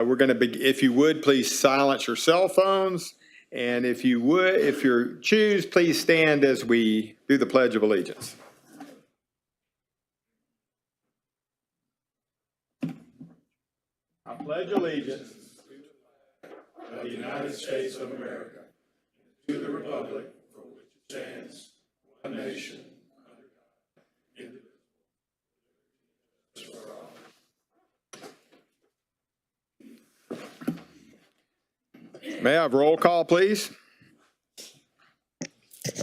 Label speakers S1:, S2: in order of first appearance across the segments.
S1: We're going to be, if you would, please silence your cell phones. And if you choose, please stand as we do the Pledge of Allegiance. I pledge allegiance
S2: of the United States of America, to the republic for which it stands, one nation, under God, indivisible, for all.
S1: May I have roll call, please?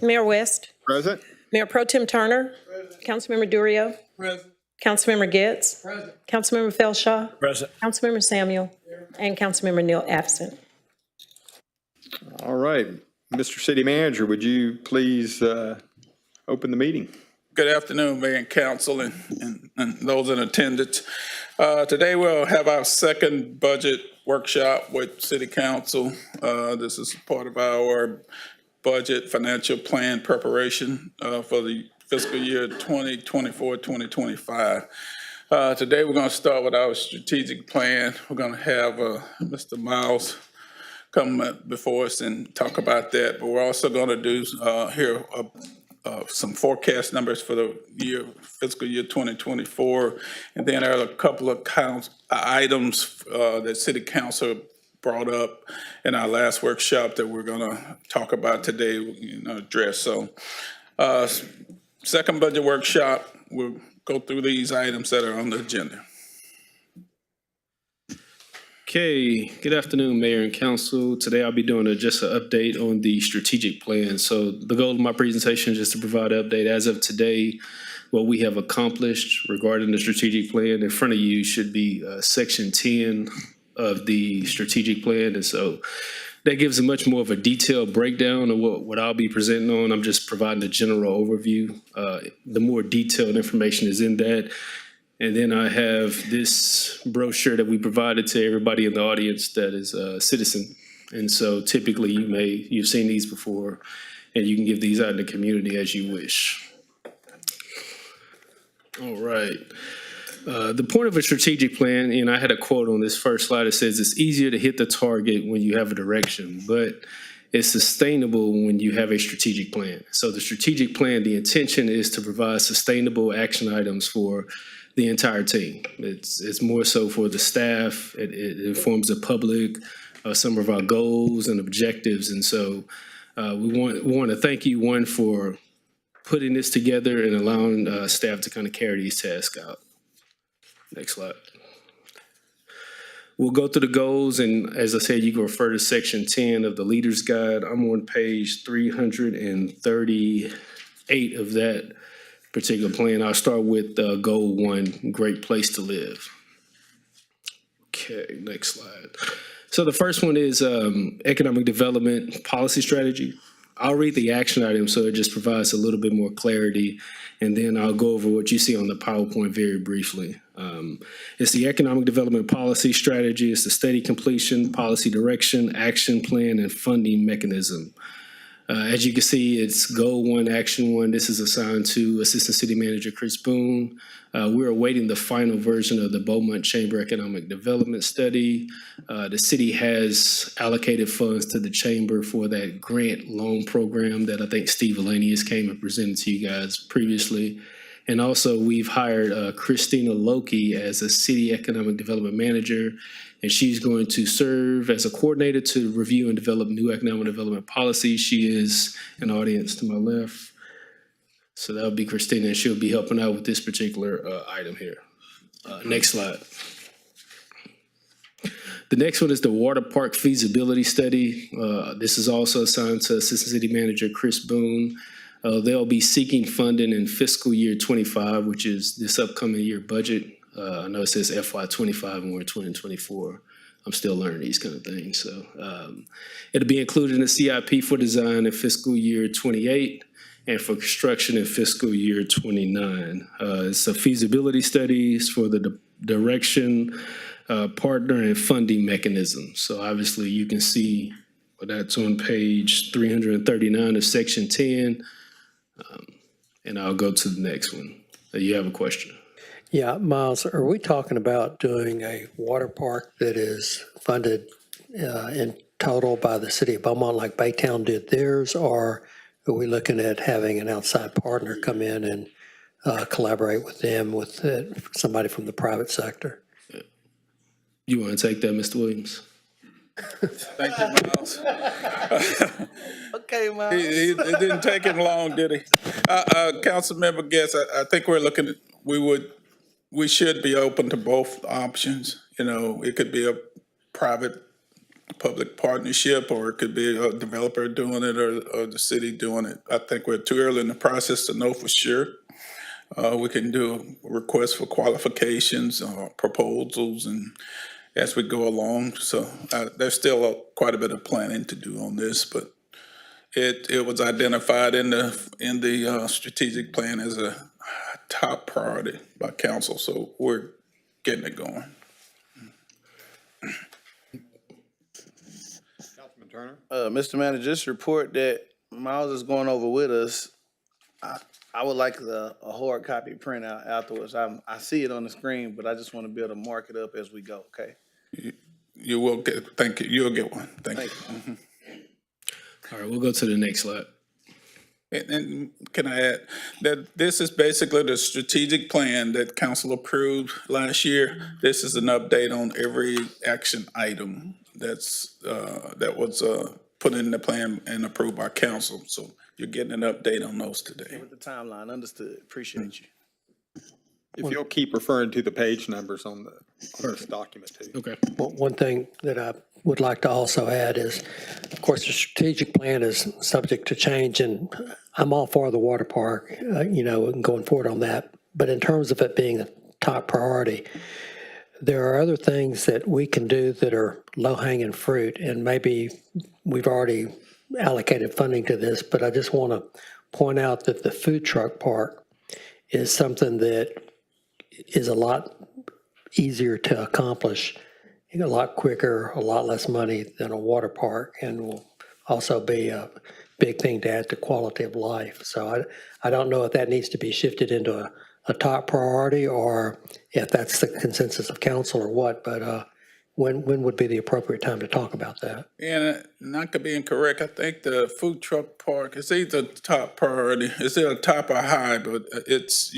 S3: Mayor West.
S1: Present.
S3: Mayor Pro Tem Turner. Present. Councilmember Durio.
S2: Present.
S3: Councilmember Getz.
S2: Present.
S3: Councilmember Felshaw.
S2: Present.
S3: Councilmember Samuel. And Councilmember Neal absent.
S1: All right. Mr. City Manager, would you please open the meeting?
S4: Good afternoon, Mayor and Council and those in attendance. Today we'll have our second budget workshop with City Council. This is part of our budget financial plan preparation for the fiscal year 2024-2025. Today we're going to start with our strategic plan. We're going to have Mr. Miles come before us and talk about that, but we're also going to do here some forecast numbers for the fiscal year 2024, and then there are a couple of items that City Council brought up in our last workshop that we're going to talk about today, address. So, second budget workshop, we'll go through these items that are on the agenda.
S5: Okay, good afternoon, Mayor and Council. Today I'll be doing just an update on the strategic plan. So the goal of my presentation is just to provide an update as of today, what we have accomplished regarding the strategic plan. In front of you should be section 10 of the strategic plan. And so that gives a much more of a detailed breakdown of what I'll be presenting on. I'm just providing a general overview. The more detailed information is in that. And then I have this brochure that we provided to everybody in the audience that is a citizen. And so typically you've seen these before, and you can give these out in the community as you wish. All right. The point of a strategic plan, and I had a quote on this first slide, it says it's easier to hit the target when you have a direction, but it's sustainable when you have a strategic plan. So the strategic plan, the intention is to provide sustainable action items for the entire team. It's more so for the staff. It informs the public, some of our goals and objectives. And so we want to thank you, one, for putting this together and allowing staff to kind of carry these tasks out. Next slide. We'll go through the goals, and as I said, you can refer to section 10 of the Leader's Guide. I'm on page 338 of that particular plan. I'll start with goal 1, great place to live. Okay, next slide. So the first one is economic development policy strategy. I'll read the action item so it just provides a little bit more clarity, and then I'll go over what you see on the PowerPoint very briefly. It's the economic development policy strategy. It's the study completion, policy direction, action plan, and funding mechanism. As you can see, it's Goal 1, Action 1. This is assigned to Assistant City Manager Chris Boone. We're awaiting the final version of the Beaumont Chamber Economic Development Study. The city has allocated funds to the Chamber for that grant loan program that I think Steve Elanius came and presented to you guys previously. And also, we've hired Christina Loki as a City Economic Development Manager, and she's going to serve as a coordinator to review and develop new economic development policies. She is an audience to my left. So that'll be Christina, and she'll be helping out with this particular item here. Next slide. The next one is the water park feasibility study. This is also assigned to Assistant City Manager Chris Boone. They'll be seeking funding in fiscal year 25, which is this upcoming year budget. I know it says FY25 and we're in 2024. I'm still learning these kind of things. So it'll be included in the CIP for design in fiscal year 28 and for construction in fiscal year 29. It's a feasibility studies for the direction, partner, and funding mechanism. So obviously you can see that's on page 339 of section 10. And I'll go to the next one. You have a question?
S6: Yeah, Miles, are we talking about doing a water park that is funded in total by the city of Beaumont like Baytown did theirs? Or are we looking at having an outside partner come in and collaborate with them, with somebody from the private sector?
S5: You want to take that, Mr. Williams?
S4: Thank you, Miles.
S7: Okay, Miles.
S4: It didn't take him long, did he? Councilmember Guess, I think we're looking, we should be open to both options. You know, it could be a private-public partnership, or it could be a developer doing it, or the city doing it. I think we're too early in the process to know for sure. We can do a request for qualifications, proposals, and as we go along. So there's still quite a bit of planning to do on this, but it was identified in the strategic plan as a top priority by council. So we're getting it going.
S1: Councilman Turner?
S7: Mr. Manager, this report that Miles is going over with us, I would like a hard copy printout afterwards. I see it on the screen, but I just want to be able to mark it up as we go, okay?
S4: You will get, thank you, you'll get one. Thank you.
S7: Thank you.
S5: All right, we'll go to the next slide.
S4: And can I add that this is basically the strategic plan that council approved last year. This is an update on every action item that was put in the plan and approved by council. So you're getting an update on those today.
S7: With the timeline, understood. Appreciate you.
S1: If you'll keep referring to the page numbers on this document too.
S5: Okay.
S6: One thing that I would like to also add is, of course, the strategic plan is subject to change, and I'm all for the water park, and going forward on that. But in terms of it being a top priority, there are other things that we can do that are low-hanging fruit, and maybe we've already allocated funding to this, but I just want to point out that the food truck park is something that is a lot easier to accomplish, a lot quicker, a lot less money than a water park, and will also be a big thing to add to quality of life. So I don't know if that needs to be shifted into a top priority, or if that's the consensus of council or what, but when would be the appropriate time to talk about that?
S4: And not to be incorrect, I think the food truck park is either top priority, it's either top or high, but it's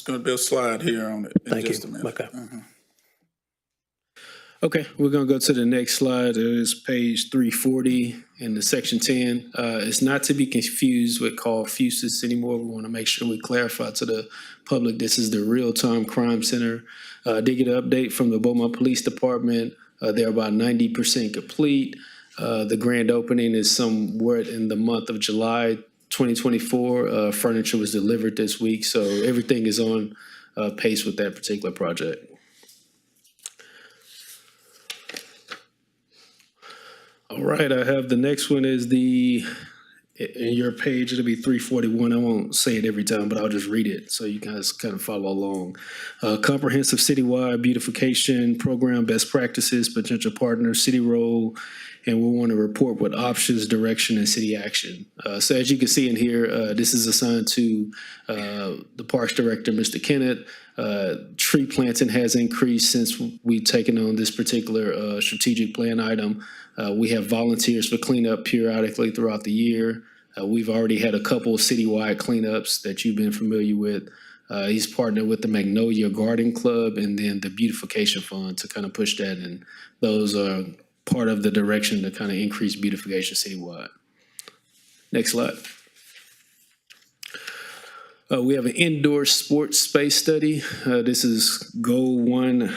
S4: going to be a slide here on it in
S6: Thank
S4: just
S6: you.
S4: a minute.
S6: Okay.
S5: Okay, we're going to go to the next slide. It is page 340 in the section 10. It's not to be confused with call FUSIS anymore. We want to make sure we clarify to the public this is the real-time crime center. Did get an update from the Beaumont Police Department. They're about 90% complete. The grand opening is somewhere in the month of July 2024. Furniture was delivered this week, so everything is on pace with that particular project. All right, I have the next one is in your page, it'll be 341. I won't say it every time, but I'll just read it so you guys kind of follow along. Comprehensive citywide beautification program, best practices, potential partners, city role, and we want to report with options, direction, and city action. So as you can see in here, this is assigned to the Parks Director, Mr. Kennett. Tree planting has increased since we've taken on this particular strategic plan item. We have volunteers for cleanup periodically throughout the year. We've already had a couple of citywide cleanups that you've been familiar with. He's partnered with the Magnolia Garden Club and then the Beautification Fund to kind of push that, and those are part of the direction to kind of increase beautification citywide. Next slide. We have an indoor sports space study. This is Goal 1,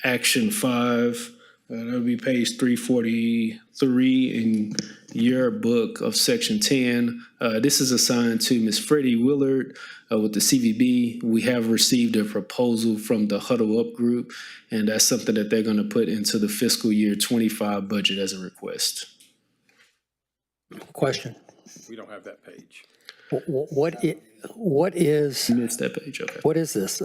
S5: Action 5. That'll be page 343 in your book of section 10. This is assigned to Ms. Freddie Willard with the CVB. We have received a proposal from the Huddle Up group, and that's something that they're going to put into the fiscal year 25 budget as a request.
S6: Question.
S1: We don't have that page.
S6: What is
S5: You missed that page, okay.
S6: what is this?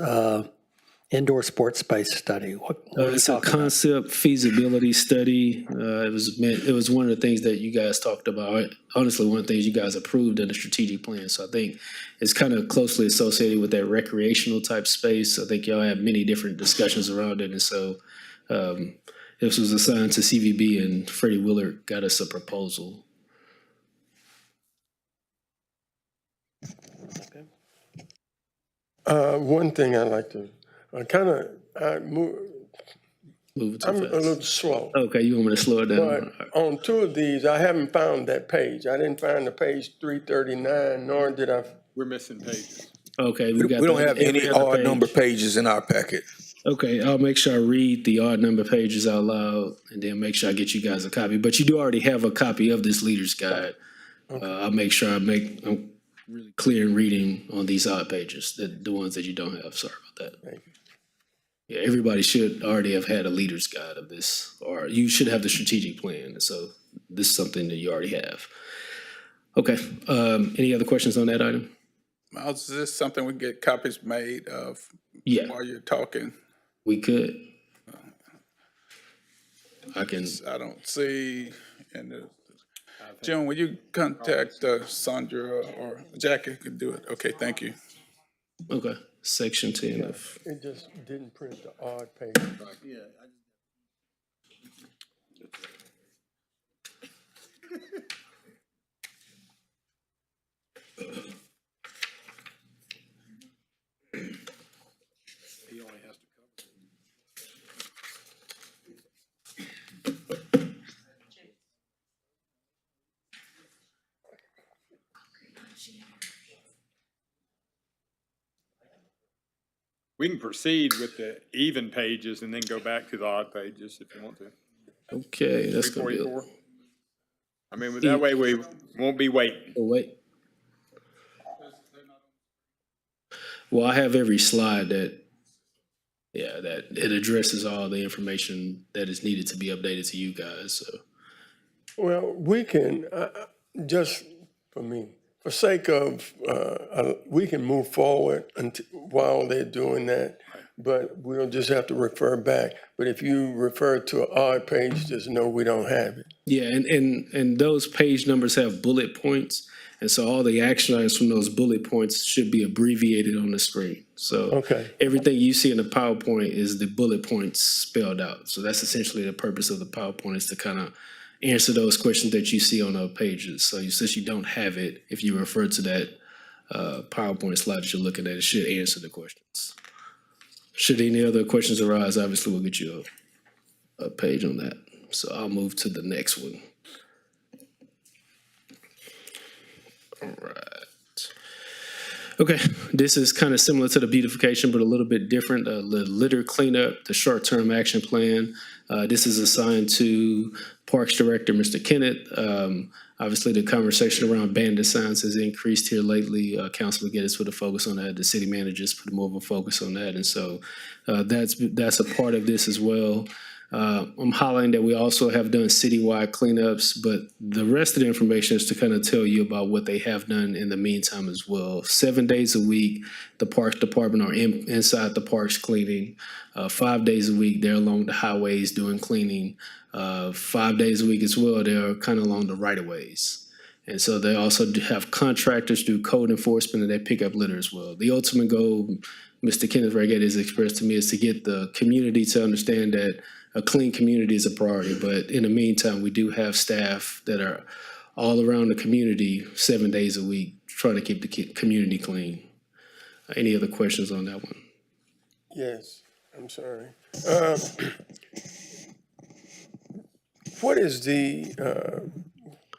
S6: indoor sports space study? What are we
S5: It's a
S6: talking about?
S5: concept feasibility study. It was one of the things that you guys talked about. Honestly, one of the things you guys approved in the strategic plan. So I think it's kind of closely associated with that recreational type space. I think y'all had many different discussions around it. And so this was assigned to CVB, and Freddie Willard got us a proposal.
S2: One thing I like to,
S5: Moving too
S2: I'm a
S5: fast.
S2: little slow.
S5: Okay, you want me to slow it down?
S2: But on two of these, I haven't found that page. I didn't find the page 339, nor did I.
S1: We're missing pages.
S5: Okay,
S8: We
S5: got
S8: don't
S5: the
S8: have
S5: every
S8: any
S5: other
S8: odd number
S5: page.
S8: pages in our packet.
S5: Okay, I'll make sure I read the odd number pages out loud and then make sure I get you guys a copy. But you do already have a copy of this leader's guide. I'll make sure I'm really clear in reading on these odd pages, the ones that you don't have. Sorry about that.
S2: Thank you.
S5: Yeah, everybody should already have had a leader's guide of this, or you should have the strategic plan. So this is something that you already have. Okay, any other questions on that item?
S4: Miles, is this something we can get copies made of
S5: Yeah,
S4: while you're talking?
S5: we could. I can.
S4: I don't see in the, June, will you contact Sandra or Jackie can do it? Okay, thank you.
S5: Okay, section 10 of.
S2: It just didn't print the odd page.
S7: Yeah.
S1: We can proceed with the even pages and then go back to the odd pages if you want to.
S5: Okay, that's gonna be.
S1: 344. I mean, that way we won't be waiting.
S5: Oh, wait. Well, I have every slide that it addresses all the information that is needed to be updated to you guys. So
S2: Well, we can, just for me, for sake of, we can move forward while they're doing that, but we'll just have to refer back. But if you refer to an odd page, just know we don't have it.
S5: yeah, and those page numbers have bullet points, and so all the action items from those bullet points should be abbreviated on the screen. So
S2: Okay.
S5: everything you see in the PowerPoint is the bullet points spelled out. So that's essentially the purpose of the PowerPoint, is to kind of answer those questions that you see on those pages. So since you don't have it, if you refer to that PowerPoint slide that you're looking at, it should answer the questions. Should any other questions arise, obviously we'll get you a page on that. So I'll move to the next one. All right. Okay, this is kind of similar to the beautification, but a little bit different. The litter cleanup, the short-term action plan. This is assigned to Parks Director, Mr. Kenneth. Obviously, the conversation around bandit signs has increased here lately. Councilman Geddes put a focus on that. The city managers put more of a focus on that. And so that's a part of this as well. I'm highlighting that we also have done citywide cleanups, but the rest of the information is to kind of tell you about what they have done in the meantime as well. 7 days a week, the Parks Department are inside the parks cleaning. 5 days a week, they're along the highways doing cleaning. 5 days a week as well, they're kind of along the right-of-ways. And so they also have contractors do code enforcement, and they pick up litter as well. The ultimate goal, Mr. Kenneth Reggett has expressed to me, is to get the community to understand that a clean community is a priority. But in the meantime, we do have staff that are all around the community 7 days a week trying to keep the community clean. Any other questions on that one?
S2: Yes, I'm sorry. What is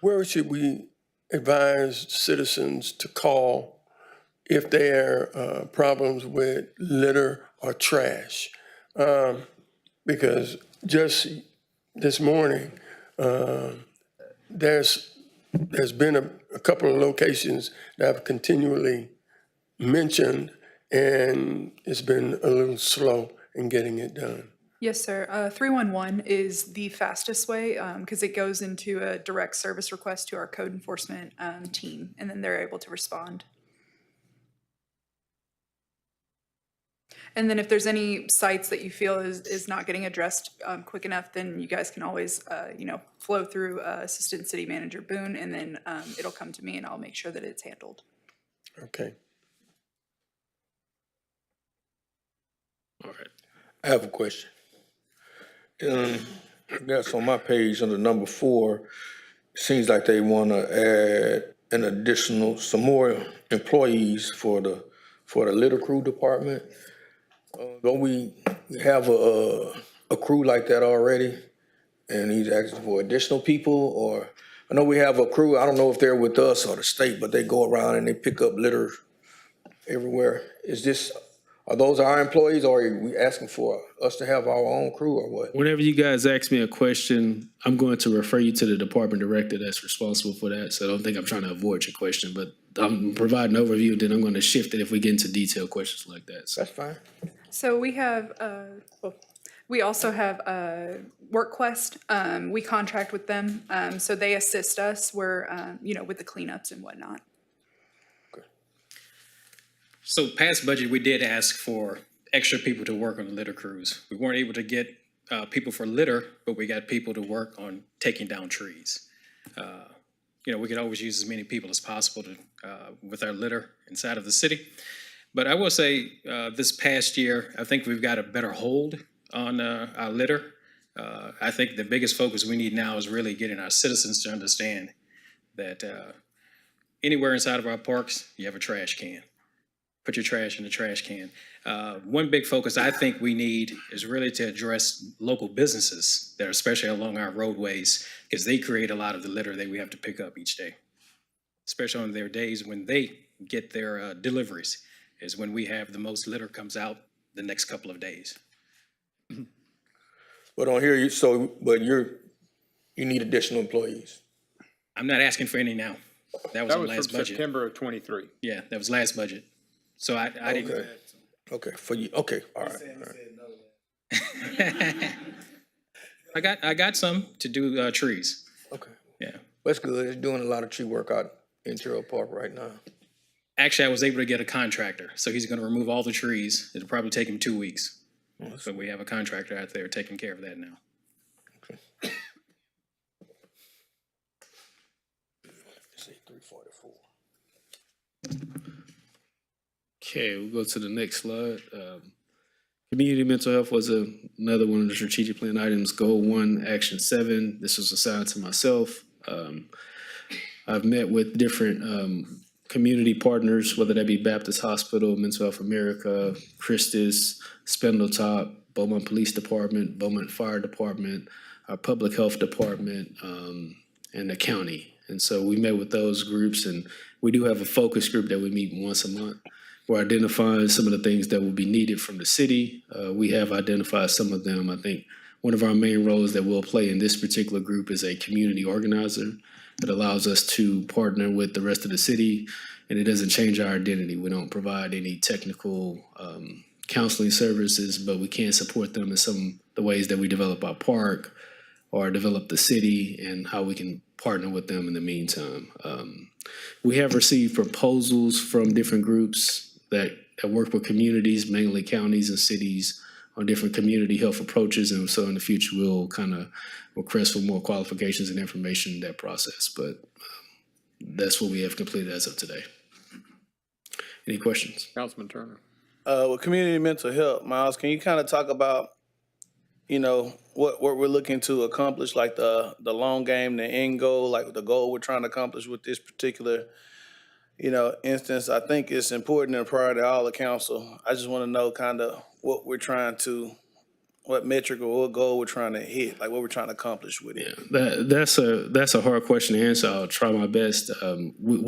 S2: where should we advise citizens to call if there are problems with litter or trash? Because just this morning, there's been a couple of locations that I've continually mentioned, and it's been a little slow in getting it done.
S9: Yes, sir. 311 is the fastest way because it goes into a direct service request to our code enforcement team, and then they're able to respond. And then if there's any sites that you feel is not getting addressed quick enough, then you guys can always, flow through Assistant City Manager Boone, and then it'll come to me and I'll make sure that it's handled.
S2: Okay.
S5: All right.
S8: I have a question. That's on my page under number 4. Seems like they want to add an additional, some more employees for the litter crew department. Don't we have a crew like that already? And he's asking for additional people, or I know we have a crew, I don't know if they're with us or the state, but they go around and they pick up litter everywhere. Are those our employees, or are we asking for us to have our own crew, or what?
S5: Whenever you guys ask me a question, I'm going to refer you to the department director that's responsible for that. So I don't think I'm trying to avoid your question, but I'm providing an overview, then I'm going to shift it if we get into detailed questions like that. So.
S8: That's fine.
S9: So we have, we also have WorkQuest. We contract with them, so they assist us where, with the cleanups and whatnot.
S10: So past budget, we did ask for extra people to work on the litter crews. We weren't able to get people for litter, but we got people to work on taking down trees. We could always use as many people as possible with our litter inside of the city. But I will say this past year, I think we've got a better hold on our litter. I think the biggest focus we need now is really getting our citizens to understand that anywhere inside of our parks, you have a trash can. Put your trash in the trash can. One big focus I think we need is really to address local businesses that are especially along our roadways, because they create a lot of the litter that we have to pick up each day, especially on their days when they get their deliveries, is when we have the most litter comes out the next couple of days.
S8: But on here, you need additional employees.
S10: I'm not asking for any now. That was
S1: That
S10: our
S1: was
S10: last
S1: from
S10: budget.
S1: September of '23.
S10: Yeah, that was last budget. So I didn't.
S8: Okay. Okay, for you, okay, all right.
S10: I got some to do trees.
S8: Okay,
S10: Yeah.
S8: that's good. It's doing a lot of tree work out in Terrell Park right now.
S10: Actually, I was able to get a contractor, so he's going to remove all the trees. It'll probably take him 2 weeks. But we have a contractor out there taking care of that now.
S8: Okay. Let's see, 344.
S5: Okay, we'll go to the next slide. Community mental health was another one of the strategic plan items. Goal 1, Action 7. This was assigned to myself. I've met with different community partners, whether that be Baptist Hospital, Mental Health America, Christus, Spindletop, Beaumont Police Department, Beaumont Fire Department, our Public Health Department, and the county. And so we met with those groups, and we do have a focus group that we meet once a month. We're identifying some of the things that will be needed from the city. We have identified some of them. I think one of our main roles that we'll play in this particular group is a community organizer. It allows us to partner with the rest of the city, and it doesn't change our identity. We don't provide any technical counseling services, but we can support them in some of the ways that we develop our park or develop the city and how we can partner with them in the meantime. We have received proposals from different groups that work with communities, mainly counties and cities, on different community health approaches. And so in the future, we'll kind of request for more qualifications and information in that process. But that's what we have completed as of today. Any questions?
S1: Councilman Turner.
S7: With community mental health, Miles, can you kind of talk about, what we're looking to accomplish, like the long game, the end goal, like the goal we're trying to accomplish with this particular, instance? I think it's important and prior to all the council. I just want to know kind of what metric or what goal we're trying to hit, like what we're trying to accomplish with it.
S5: Yeah, that's a hard question to answer. I'll try my best. When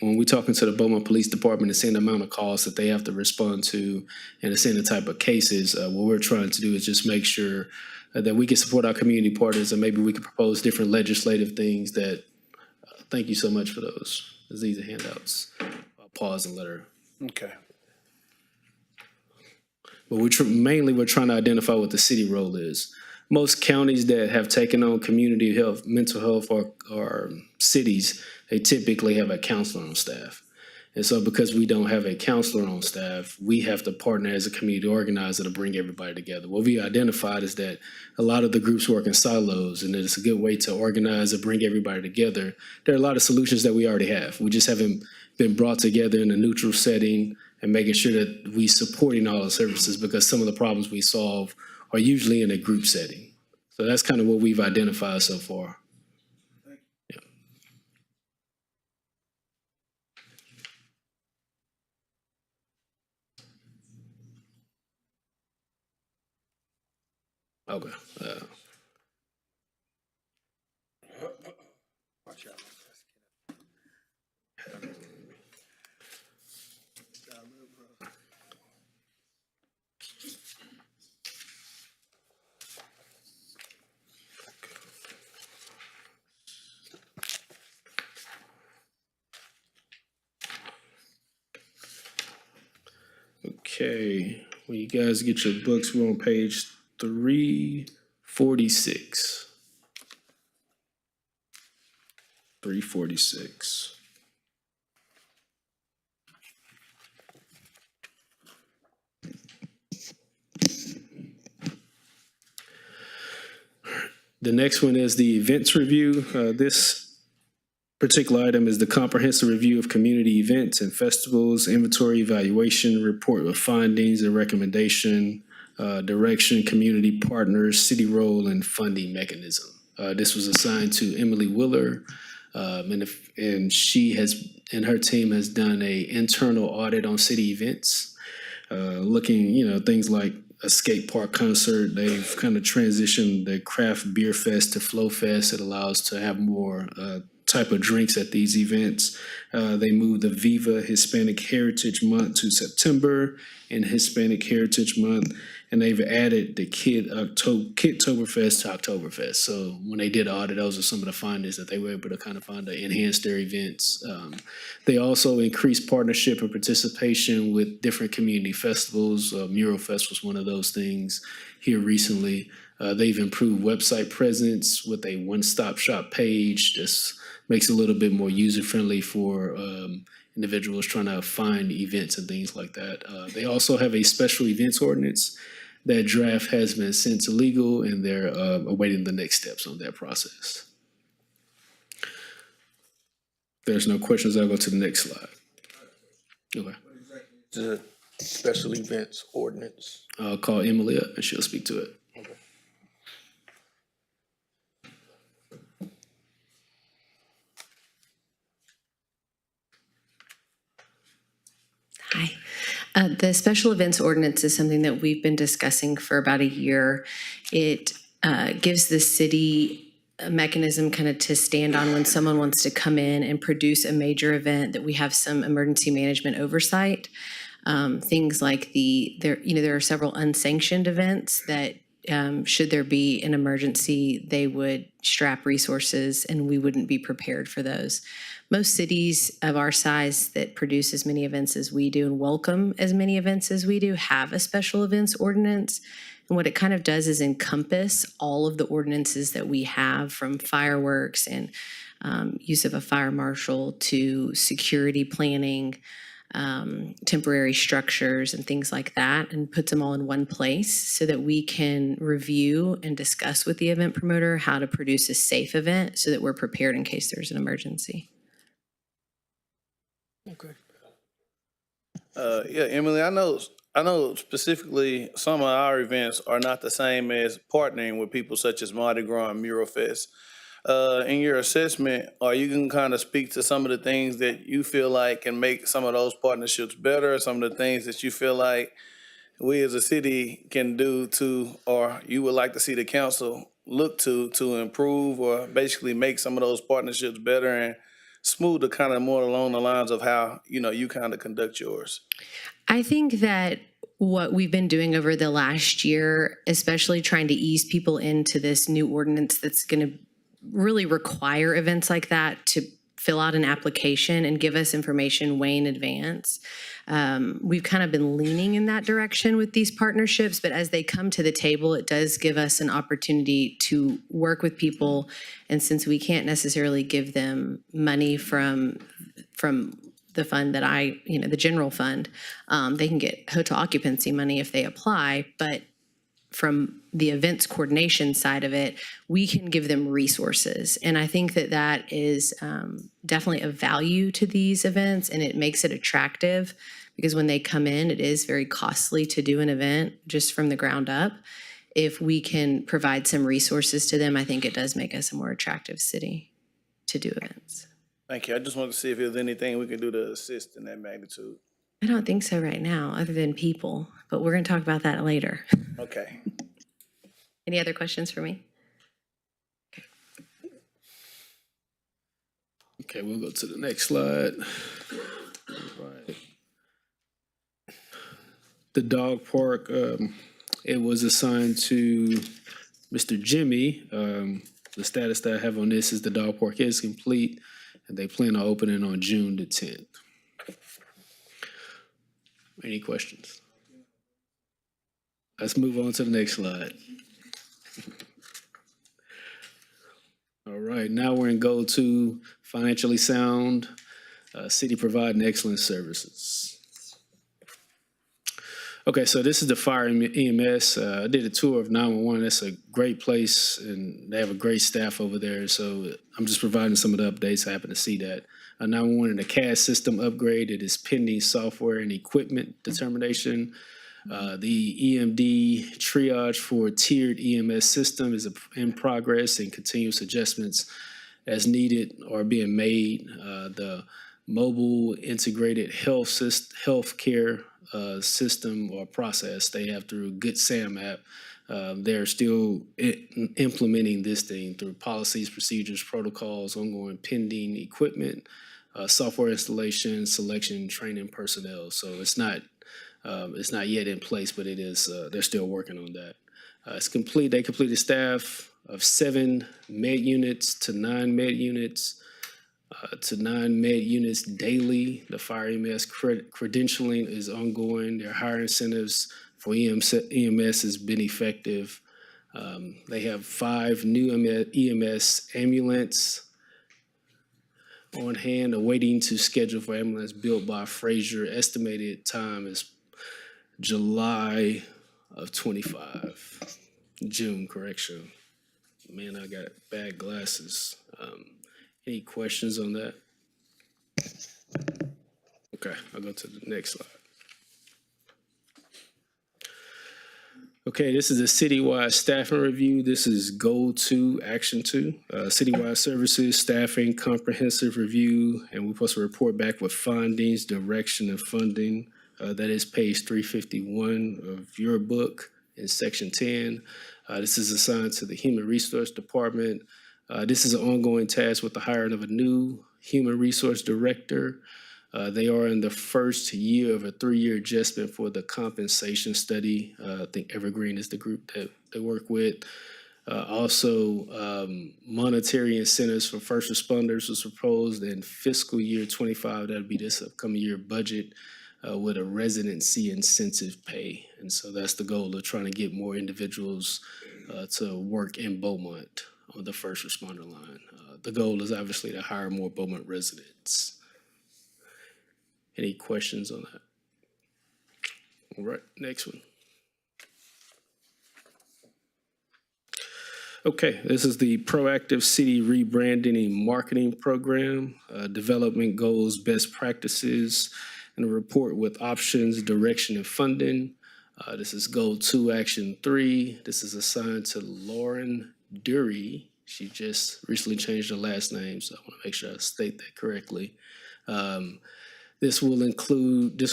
S5: we're talking to the Beaumont Police Department and seeing the amount of calls that they have to respond to and seeing the type of cases, what we're trying to do is just make sure that we can support our community partners, and maybe we can propose different legislative things that, thank you so much for those. These are handouts. I'll pause and let her.
S7: Okay.
S5: But we're trying to identify what the city role is. Most counties that have taken on community health, mental health, or cities, they typically have a counselor on staff. And so because we don't have a counselor on staff, we have to partner as a community organizer to bring everybody together. What we identified is that a lot of the groups work in silos, and it's a good way to organize and bring everybody together. There are a lot of solutions that we already have. We just haven't been brought together in a neutral setting and making sure that we supporting all the services, because some of the problems we solve are usually in a group setting. So that's kind of what we've identified so far. Yeah. Okay. Okay, when you guys get your books, we're on page 346. 346. The next one is the events review. This particular item is the comprehensive review of community events and festivals, inventory evaluation, report with findings and recommendation, direction, community partners, city role, and funding mechanism. This was assigned to Emily Willer, and she has, and her team has done a internal audit on city events, looking, things like a skate park concert. They've kind of transitioned the craft beer fest to Flow Fest. It allows to have more type of drinks at these events. They moved the Viva Hispanic Heritage Month to September and Hispanic Heritage Month, and they've added the Kidtoberfest to Oktoberfest. So when they did the audit, those are some of the findings that they were able to kind of find to enhance their events. They also increased partnership and participation with different community festivals. Mural Fest was one of those things here recently. They've improved website presence with a one-stop shop page. This makes it a little bit more user-friendly for individuals trying to find events and things like that. They also have a special events ordinance. That draft has been sent to legal, and they're awaiting the next steps on that process. If there's no questions, I'll go to the next slide. Okay.
S8: The special events ordinance.
S5: I'll call Emily up, and she'll speak to it.
S11: Hi. The special events ordinance is something that we've been discussing for about a year. It gives the city a mechanism kind of to stand on when someone wants to come in and produce a major event, that we have some emergency management oversight. Things like there are several unsanctioned events that should there be an emergency, they would strap resources and we wouldn't be prepared for those. Most cities of our size that produce as many events as we do and welcome as many events as we do have a special events ordinance. And what it kind of does is encompass all of the ordinances that we have, from fireworks and use of a fire marshal to security planning, temporary structures and things like that, and puts them all in one place so that we can review and discuss with the event promoter how to produce a safe event so that we're prepared in case there's an emergency.
S2: Okay.
S7: Yeah, Emily, I know specifically some of our events are not the same as partnering with people such as Mardi Gras and Mural Fest. In your assessment, or you can kind of speak to some of the things that you feel like can make some of those partnerships better, some of the things that you feel like we as a city can do to, or you would like to see the council look to improve or basically make some of those partnerships better and smoother, kind of more along the lines of how, you kind of conduct yours.
S11: I think that what we've been doing over the last year, especially trying to ease people into this new ordinance that's going to really require events like that to fill out an application and give us information way in advance. We've kind of been leaning in that direction with these partnerships, but as they come to the table, it does give us an opportunity to work with people. And since we can't necessarily give them money from the fund that the general fund. They can get hotel occupancy money if they apply, but from the events coordination side of it, we can give them resources. And I think that that is definitely of value to these events, and it makes it attractive because when they come in, it is very costly to do an event just from the ground up. If we can provide some resources to them, I think it does make us a more attractive city to do events.
S7: Thank you. I just wanted to see if there's anything we can do to assist in that magnitude.
S11: I don't think so right now, other than people, but we're going to talk about that later.
S7: Okay.
S11: Any other questions for me?
S5: Okay, we'll go to the next slide. All right. The dog park, it was assigned to Mr. Jimmy. The status that I have on this is the dog park is complete, and they plan on opening on June the 10th. Any questions? Let's move on to the next slide. All right, now we're in goal 2, financially sound, city providing excellent services. Okay, so this is the fire EMS. I did a tour of 911. That's a great place, and they have a great staff over there. So I'm just providing some of the updates. I happen to see that. 911 and the CAD system upgrade. It is pending software and equipment determination. The EMD triage for tiered EMS system is in progress, and continuous adjustments as needed are being made. The mobile integrated healthcare system or process they have through Good Sam app. They're still implementing this thing through policies, procedures, protocols, ongoing pending equipment, software installation, selection, training personnel. So it's not yet in place, but it is. They're still working on that. It's complete. They completed staff of 7 med units to 9 med units. To 9 med units daily. The fire EMS credentialing is ongoing. Their higher incentives for EMS has been effective. They have 5 new EMS ambulance on hand, awaiting to schedule for ambulance built by Frazier. Estimated time is July of 25. June, correction. Man, I got bad glasses. Any questions on that? Okay, I'll go to the next slide. Okay, this is a citywide staffing review. This is goal 2, action 2. Citywide services, staffing, comprehensive review, and we're supposed to report back with findings, direction, and funding. That is page 351 of your book in section 10. This is assigned to the Human Resource Department. This is an ongoing task with the hiring of a new human resource director. They are in the first year of a 3-year adjustment for the compensation study. I think Evergreen is the group that they work with. Also, monetary incentives for first responders was proposed in fiscal year 25. That'll be this upcoming year budget with a residency incentive pay. And so that's the goal of trying to get more individuals to work in Beaumont on the first responder line. The goal is obviously to hire more Beaumont residents. Any questions on that? All right, next one. Okay, this is the Proactive City Rebranding and Marketing Program, development goals, best practices, and a report with options, direction, and funding. This is goal 2, action 3. This is assigned to Lauren Dury. She just recently changed her last name, so I want to make sure I state that correctly. This will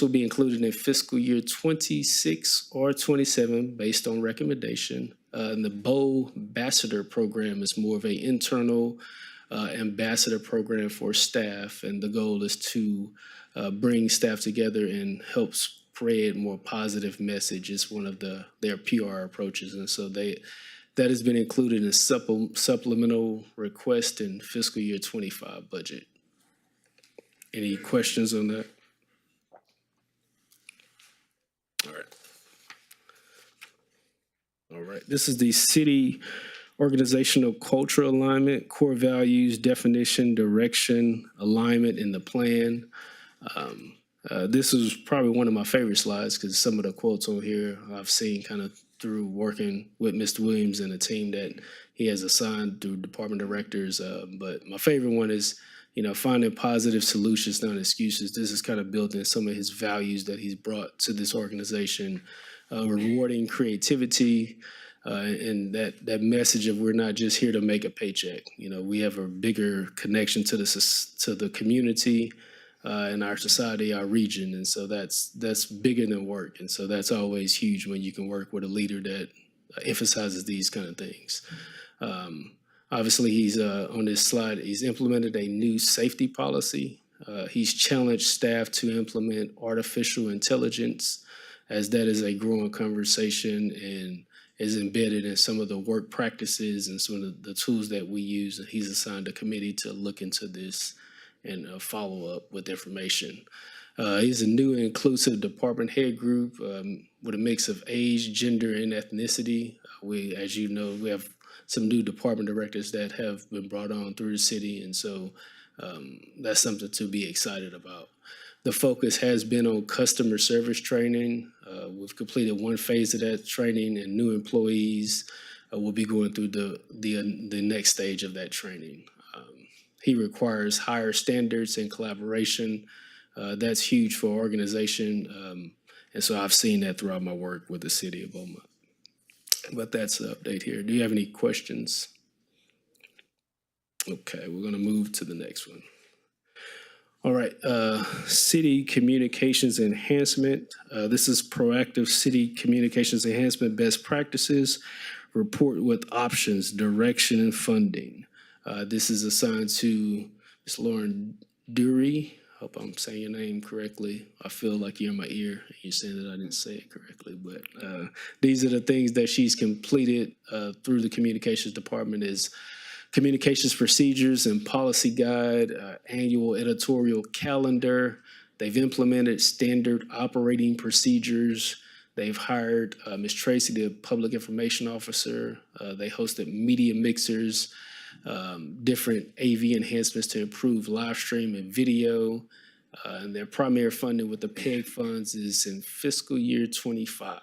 S5: be included in fiscal year 26 or 27 based on recommendation. And the Bow Ambassador program is more of an internal ambassador program for staff, and the goal is to bring staff together and help spread more positive message. It's one of their PR approaches, and so that has been included in supplemental request in fiscal year 25 budget. Any questions on that? All right. All right. This is the city organizational culture alignment, core values, definition, direction, alignment in the plan. This was probably one of my favorite slides because some of the quotes on here I've seen kind of through working with Mr. Williams and the team that he has assigned through department directors. But my favorite one is, finding positive solutions, not excuses. This is kind of built in some of his values that he's brought to this organization, rewarding creativity, and that message of we're not just here to make a paycheck. We have a bigger connection to the community, in our society, our region, and so that's bigger than work, and so that's always huge when you can work with a leader that emphasizes these kind of things. Obviously, he's on this slide. He's implemented a new safety policy. He's challenged staff to implement artificial intelligence, as that is a growing conversation and is embedded in some of the work practices and some of the tools that we use. And he's assigned a committee to look into this and follow up with information. He's a new and inclusive department head group with a mix of age, gender, and ethnicity. As you know, we have some new department directors that have been brought on through the city, and so that's something to be excited about. The focus has been on customer service training. We've completed one phase of that training, and new employees will be going through the next stage of that training. He requires higher standards and collaboration. That's huge for our organization. And so I've seen that throughout my work with the city of Beaumont. But that's the update here. Do you have any questions? Okay, we're going to move to the next one. All right, city communications enhancement. This is proactive city communications enhancement best practices. Report with options, direction, and funding. This is assigned to Ms. Lauren Dury. Hope I'm saying your name correctly. I feel like you're in my ear. You're saying that I didn't say it correctly, but these are the things that she's completed through the communications department is communications procedures and policy guide, annual editorial calendar. They've implemented standard operating procedures. They've hired Ms. Tracy, the public information officer. They hosted media mixers, different AV enhancements to improve live stream and video. And their primary funding with the PEG funds is in fiscal year 25.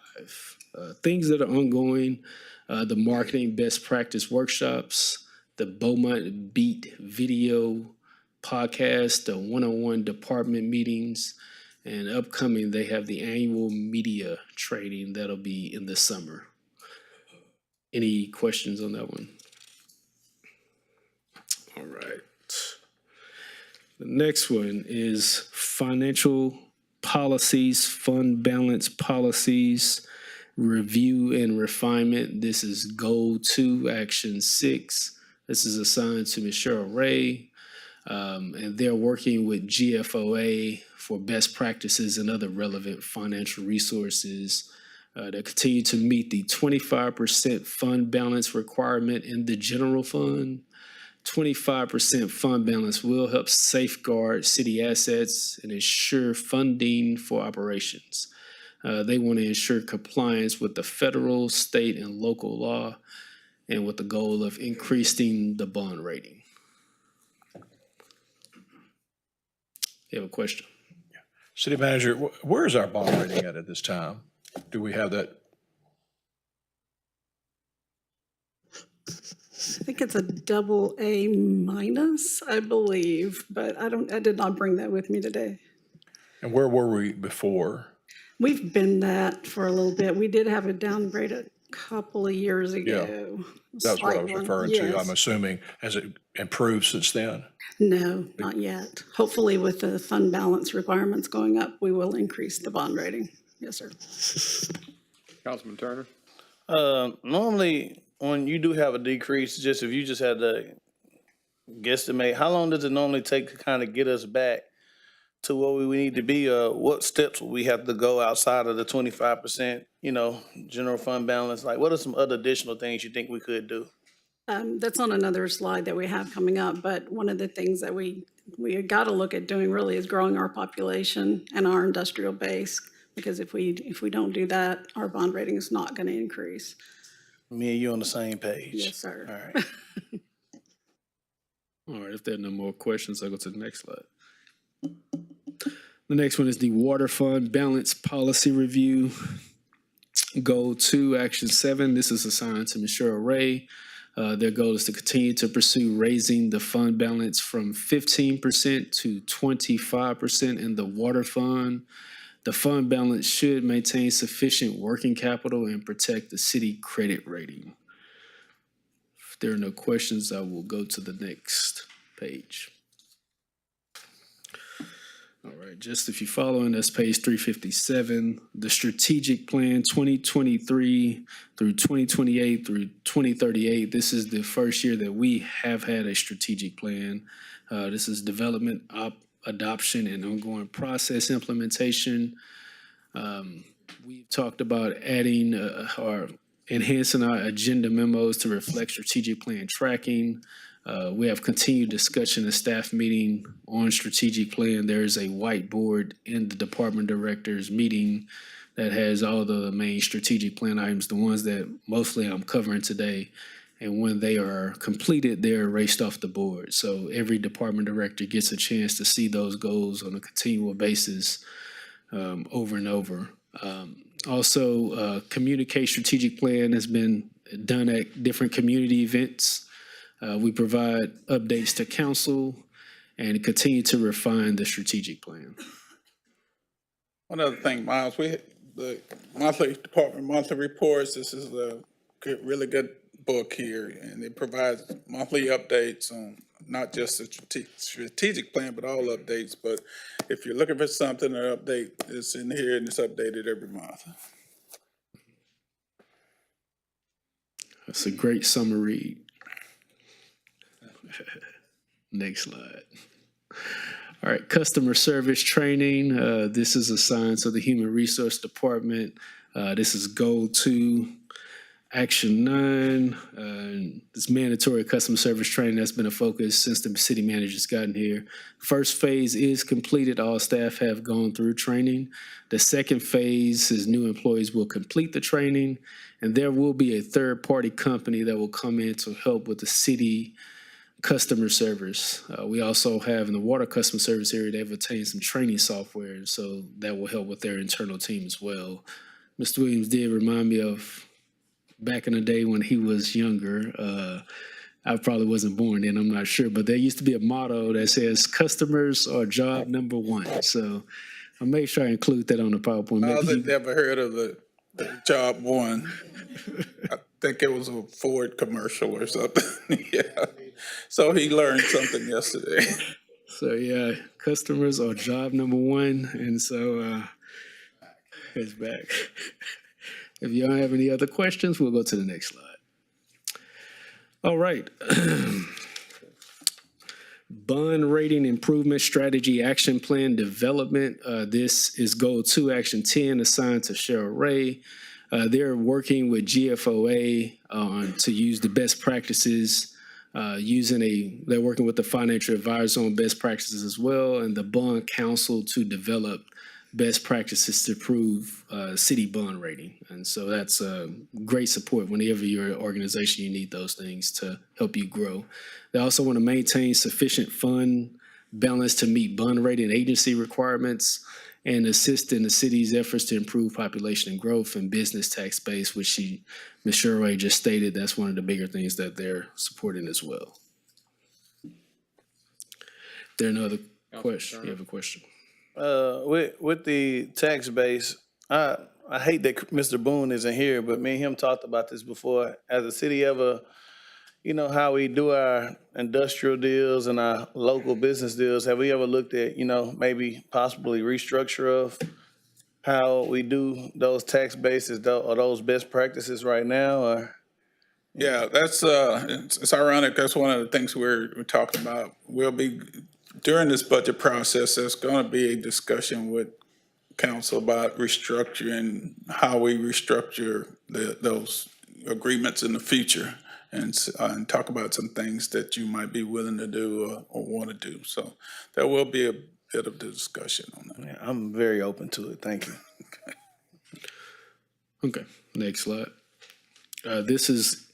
S5: Things that are ongoing, the marketing best practice workshops, the Beaumont Beat video podcast, the one-on-one department meetings, and upcoming, they have the annual media training that'll be in the summer. Any questions on that one? All right. The next one is financial policies, fund balance policies, review and refinement. This is goal 2, action 6. This is assigned to Ms. Cheryl Ray, and they're working with GFOA for best practices and other relevant financial resources to continue to meet the 25% fund balance requirement in the general fund. 25% fund balance will help safeguard city assets and ensure funding for operations. They want to ensure compliance with the federal, state, and local law, and with the goal of increasing the bond rating. You have a question?
S12: City Manager, where is our bond rating at this time? Do we have that?
S13: I think it's a AA-, I believe, but I did not bring that with me today.
S12: And where were we before?
S13: We've been that for a little bit. We did have a downgrade a couple of years ago.
S12: That's what I was referring to.
S13: Yes.
S12: I'm assuming, has it improved since then?
S13: No, not yet. Hopefully with the fund balance requirements going up, we will increase the bond rating. Yes, sir.
S1: Councilman Turner?
S7: Normally, when you do have a decrease, just if you just had to guesstimate, how long does it normally take to kind of get us back to where we need to be? What steps will we have to go outside of the 25%, general fund balance? Like, what are some other additional things you think we could do?
S13: That's on another slide that we have coming up, but one of the things that we got to look at doing really is growing our population and our industrial base, because if we don't do that, our bond rating is not going to increase.
S7: Me and you on the same page.
S13: Yes, sir.
S7: All right.
S5: All right, if there are no more questions, I'll go to the next slide. The next one is the Water Fund Balance Policy Review. Goal 2, Action 7. This is assigned to Michelle Ray. Their goal is to continue to pursue raising the fund balance from 15% to 25% in the water fund. The fund balance should maintain sufficient working capital and protect the city credit rating. If there are no questions, I will go to the next page. All right, just if you're following, that's page 357. The strategic plan 2023 through 2028 through 2038. This is the first year that we have had a strategic plan. This is development, adoption, and ongoing process implementation. We've talked about adding or enhancing our agenda memos to reflect strategic plan tracking. We have continued discussion and staff meeting on strategic plan. There is a whiteboard in the department directors meeting that has all the main strategic plan items, the ones that mostly I'm covering today. And when they are completed, they're erased off the board. So every department director gets a chance to see those goals on a continual basis over and over. Also, communicate strategic plan has been done at different community events. We provide updates to council and continue to refine the strategic plan.
S4: One other thing, Miles, the monthly reports, this is a really good book here, and it provides monthly updates on not just the strategic plan, but all updates. But if you're looking for something, an update is in here, and it's updated every month.
S5: That's a great summer read. Next slide. All right, customer service training. This is assigned to the Human Resource Department. This is Goal 2, Action 9. This mandatory customer service training that's been a focus since the city manager's gotten here. First phase is completed. All staff have gone through training. The second phase is new employees will complete the training, and there will be a third-party company that will come in to help with the city customer service. We also have in the water customer service area, they've obtained some training software, so that will help with their internal team as well. Mr. Williams did remind me of back in the day when he was younger. I probably wasn't born then, I'm not sure, but there used to be a motto that says customers are job number one. So I'll make sure I include that on the PowerPoint.
S4: I've never heard of the job one. I think it was a Ford commercial or something. Yeah. So he learned something yesterday.
S5: So yeah, customers are job number one, and so it's back. If you don't have any other questions, we'll go to the next slide. All right. Bond rating improvement strategy action plan development. This is Goal 2, Action 10, assigned to Cheryl Ray. They're working with GFOA to use the best practices. They're working with the financial advisor on best practices as well, and the bond council to develop best practices to improve city bond rating. And so that's great support whenever you're an organization, you need those things to help you grow. They also want to maintain sufficient fund balance to meet bond rating agency requirements and assist in the city's efforts to improve population and growth and business tax base, which Ms. Sherway just stated, that's one of the bigger things that they're supporting as well. There another question? You have a question?
S7: With the tax base, I hate that Mr. Boone isn't here, but me and him talked about this before. As a city ever, you know, how we do our industrial deals and our local business deals, have we ever looked at, you know, maybe possibly restructure of how we do those tax bases, or those best practices right now, or?
S4: Yeah, that's it's ironic. That's one of the things we're talking about. We'll be during this budget process. There's going to be a discussion with council about restructuring, how we restructure those agreements in the future, and talk about some things that you might be willing to do or want to do. So there will be a bit of the discussion on that.
S7: Yeah, I'm very open to it. Thank you.
S5: Okay, next slide. This is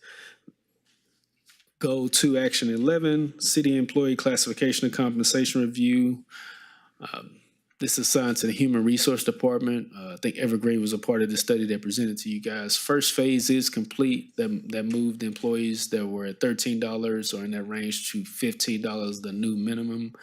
S5: Goal 2, Action 11, City Employee Classification and Compensation Review. This is assigned to the Human Resource Department. I think Evergreen was a part of the study that presented to you guys. First phase is complete. That moved employees that were at $13 or in that range to $15, the new minimum.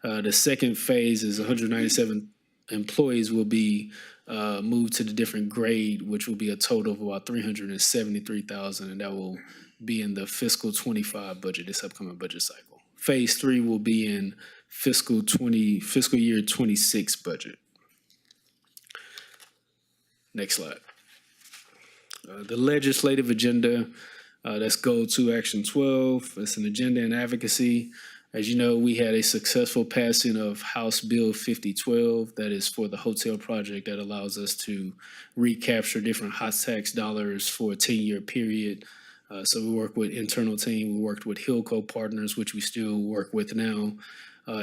S5: The second phase is 197 employees will be moved to the different grade, which will be a total of about 373,000, and that will be in the fiscal 25 budget, this upcoming budget cycle. Phase 3 will be in fiscal year 26 budget. Next slide. The legislative agenda, that's goal 2, action 12. It's an agenda and advocacy. As you know, we had a successful passing of House Bill 5012. That is for the hotel project that allows us to recapture different hot tax dollars for a 10-year period. So we work with internal team. We worked with Hillco partners, which we still work with now.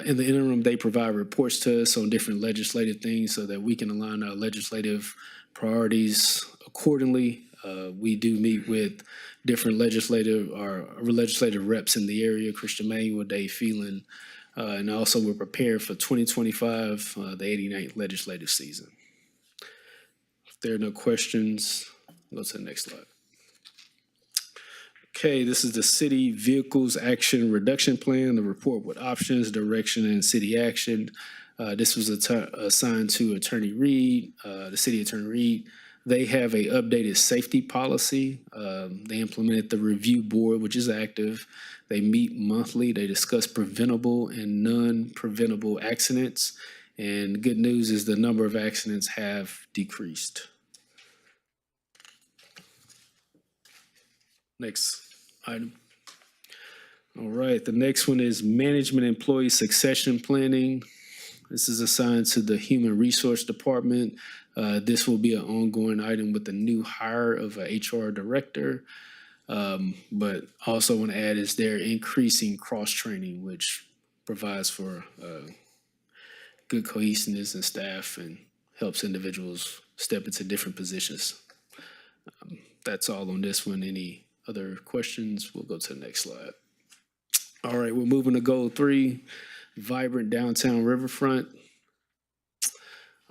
S5: In the interim, they provide reports to us on different legislative things so that we can align our legislative priorities accordingly. We do meet with different legislative reps in the area, Christian Manuel, Dave Phelan, and also we're prepared for 2025, the 89th legislative season. If there are no questions, go to the next slide. Okay, this is the City Vehicles Action Reduction Plan, the report with options, direction, and city action. This was assigned to Attorney Reed, the City Attorney Reed. They have a updated safety policy. They implemented the review board, which is active. They meet monthly. They discuss preventable and non-preventable accidents. And good news is the number of accidents have decreased. Next item. All right, the next one is management employee succession planning. This is assigned to the Human Resource Department. This will be an ongoing item with the new hire of an HR director. But also want to add is they're increasing cross-training, which provides for good cohesiveness in staff and helps individuals step into different positions. That's all on this one. Any other questions? We'll go to the next slide. All right, we're moving to goal 3, vibrant downtown riverfront.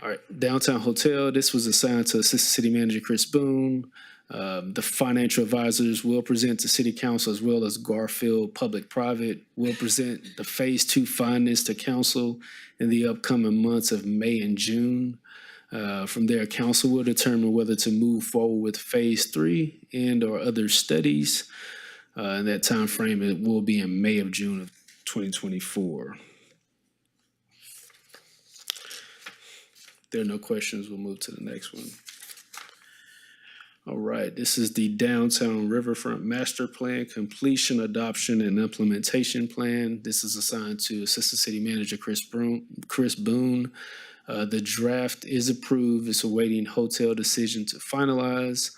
S5: All right, downtown hotel, this was assigned to Assistant City Manager Chris Boone. The financial advisors will present to City Council as well as Garfield Public-Private will present the Phase 2 findings to Council in the upcoming months of May and June. From there, Council will determine whether to move forward with Phase 3 and or other studies. In that time frame, it will be in May of June of 2024. There are no questions. We'll move to the next one. All right, this is the Downtown Riverfront Master Plan Completion, Adoption, and Implementation Plan. This is assigned to Assistant City Manager Chris Boone. The draft is approved. It's awaiting hotel decision to finalize.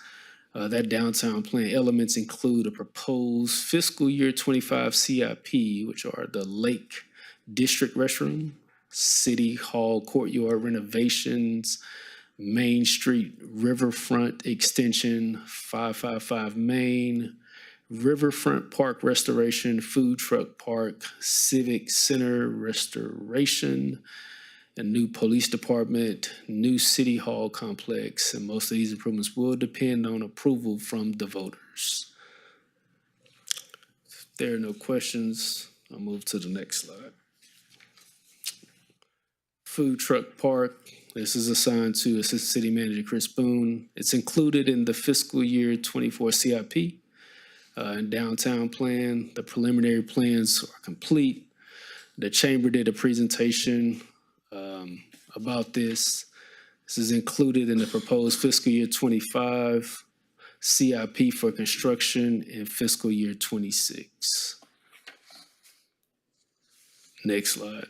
S5: That downtown plan elements include a proposed fiscal year 25 CIP, which are the Lake District restroom, City Hall courtyard renovations, Main Street Riverfront Extension, 555 Main, Riverfront Park restoration, Food Truck Park, Civic Center restoration, a new police department, new city hall complex, and most of these improvements will depend on approval from the voters. If there are no questions, I'll move to the next slide. Food Truck Park, this is assigned to Assistant City Manager Chris Boone. It's included in the fiscal year 24 CIP and downtown plan. The preliminary plans are complete. The chamber did a presentation about this. This is included in the proposed fiscal year 25 CIP for construction in fiscal year 26. Next slide.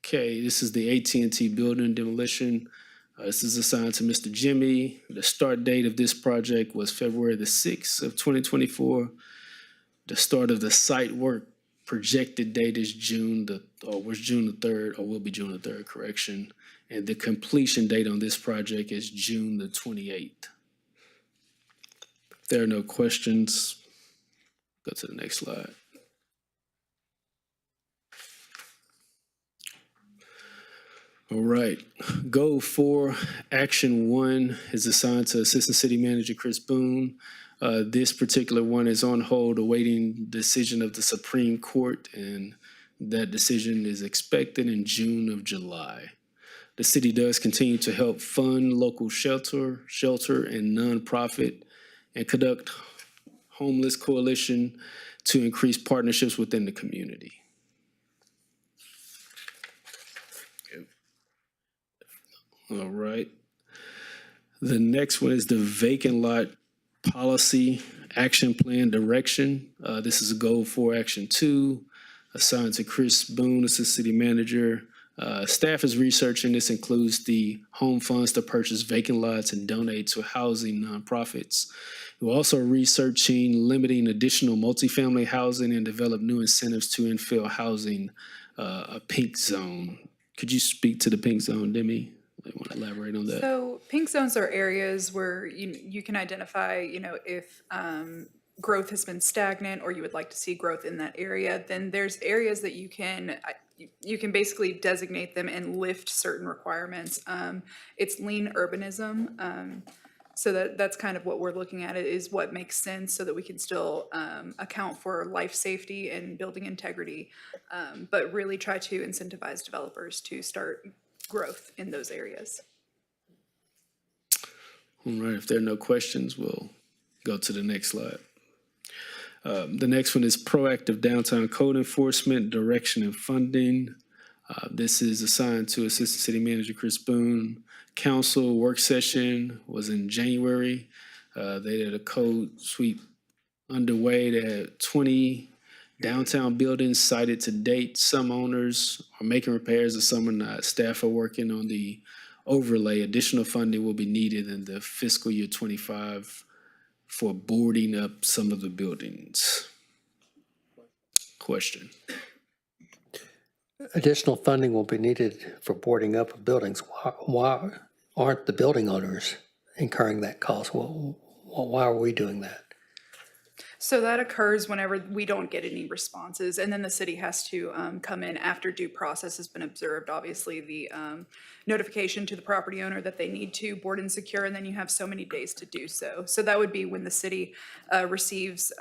S5: Okay, this is the AT&T building demolition. This is assigned to Mr. Jimmy. The start date of this project was February the 6th of 2024. The start of the site work projected date is June the 3rd, or will be June the 3rd, correction. And the completion date on this project is June the 28th. If there are no questions, go to the next slide. All right. Goal 4, Action 1 is assigned to Assistant City Manager Chris Boone. This particular one is on hold awaiting decision of the Supreme Court, and that decision is expected in June of July. The city does continue to help fund local shelter and nonprofit and conduct homeless coalition to increase partnerships within the community. All right. The next one is the vacant lot policy action plan direction. This is a goal 4, action 2, assigned to Chris Boone, Assistant City Manager. Staff is researching. This includes the home funds to purchase vacant lots and donate to housing nonprofits. We're also researching limiting additional multifamily housing and develop new incentives to infill housing, a pink zone. Could you speak to the pink zone, Demi? I want to elaborate on that.
S9: So pink zones are areas where you can identify, if growth has been stagnant or you would like to see growth in that area, then there's areas that you can basically designate them and lift certain requirements. It's lean urbanism. So that's kind of what we're looking at, is what makes sense so that we can still account for life safety and building integrity, but really try to incentivize developers to start growth in those areas.
S5: All right, if there are no questions, we'll go to the next slide. The next one is proactive downtown code enforcement, direction and funding. This is assigned to Assistant City Manager Chris Boone. Council work session was in January. They had a code sweep underway. They had 20 downtown buildings cited to date. Some owners are making repairs and some are not. Staff are working on the overlay. Additional funding will be needed in the fiscal year 25 for boarding up some of the buildings. Question.
S6: Additional funding will be needed for boarding up of buildings. Why aren't the building owners incurring that cost? Why are we doing that?
S9: So that occurs whenever we don't get any responses, and then the city has to come in after due process has been observed. Obviously, the notification to the property owner that they need to board and secure, and then you have so many days to do so. So that would be when the city receives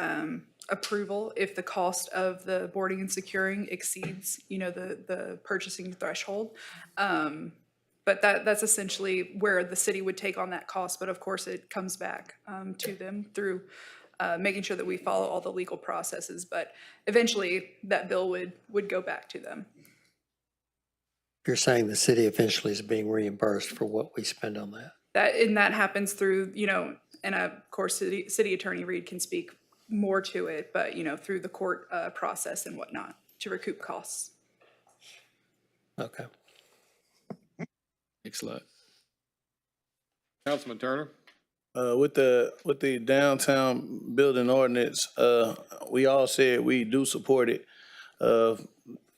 S9: approval if the cost of the boarding and securing exceeds, the purchasing threshold. But that's essentially where the city would take on that cost. But of course, it comes back to them through making sure that we follow all the legal processes, but eventually that bill would go back to them.
S6: You're saying the city eventually is being reimbursed for what we spend on that?
S9: That happens through, and of course, City Attorney Reed can speak more to it, but, through the court process and whatnot to recoup costs.
S6: Okay.
S5: Next slide.
S1: Councilman Turner?
S7: With the downtown building ordinance, we all said we do support it.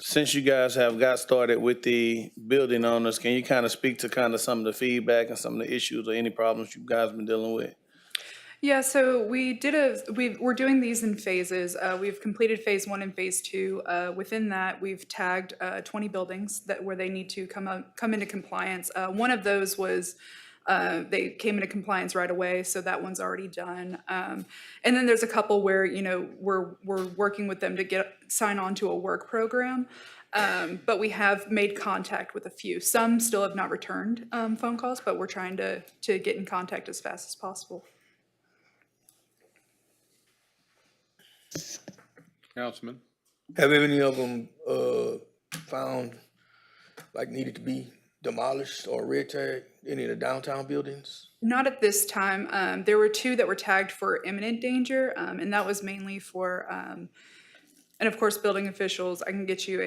S7: Since you guys have got started with the building owners, can you kind of speak to kind of some of the feedback and some of the issues or any problems you guys been dealing with?
S9: Yeah, so we're doing these in phases. We've completed phase 1 and phase 2. Within that, we've tagged 20 buildings where they need to come into compliance. One of those was they came into compliance right away, so that one's already done. And then there's a couple where we're working with them to sign on to a work program. But we have made contact with a few. Some still have not returned phone calls, but we're trying to get in contact as fast as possible.
S1: Councilman?
S8: Have any of them found like needed to be demolished or red tagged, any of the downtown buildings?
S9: Not at this time. There were 2 that were tagged for imminent danger, and that was mainly for, and of course, building officials. I can get you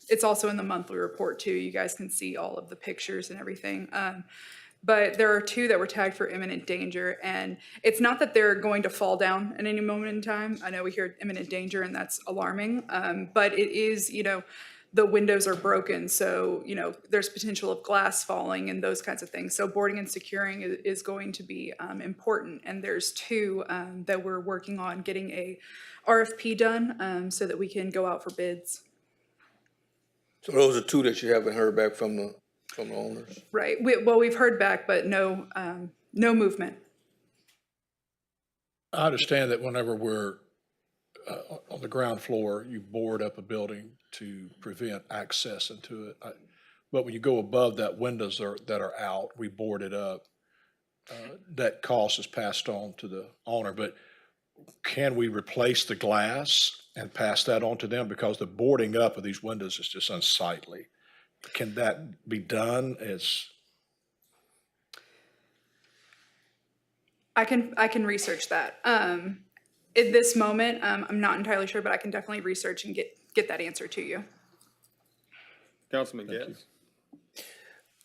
S9: it's also in the monthly report too. You guys can see all of the pictures and everything. But there are 2 that were tagged for imminent danger, and it's not that they're going to fall down at any moment in time. I know we hear imminent danger, and that's alarming, but it is, the windows are broken, so, there's potential of glass falling and those kinds of things. So boarding and securing is going to be important, and there's 2 that we're working on getting a RFP done so that we can go out for bids.
S8: So those are 2 that you haven't heard back from the from the owners?
S9: Right. Well, we've heard back, but no, no movement.
S12: I understand that whenever we're on the ground floor, you board up a building to prevent access into it. But when you go above that, windows that are out, we board it up. That cost is passed on to the owner, but can we replace the glass and pass that on to them? Because the boarding up of these windows is just unsightly. Can that be done as?
S9: I can research that. At this moment, I'm not entirely sure, but I can definitely research and get that answer to you.
S1: Councilman Getz?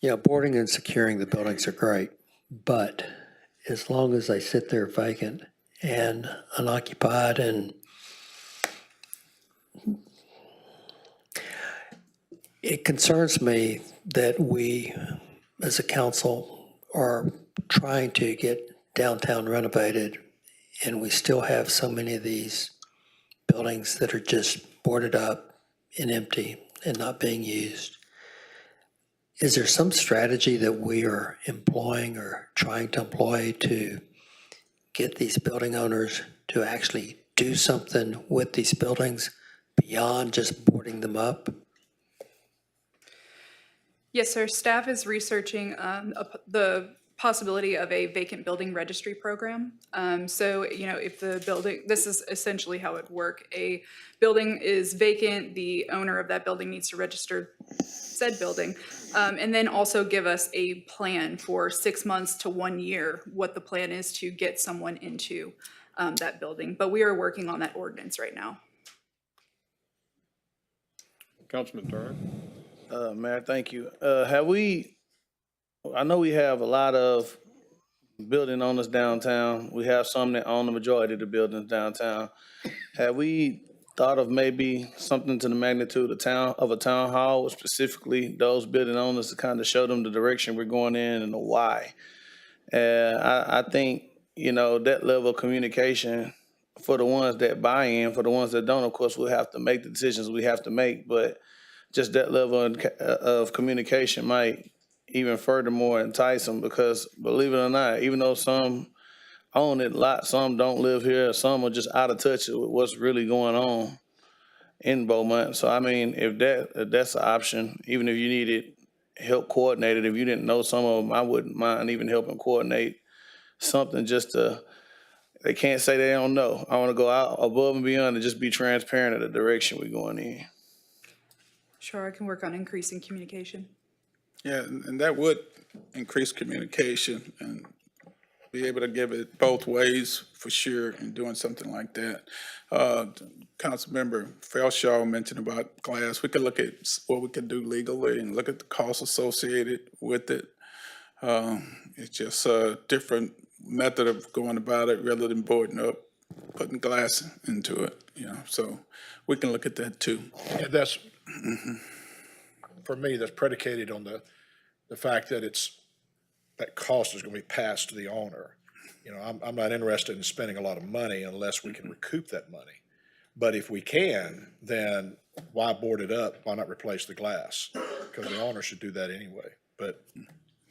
S6: Yeah, boarding and securing the buildings are great, but as long as they sit there vacant and unoccupied, and it concerns me that we, as a council, are trying to get downtown renovated, and we still have so many of these buildings that are just boarded up and empty and not being used. Is there some strategy that we are employing or trying to employ to get these building owners to actually do something with these buildings beyond just boarding them up?
S9: Yes, sir. Staff is researching the possibility of a vacant building registry program. So, if the building, this is essentially how it would work. A building is vacant, the owner of that building needs to register said building, and then also give us a plan for 6 months to 1 year, what the plan is to get someone into that building. But we are working on that ordinance right now.
S1: Councilman Turner?
S7: Mayor, thank you. I know we have a lot of building owners downtown. We have some that own the majority of the buildings downtown. Have we thought of maybe something to the magnitude of a town hall, with specifically those building owners, to kind of show them the direction we're going in and the why? I think, that level of communication for the ones that buy in, for the ones that don't, of course, we'll have to make the decisions we have to make, but just that level of communication might even furthermore entice them, because believe it or not, even though some own it a lot, some don't live here, some are just out of touch with what's really going on in Beaumont. So, I mean, if that's an option, even if you needed help coordinated, if you didn't know some of them, I wouldn't mind even helping coordinate something they can't say they don't know. I want to go out above and beyond and just be transparent of the direction we're going in.
S9: Sure, I can work on increasing communication.
S4: Yeah, and that would increase communication and be able to give it both ways for sure in doing something like that. Councilmember Felshaw mentioned about glass. We could look at what we could do legally and look at the costs associated with it. It's just a different method of going about it rather than boarding up, putting glass into it, so we can look at that too.
S12: Yeah, that's, for me, that's predicated on the fact that that cost is going to be passed to the owner. I'm not interested in spending a lot of money unless we can recoup that money. But if we can, then why board it up? Why not replace the glass? Because the owner should do that anyway. But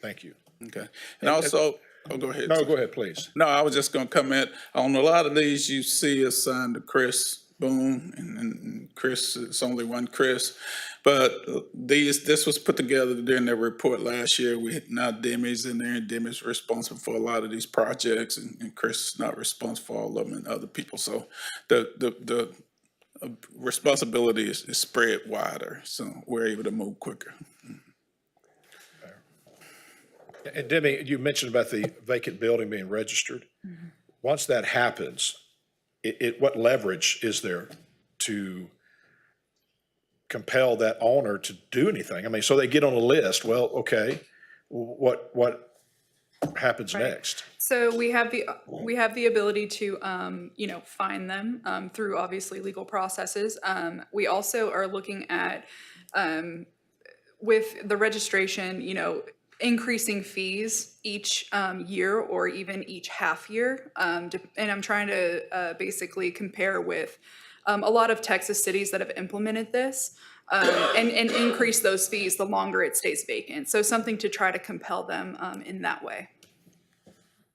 S12: thank you.
S4: Okay. And also, go ahead.
S12: No, go ahead, please.
S4: No, I was just going to comment on a lot of these you see assigned to Chris Boone, and Chris, it's only one Chris. But this was put together during their report last year. We had now Demi's in there, and Demi's responsible for a lot of these projects, and Chris is not responsible for all of them, and other people. So the responsibility is spread wider, so we're able to move quicker.
S12: And Demi, you mentioned about the vacant building being registered. Mm-hmm. Once that happens, what leverage is there to compel that owner to do anything? I mean, so they get on a list. Well, okay, what happens next?
S9: So we have the ability to fine them through obviously legal processes. We also are looking at with the registration, increasing fees each year or even each half year. And I'm trying to basically compare with a lot of Texas cities that have implemented this and increase those fees the longer it stays vacant. So something to try to compel them in that way.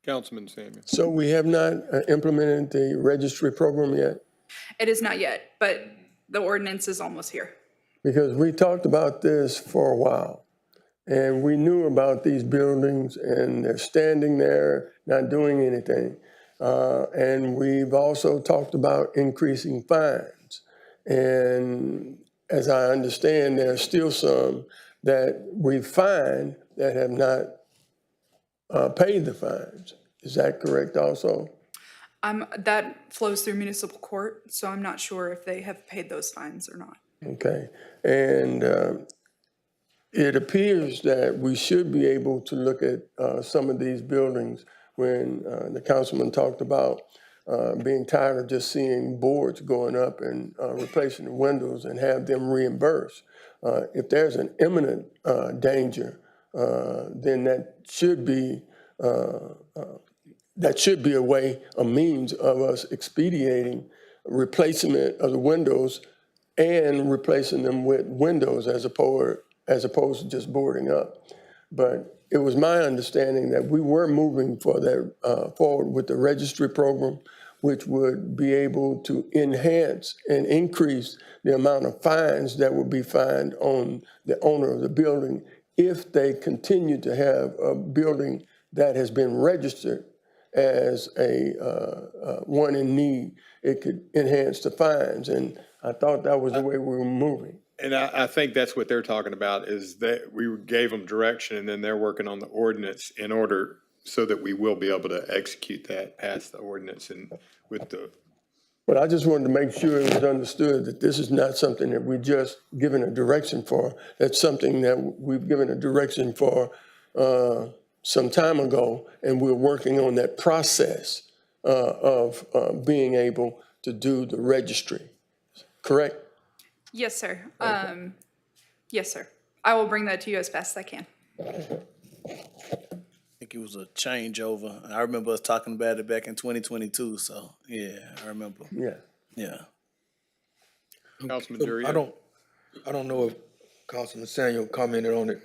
S1: Councilman Samuel.
S2: So we have not implemented the registry program yet?
S9: It is not yet, but the ordinance is almost here.
S2: Because we talked about this for a while. And we knew about these buildings and they're standing there, not doing anything. And we've also talked about increasing fines. And as I understand, there are still some that we find that have not paid the fines. Is that correct also?
S9: That flows through municipal court, so I'm not sure if they have paid those fines or not.
S2: Okay. And it appears that we should be able to look at some of these buildings when the councilman talked about being tired of just seeing boards going up and replacing the windows and have them reimbursed. If there's an imminent danger, then that should be a way, a means of us expediting replacement of the windows and replacing them with windows as opposed to just boarding up. But it was my understanding that we were moving forward with the registry program, which would be able to enhance and increase the amount of fines that would be fined on the owner of the building if they continue to have a building that has been registered as a one in need. It could enhance the fines, and I thought that was the way we were moving.
S1: And I think that's what they're talking about, is that we gave them direction and then they're working on the ordinance in order so that we will be able to execute that, pass the ordinance and with the.
S2: But I just wanted to make sure it was understood that this is not something that we're just given a direction for. That's something that we've given a direction for some time ago, and we're working on that process of being able to do the registry. Correct?
S9: Yes, sir. Yes, sir. I will bring that to you as fast as I can.
S7: I think it was a changeover. I remember us talking about it back in 2022, so, yeah, I remember.
S2: Yeah.
S7: Yeah.
S1: Councilman Dury.
S8: I don't know if Councilman Samuel commented on it,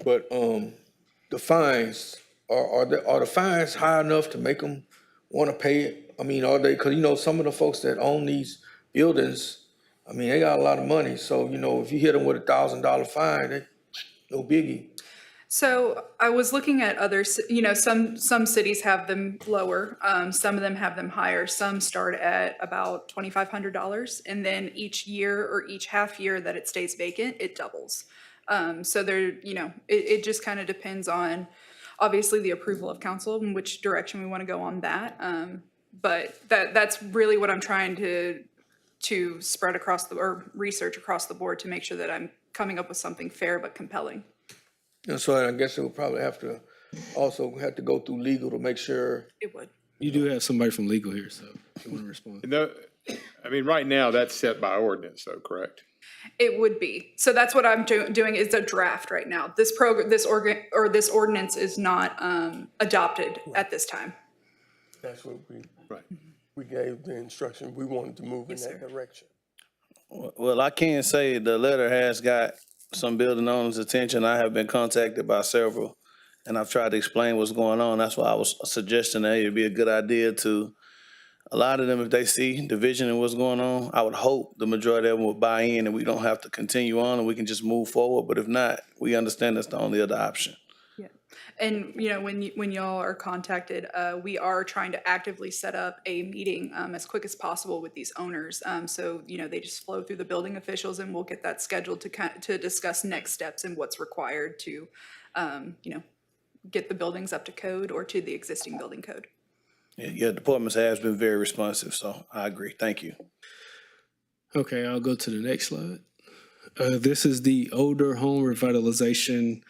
S8: but the fines, are the fines high enough to make them want to pay it? I mean, are they, because, you know, some of the folks that own these buildings, I mean, they got a lot of money. So, you know, if you hit them with $1,000 fine, no biggie.
S9: So I was looking at others, you know, some cities have them lower. Some of them have them higher. Some start at about $2,500. And then each year or each half year that it stays vacant, it doubles. So there, you know, it just kind of depends on obviously the approval of council and which direction we want to go on that. But that's really what I'm trying to spread across or research across the board to make sure that I'm coming up with something fair but compelling.
S8: And so I guess it would probably have to go through legal to make sure.
S9: It would.
S5: You do have somebody from legal here, so if you want to respond.
S1: No, I mean, right now, that's set by ordinance, though, correct?
S9: It would be. So that's what I'm doing is a draft right now. This this ordinance is not adopted at this time.
S2: That's what we gave the instruction. We wanted to move in that direction.
S7: Well, I can say the letter has got some building owners' attention. I have been contacted by several, and I've tried to explain what's going on. That's why I was suggesting that it'd be a good idea to, a lot of them, if they see the vision and what's going on, I would hope the majority of them will buy in and we don't have to continue on and we can just move forward. But if not, we understand that's the only other option.
S9: Yeah. And, you know, when y'all are contacted, we are trying to actively set up a meeting as quick as possible with these owners. So, you know, they just flow through the building officials and we'll get that scheduled to discuss next steps and what's required to, you know, get the buildings up to code or to the existing building code.
S7: Yeah, your department has been very responsive, so I agree. Thank you.
S5: Okay, I'll go to the next slide. This is the older home revitalization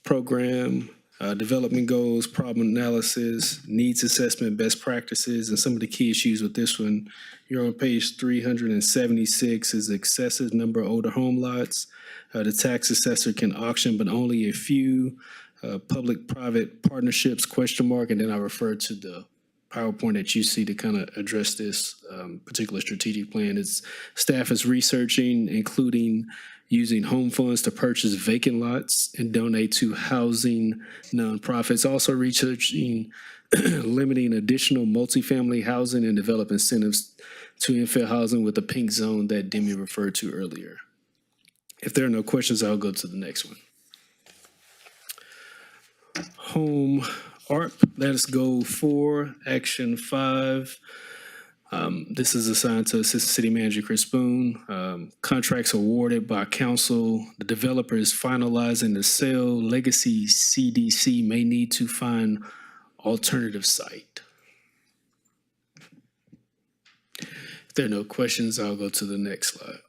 S5: program, development goals, problem analysis, needs assessment, best practices, and some of the key issues with this one. You're on page 376 is excessive number of older home lots. The tax assessor can auction, but only a few. Public-private partnerships, ? And then I refer to the PowerPoint that you see to kind of address this particular strategic plan is staff is researching, including using home funds to purchase vacant lots and donate to housing nonprofits. Also researching limiting additional multifamily housing and develop incentives to infill housing with the pink zone that Demi referred to earlier. If there are no questions, I'll go to the next one. Home ARP, that is goal 4, action 5. This is assigned to Assistant City Manager Chris Boone. Contracts awarded by council. The developer is finalizing the sale. Legacy CDC may need to find alternative site. If there are no questions, I'll go to the next slide.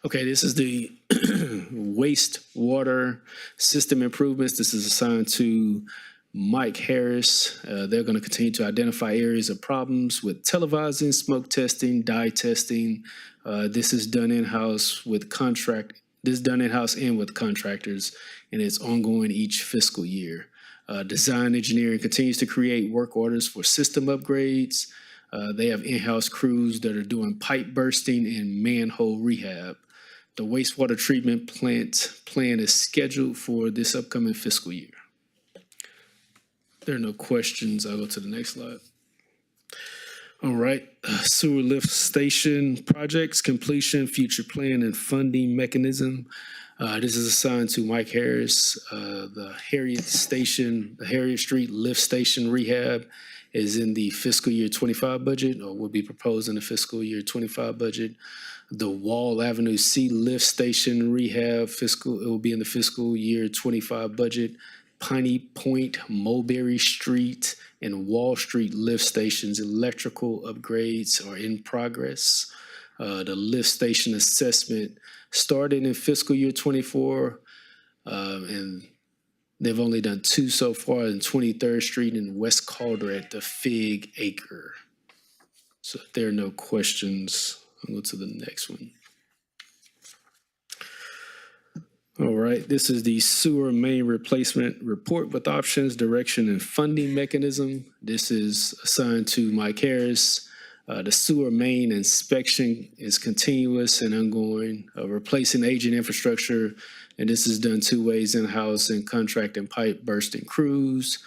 S5: Okay, this is the wastewater system improvements. This is assigned to Mike Harris. They're going to continue to identify areas of problems with televising, smoke testing, dye testing. This is done in-house with and with contractors, and it's ongoing each fiscal year. Design engineering continues to create work orders for system upgrades. They have in-house crews that are doing pipe bursting and manhole rehab. The wastewater treatment plant plan is scheduled for this upcoming fiscal year. If there are no questions, I'll go to the next slide. All right, sewer lift station projects, completion, future plan, and funding mechanism. This is assigned to Mike Harris. The Harriet Street lift station rehab is in the fiscal year 25 budget, or will be proposed in the fiscal year 25 budget. The Wall Avenue C lift station rehab it will be in the fiscal year 25 budget. Piney Point, Mulberry Street, and Wall Street lift stations electrical upgrades are in progress. The lift station assessment started in fiscal year 24, and they've only done 2 so far in 23rd Street and West Calder at the Fig Acre. So if there are no questions, I'll go to the next one. All right, this is the sewer main replacement report with options, direction, and funding mechanism. This is assigned to Mike Harris. The sewer main inspection is continuous and ongoing, replacing aging infrastructure, and this is done 2 ways, in-house and contract and pipe bursting crews.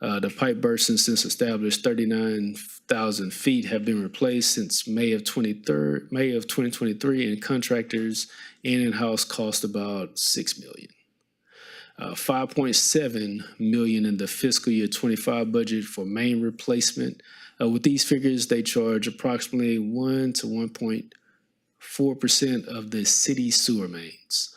S5: The pipe bursting since established 39,000 feet have been replaced since May of 2023, and contractors and in-house cost about $6 million. $5.7 million in the fiscal year 25 budget for main replacement. With these figures, they charge approximately 1 to 1.4% of the city sewer mains.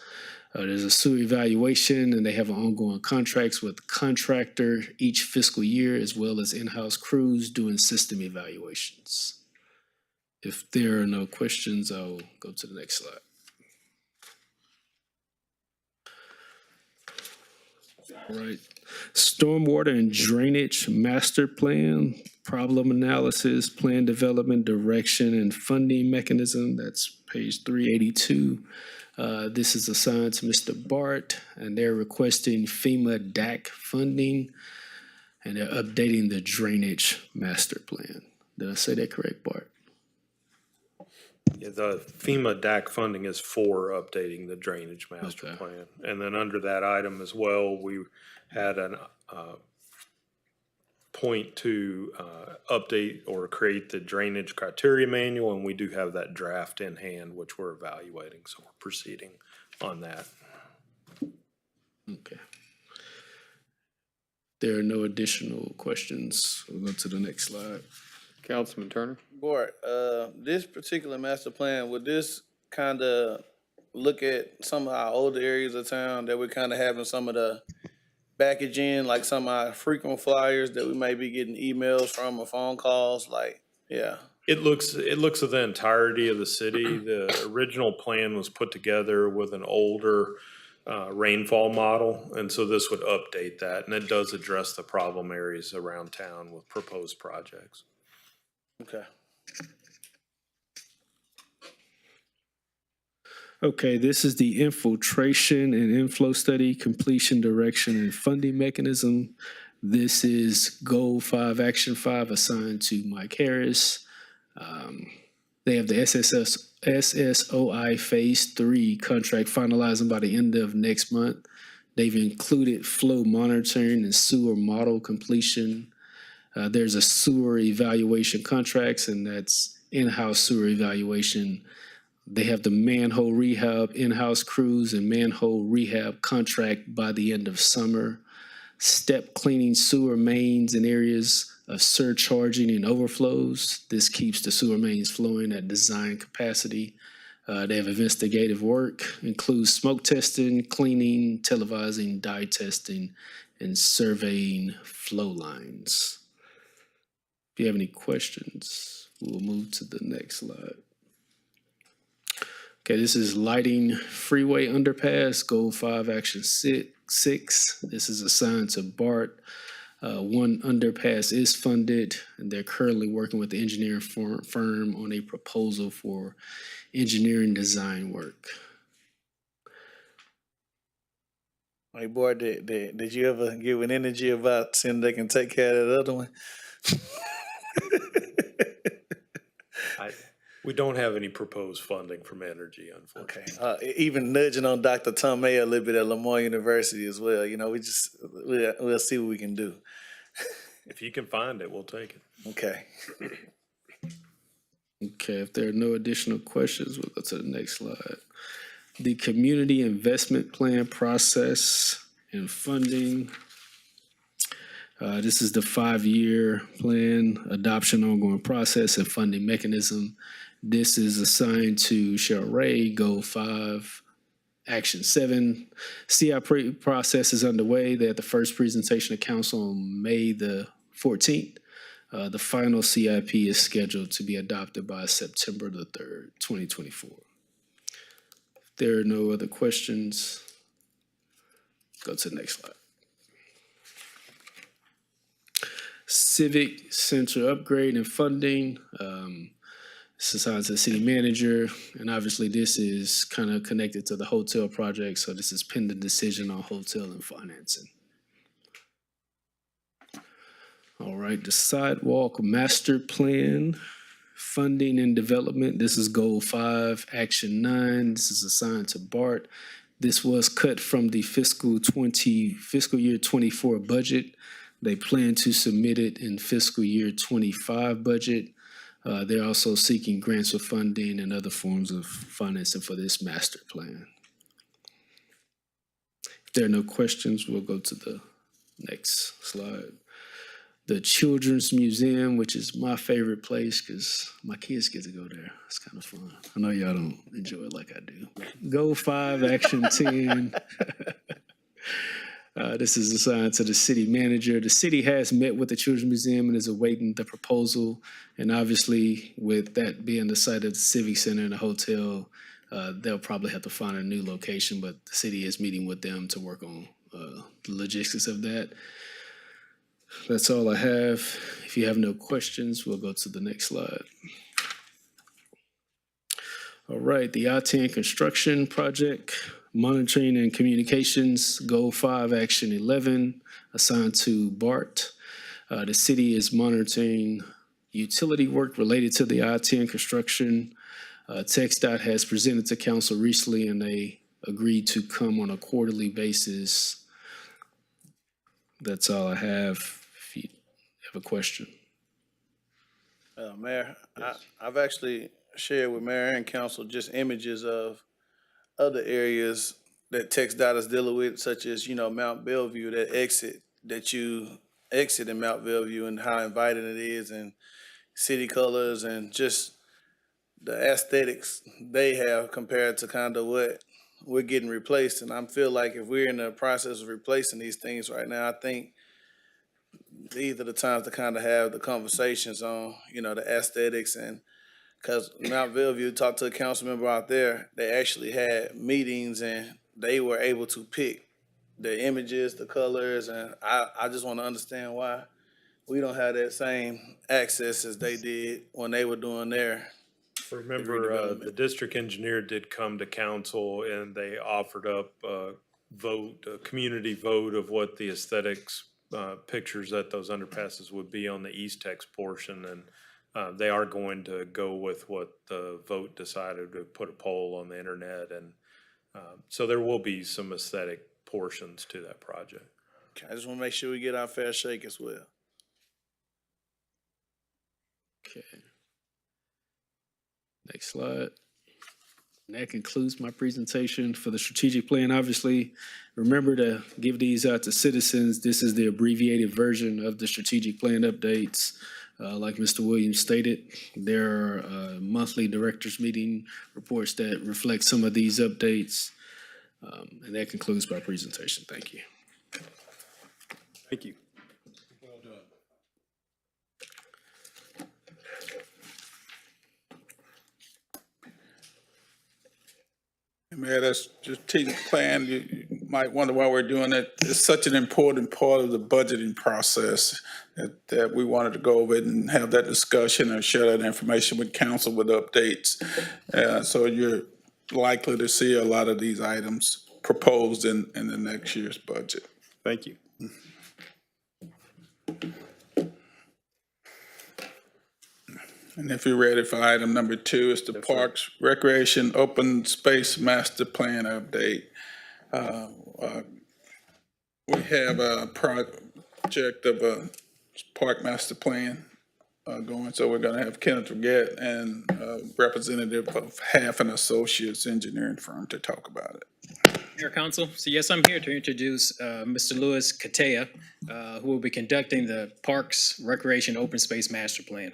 S5: There's a sewer evaluation, and they have ongoing contracts with the contractor each fiscal year, as well as in-house crews doing system evaluations. If there are no questions, I'll go to the next slide. All right. Stormwater and drainage master plan, problem analysis, plan development, direction, and funding mechanism. That's page 382. This is assigned to Mr. Bart, and they're requesting FEMA DAC funding, and they're updating the drainage master plan. Did I say that correct, Bart?
S14: Yeah, the FEMA DAC funding is for updating the drainage master plan. And then under that item as well, we had an point to update or create the drainage criteria manual, and we do have that draft in hand, which we're evaluating, so we're proceeding on that.
S5: Okay. There are no additional questions. We'll go to the next slide.
S1: Councilman Turner?
S7: Bart, this particular master plan, would this kind of look at some of our older areas of town that we're kind of having some of the backage in, like some of our frequent flyers that we may be getting emails from or phone calls, like, yeah.
S14: It looks at the entirety of the city. The original plan was put together with an older rainfall model, and so this would update that, and it does address the problem areas around town with proposed projects.
S7: Okay.
S5: Okay, this is the infiltration and inflow study, completion, direction, and funding mechanism. This is Goal 5, Action 5, assigned to Mike Harris. They have the SSOI Phase 3 contract finalizing by the end of next month. They've included flow monitoring and sewer model completion. There's a sewer evaluation contracts, and that's in-house sewer evaluation. They have the manhole rehab in-house crews and manhole rehab contract by the end of summer. Step cleaning sewer mains in areas of surcharging and overflows. This keeps the sewer mains flowing at design capacity. They have investigative work, includes smoke testing, cleaning, televising, dye testing, and surveying flow lines. If you have any questions, we'll move to the next slide. Okay, this is lighting freeway underpass, Goal 5, Action 6. This is assigned to BART. One underpass is funded, and they're currently working with the engineering firm on a proposal for engineering design work.
S7: Hey, boy, did you ever give an energy about seeing they can take care of that other one?
S14: We don't have any proposed funding from energy, unfortunately.
S7: Okay. Even nudging on Dr. Tom Mayer a little bit at Lamar University as well. You know, we'll see what we can do.
S14: If you can find it, we'll take it.
S7: Okay.
S5: Okay, if there are no additional questions, we'll go to the next slide. The community investment plan process and funding. This is the 5-year plan, adoption, ongoing process, and funding mechanism. This is assigned to Cheryl Ray, Goal 5, Action 7. CIP process is underway. They had the first presentation to council on May the 14th. The final CIP is scheduled to be adopted by September the 3rd, 2024. If there are no other questions, go to the next slide. Civic Center upgrade and funding. This is assigned to the city manager, and obviously this is kind of connected to the hotel project, so this is pending decision on hotel and financing. All right, the sidewalk master plan, funding and development. This is Goal 5, Action 9. This is assigned to BART. This was cut from the fiscal year 24 budget. They plan to submit it in fiscal year 25 budget. They're also seeking grants for funding and other forms of financing for this master plan. If there are no questions, we'll go to the next slide. The Children's Museum, which is my favorite place because my kids get to go there. It's kind of fun. I know y'all don't enjoy it like I do. Goal 5, Action 10. This is assigned to the city manager. The city has met with the Children's Museum and is awaiting the proposal. And obviously, with that being the site of the Civic Center and the hotel, they'll probably have to find a new location, but the city is meeting with them to work on the logistics of that. That's all I have. If you have no questions, we'll go to the next slide. All right, the I-10 construction project. Monitoring and communications, Goal 5, Action 11, assigned to BART. The city is monitoring utility work related to the I-10 construction. TxDOT has presented to council recently, and they agreed to come on a quarterly basis. That's all I have. If you have a question.
S7: Mayor, I've actually shared with Mayor and council just images of other areas that TxDOT is dealing with, such as, Mount Bellevue, that you exit in Mount Bellevue and how inviting it is, and city colors and just the aesthetics they have compared to kind of what we're getting replaced. And I feel like if we're in the process of replacing these things right now, I think these are the times to kind of have the conversations on, the aesthetics. And because Mount Bellevue, talked to a council member out there, they actually had meetings and they were able to pick the images, the colors, and I just want to understand why we don't have that same access as they did when they were doing their
S14: Remember, the district engineer did come to council and they offered up a community vote of what the aesthetics pictures that those underpasses would be on the East Tex portion. And they are going to go with what the vote decided, to put a poll on the internet. And so there will be some aesthetic portions to that project.
S7: I just want to make sure we get our fair shake as well.
S5: Okay. Next slide. And that concludes my presentation for the strategic plan. Obviously, remember to give these out to citizens. This is the abbreviated version of the strategic plan updates. Like Mr. Williams stated, there are monthly directors meeting reports that reflect some of these updates. And that concludes my presentation. Thank you.
S1: Thank you.
S12: Well done.
S4: Mayor, that strategic plan, you might wonder why we're doing it. It's such an important part of the budgeting process that we wanted to go over it and have that discussion and share that information with council with updates. So you're likely to see a lot of these items proposed in the next year's budget.
S1: Thank you.
S4: And if you're ready for item number 2, it's the Parks, Recreation, Open Space Master Plan update. We have a project of a park master plan going, so we're gonna have Kenneth Reggett and a representative of Half and Associates engineering firm to talk about it.
S10: Mayor, Council, so yes, I'm here to introduce Mr. Louis Katea, who will be conducting the Parks, Recreation, Open Space Master Plan.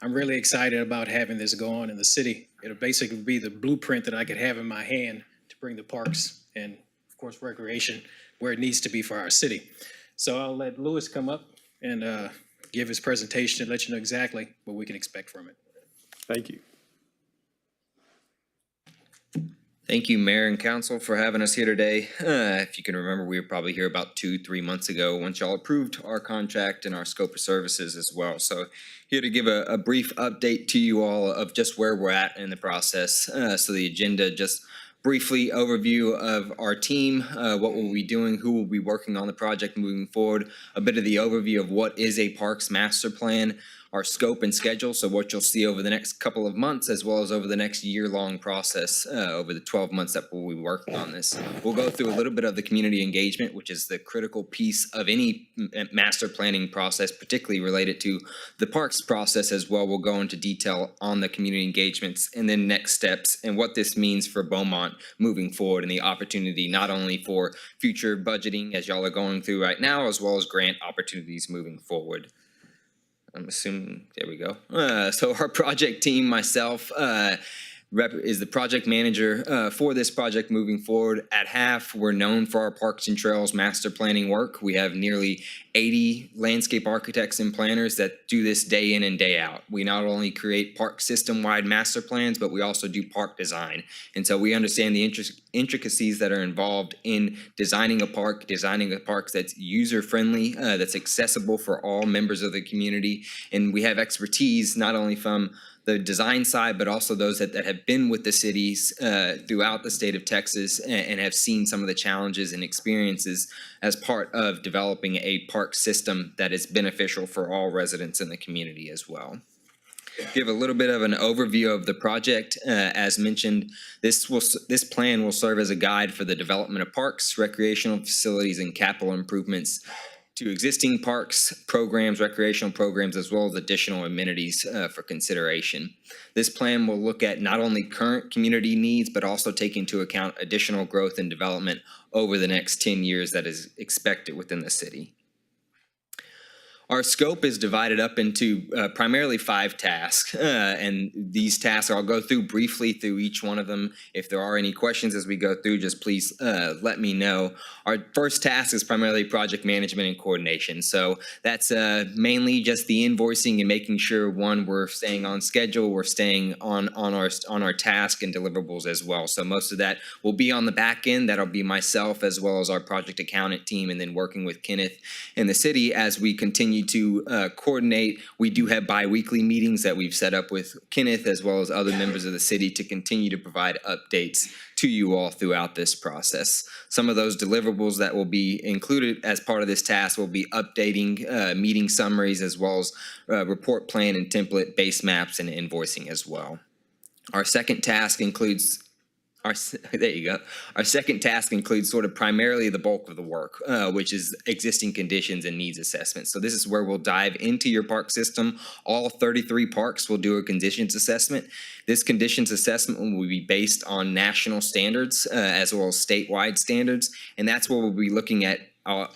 S10: I'm really excited about having this go on in the city. It'll basically be the blueprint that I could have in my hand to bring the parks and, of course, recreation where it needs to be for our city. So I'll let Louis come up and give his presentation and let you know exactly what we can expect from it.
S1: Thank you.
S15: Thank you, Mayor and Council, for having us here today. If you can remember, we were probably here about 2-3 months ago once y'all approved our contract and our scope of services as well. So here to give a brief update to you all of just where we're at in the process. So the agenda, just briefly overview of our team, what we'll be doing, who will be working on the project moving forward, a bit of the overview of what is a Parks Master Plan, our scope and schedule, so what you'll see over the next couple of months as well as over the next year-long process over the 12 months that we'll be working on this. We'll go through a little bit of the community engagement, which is the critical piece of any master planning process, particularly related to the parks process as well. We'll go into detail on the community engagements and then next steps and what this means for Beaumont moving forward and the opportunity not only for future budgeting as y'all are going through right now, as well as grant opportunities moving forward. I'm assuming, there we go. So our project team, myself, is the project manager for this project moving forward. At Half, we're known for our Parks and Trails master planning work. We have nearly 80 landscape architects and planners that do this day in and day out. We not only create park system-wide master plans, but we also do park design. And so we understand the intricacies that are involved in designing a park that's user-friendly, that's accessible for all members of the community. And we have expertise not only from the design side, but also those that have been with the cities throughout the state of Texas and have seen some of the challenges and experiences as part of developing a park system that is beneficial for all residents in the community as well. Give a little bit of an overview of the project. As mentioned, this plan will serve as a guide for the development of parks, recreational facilities, and capital improvements to existing parks, programs, recreational programs, as well as additional amenities for consideration. This plan will look at not only current community needs, but also take into account additional growth and development over the next 10 years that is expected within the city. Our scope is divided up into primarily 5 tasks, and these tasks, I'll go through briefly through each one of them. If there are any questions as we go through, just please let me know. Our first task is primarily project management and coordination. So that's mainly just the invoicing and making sure, one, we're staying on schedule, we're staying on our task and deliverables as well. So most of that will be on the back end. That'll be myself as well as our project accountant team, and then working with Kenneth in the city as we continue continue to coordinate. We do have bi-weekly meetings that we've set up with Kenneth as well as other members of the city to continue to provide updates to you all throughout this process. Some of those deliverables that will be included as part of this task will be updating meeting summaries as well as report plan and template base maps and invoicing as well. Our second task includes there you go. Our second task includes sort of primarily the bulk of the work, which is existing conditions and needs assessment. So this is where we'll dive into your park system. All 33 parks will do a conditions assessment. This conditions assessment will be based on national standards as well as statewide standards, and that's where we'll be looking at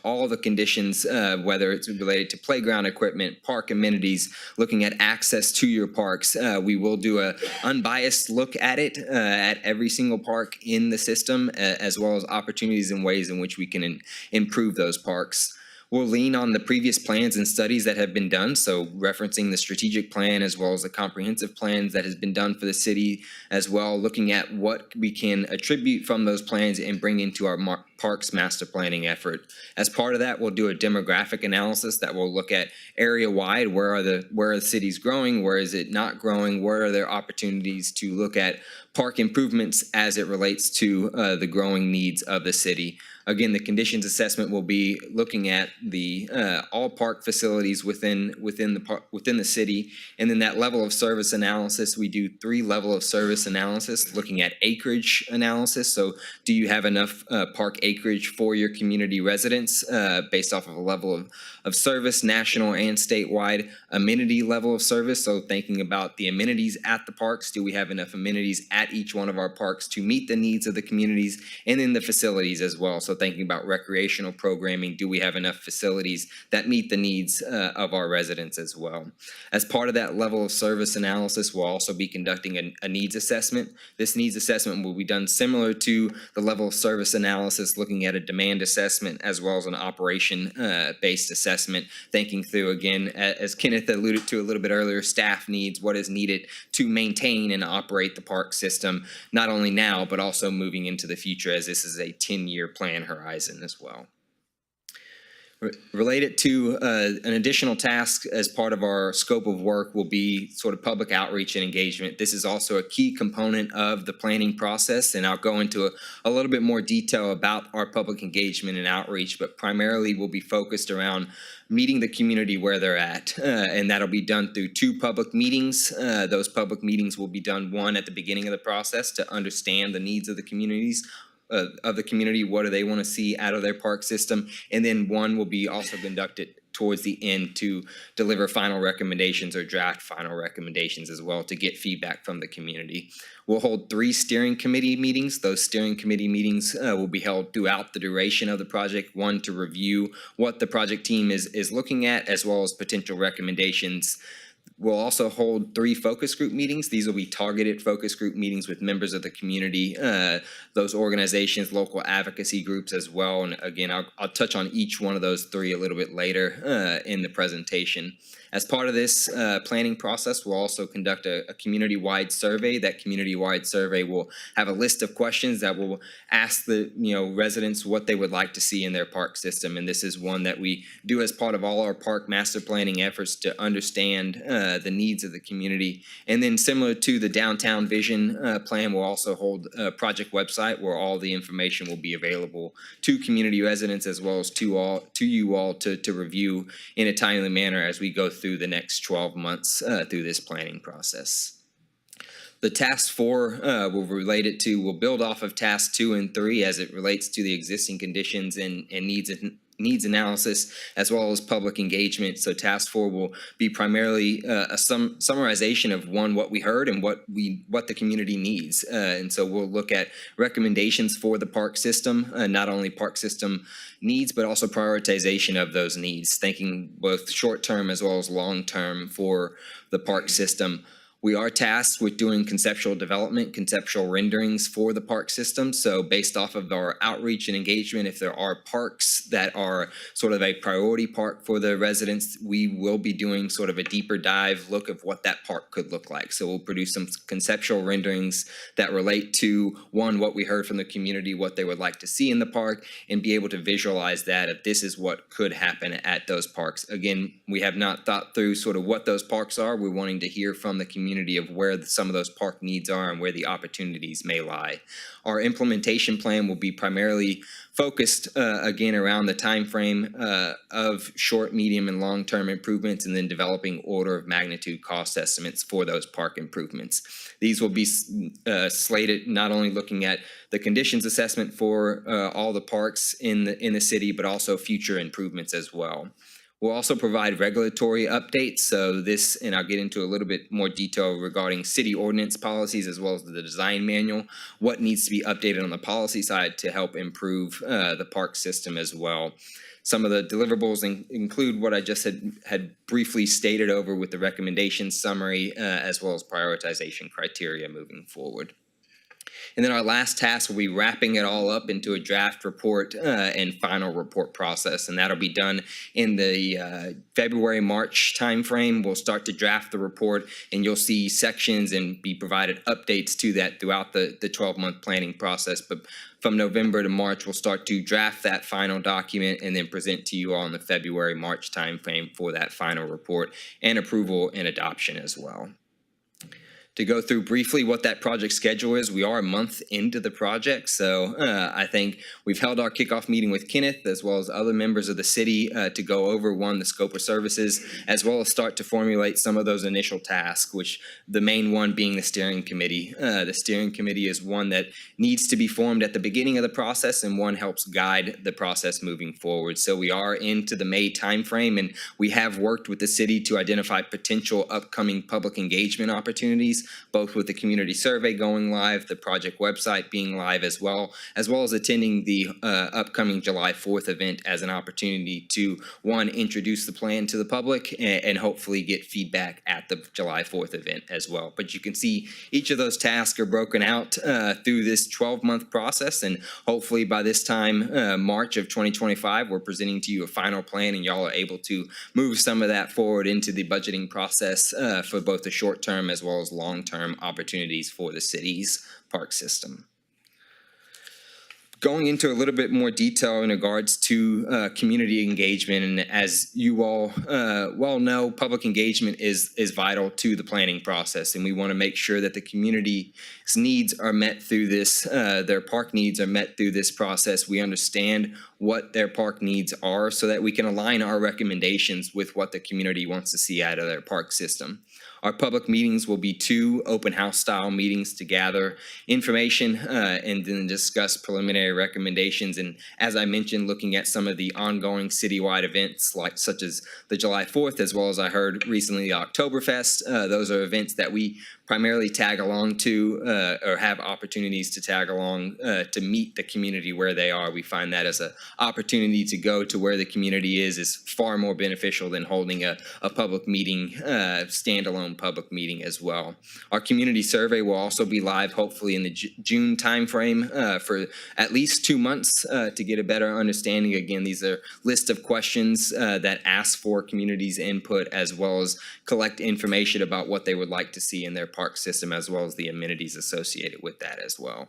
S15: all the conditions, whether it's related to playground equipment, park amenities, looking at access to your parks. We will do a unbiased look at it at every single park in the system, as well as opportunities and ways in which we can improve those parks. We'll lean on the previous plans and studies that have been done, so referencing the strategic plan as well as the comprehensive plans that has been done for the city as well, looking at what we can attribute from those plans and bring into our parks master planning effort. As part of that, we'll do a demographic analysis that will look at area-wide, where are the cities growing, where is it not growing, where are there opportunities to look at park improvements as it relates to the growing needs of the city. Again, the conditions assessment will be looking at the all park facilities within the city, and then that level of service analysis. We do 3 level of service analysis, looking at acreage analysis. So, do you have enough park acreage for your community residents based off of a level of service, national and statewide? Amenity level of service. So, thinking about the amenities at the parks. Do we have enough amenities at each one of our parks to meet the needs of the communities, and then the facilities as well? So thinking about recreational programming, do we have enough facilities that meet the needs of our residents as well? As part of that level of service analysis, we'll also be conducting a needs assessment. This needs assessment will be done similar to the level of service analysis, looking at a demand assessment as well as an operation-based assessment, thinking through, again, as Kenneth alluded to a little bit earlier, staff needs, what is needed to maintain and operate the park system, not only now, but also moving into the future, as this is a 10-year plan horizon as well. Related to an additional task as part of our scope of work will be sort of public outreach and engagement. This is also a key component of the planning process, and I'll go into a little bit more detail about our public engagement and outreach, but primarily we'll be focused around meeting the community where they're at, and that'll be done through 2 public meetings. Those public meetings will be done, one at the beginning of the process to understand the needs of the communities, what do they want to see out of their park system, and then one will be also conducted towards the end to deliver final recommendations or draft final recommendations as well to get feedback from the community. We'll hold 3 steering committee meetings. Those steering committee meetings will be held throughout the duration of the project, one to review what the project team is looking at as well as potential recommendations. We'll also hold 3 focus group meetings. These will be targeted focus group meetings with members of the community, those organizations, local advocacy groups as well. And again, I'll touch on each one of those 3 a little bit later in the presentation. As part of this planning process, we'll also conduct a community-wide survey. That community-wide survey will have a list of questions that will ask the residents what they would like to see in their park system. And this is one that we do as part of all our park master planning efforts to understand the needs of the community. And then similar to the downtown vision plan, we'll also hold a project website where all the information will be available to community residents as well as to you all to review in a timely manner as we go through the next 12 months through this planning process. The task 4 will build off of task 2 and 3 as it relates to the existing conditions and needs analysis as well as public engagement. So task 4 will be primarily a summarization of what we heard and what the community needs. And so we'll look at recommendations for the park system, not only park system needs, but also prioritization of those needs, thinking both short-term as well as long-term for the park system. We are tasked with doing conceptual development, conceptual renderings for the park system. So based off of our outreach and engagement, if there are parks that are sort of a priority park for the residents, we will be doing sort of a deeper dive look of what that park could look like. So we'll produce some conceptual renderings that relate to, one, what we heard from the community, what they would like to see in the park, and be able to visualize that if this is what could happen at those parks. Again, we have not thought through sort of what those parks are. We're wanting to hear from the community of where some of those park needs are and where the opportunities may lie. Our implementation plan will be primarily focused again around the time frame of short, medium, and long-term improvements, and then developing order of magnitude cost estimates for those park improvements. These will be slated not only looking at the conditions assessment for all the parks in the city, but also future improvements as well. We'll also provide regulatory updates. So this, and I'll get into a little bit more detail regarding city ordinance policies as well as the design manual, what needs to be updated on the policy side to help improve the park system as well. Some of the deliverables include what I just had briefly stated over with the recommendation summary, as well as prioritization criteria moving forward. And then our last task will be wrapping it all up into a draft report and final report process. And that'll be done in the February-March timeframe. We'll start to draft the report, and you'll see sections and be provided updates to that throughout the 12-month planning process. But from November to March, we'll start to draft that final document and then present to you all in the February-March timeframe for that final report and approval and adoption as well. To go through briefly what that project schedule is, we are a month into the project, so I think we've held our kickoff meeting with Kenneth as well as other members of the city to go over, one, the scope of services, as well as start to formulate some of those initial tasks, which the main one being the steering committee. The steering committee is one that needs to be formed at the beginning of the process, and one helps guide the process moving forward. So we are into the May timeframe, and we have worked with the city to identify potential upcoming public engagement opportunities, both with the community survey going live, the project website being live as well as attending the upcoming July 4th event as an opportunity to, one, introduce the plan to the public and hopefully get feedback at the July 4th event as well. But you can see each of those tasks are broken out through this 12-month process, and hopefully by this time, March of 2025, we're presenting to you a final plan, and y'all are able to move some of that forward into the budgeting process for both the short-term as well as long-term opportunities for the city's park system. Going into a little bit more detail in regards to community engagement, and as you all well know, public engagement is vital to the planning process, and we want to make sure that the community's needs are met through this, their park needs are met through this process. We understand what their park needs are so that we can align our recommendations with what the community wants to see out of their park system. Our public meetings will be 2 open house style meetings to gather information and then discuss preliminary recommendations. And as I mentioned, looking at some of the ongoing citywide events such as the July 4th, as well as I heard recently the Oktoberfest. Those are events that we primarily tag along to or have opportunities to tag along to meet the community where they are. We find that as an opportunity to go to where the community is far more beneficial than holding a public meeting, standalone public meeting as well. Our community survey will also be live hopefully in the June timeframe for at least 2 months to get a better understanding. Again, these are lists of questions that ask for community's input as well as collect information about what they would like to see in their park system as well as the amenities associated with that as well.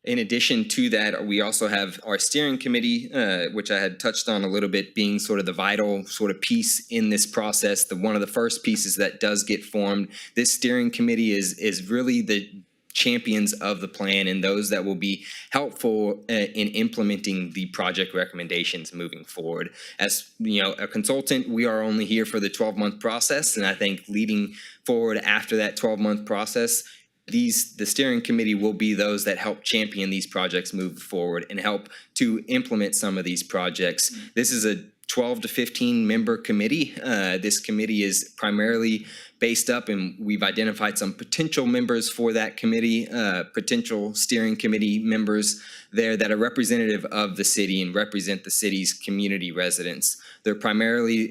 S15: In addition to that, we also have our steering committee, which I had touched on a little bit, being sort of the vital sort of piece in this process. One of the first pieces that does get formed. This steering committee is really the champions of the plan and those that will be helpful in implementing the project recommendations moving forward. As you know, a consultant, we are only here for the 12-month process, and I think leading forward after that 12-month process, the steering committee will be those that help champion these projects move forward and help to implement some of these projects. This is a 12 to 15 member committee. This committee is primarily based up, and we've identified some potential members for that committee, potential steering committee members there that are representative of the city and represent the city's community residents. They're primarily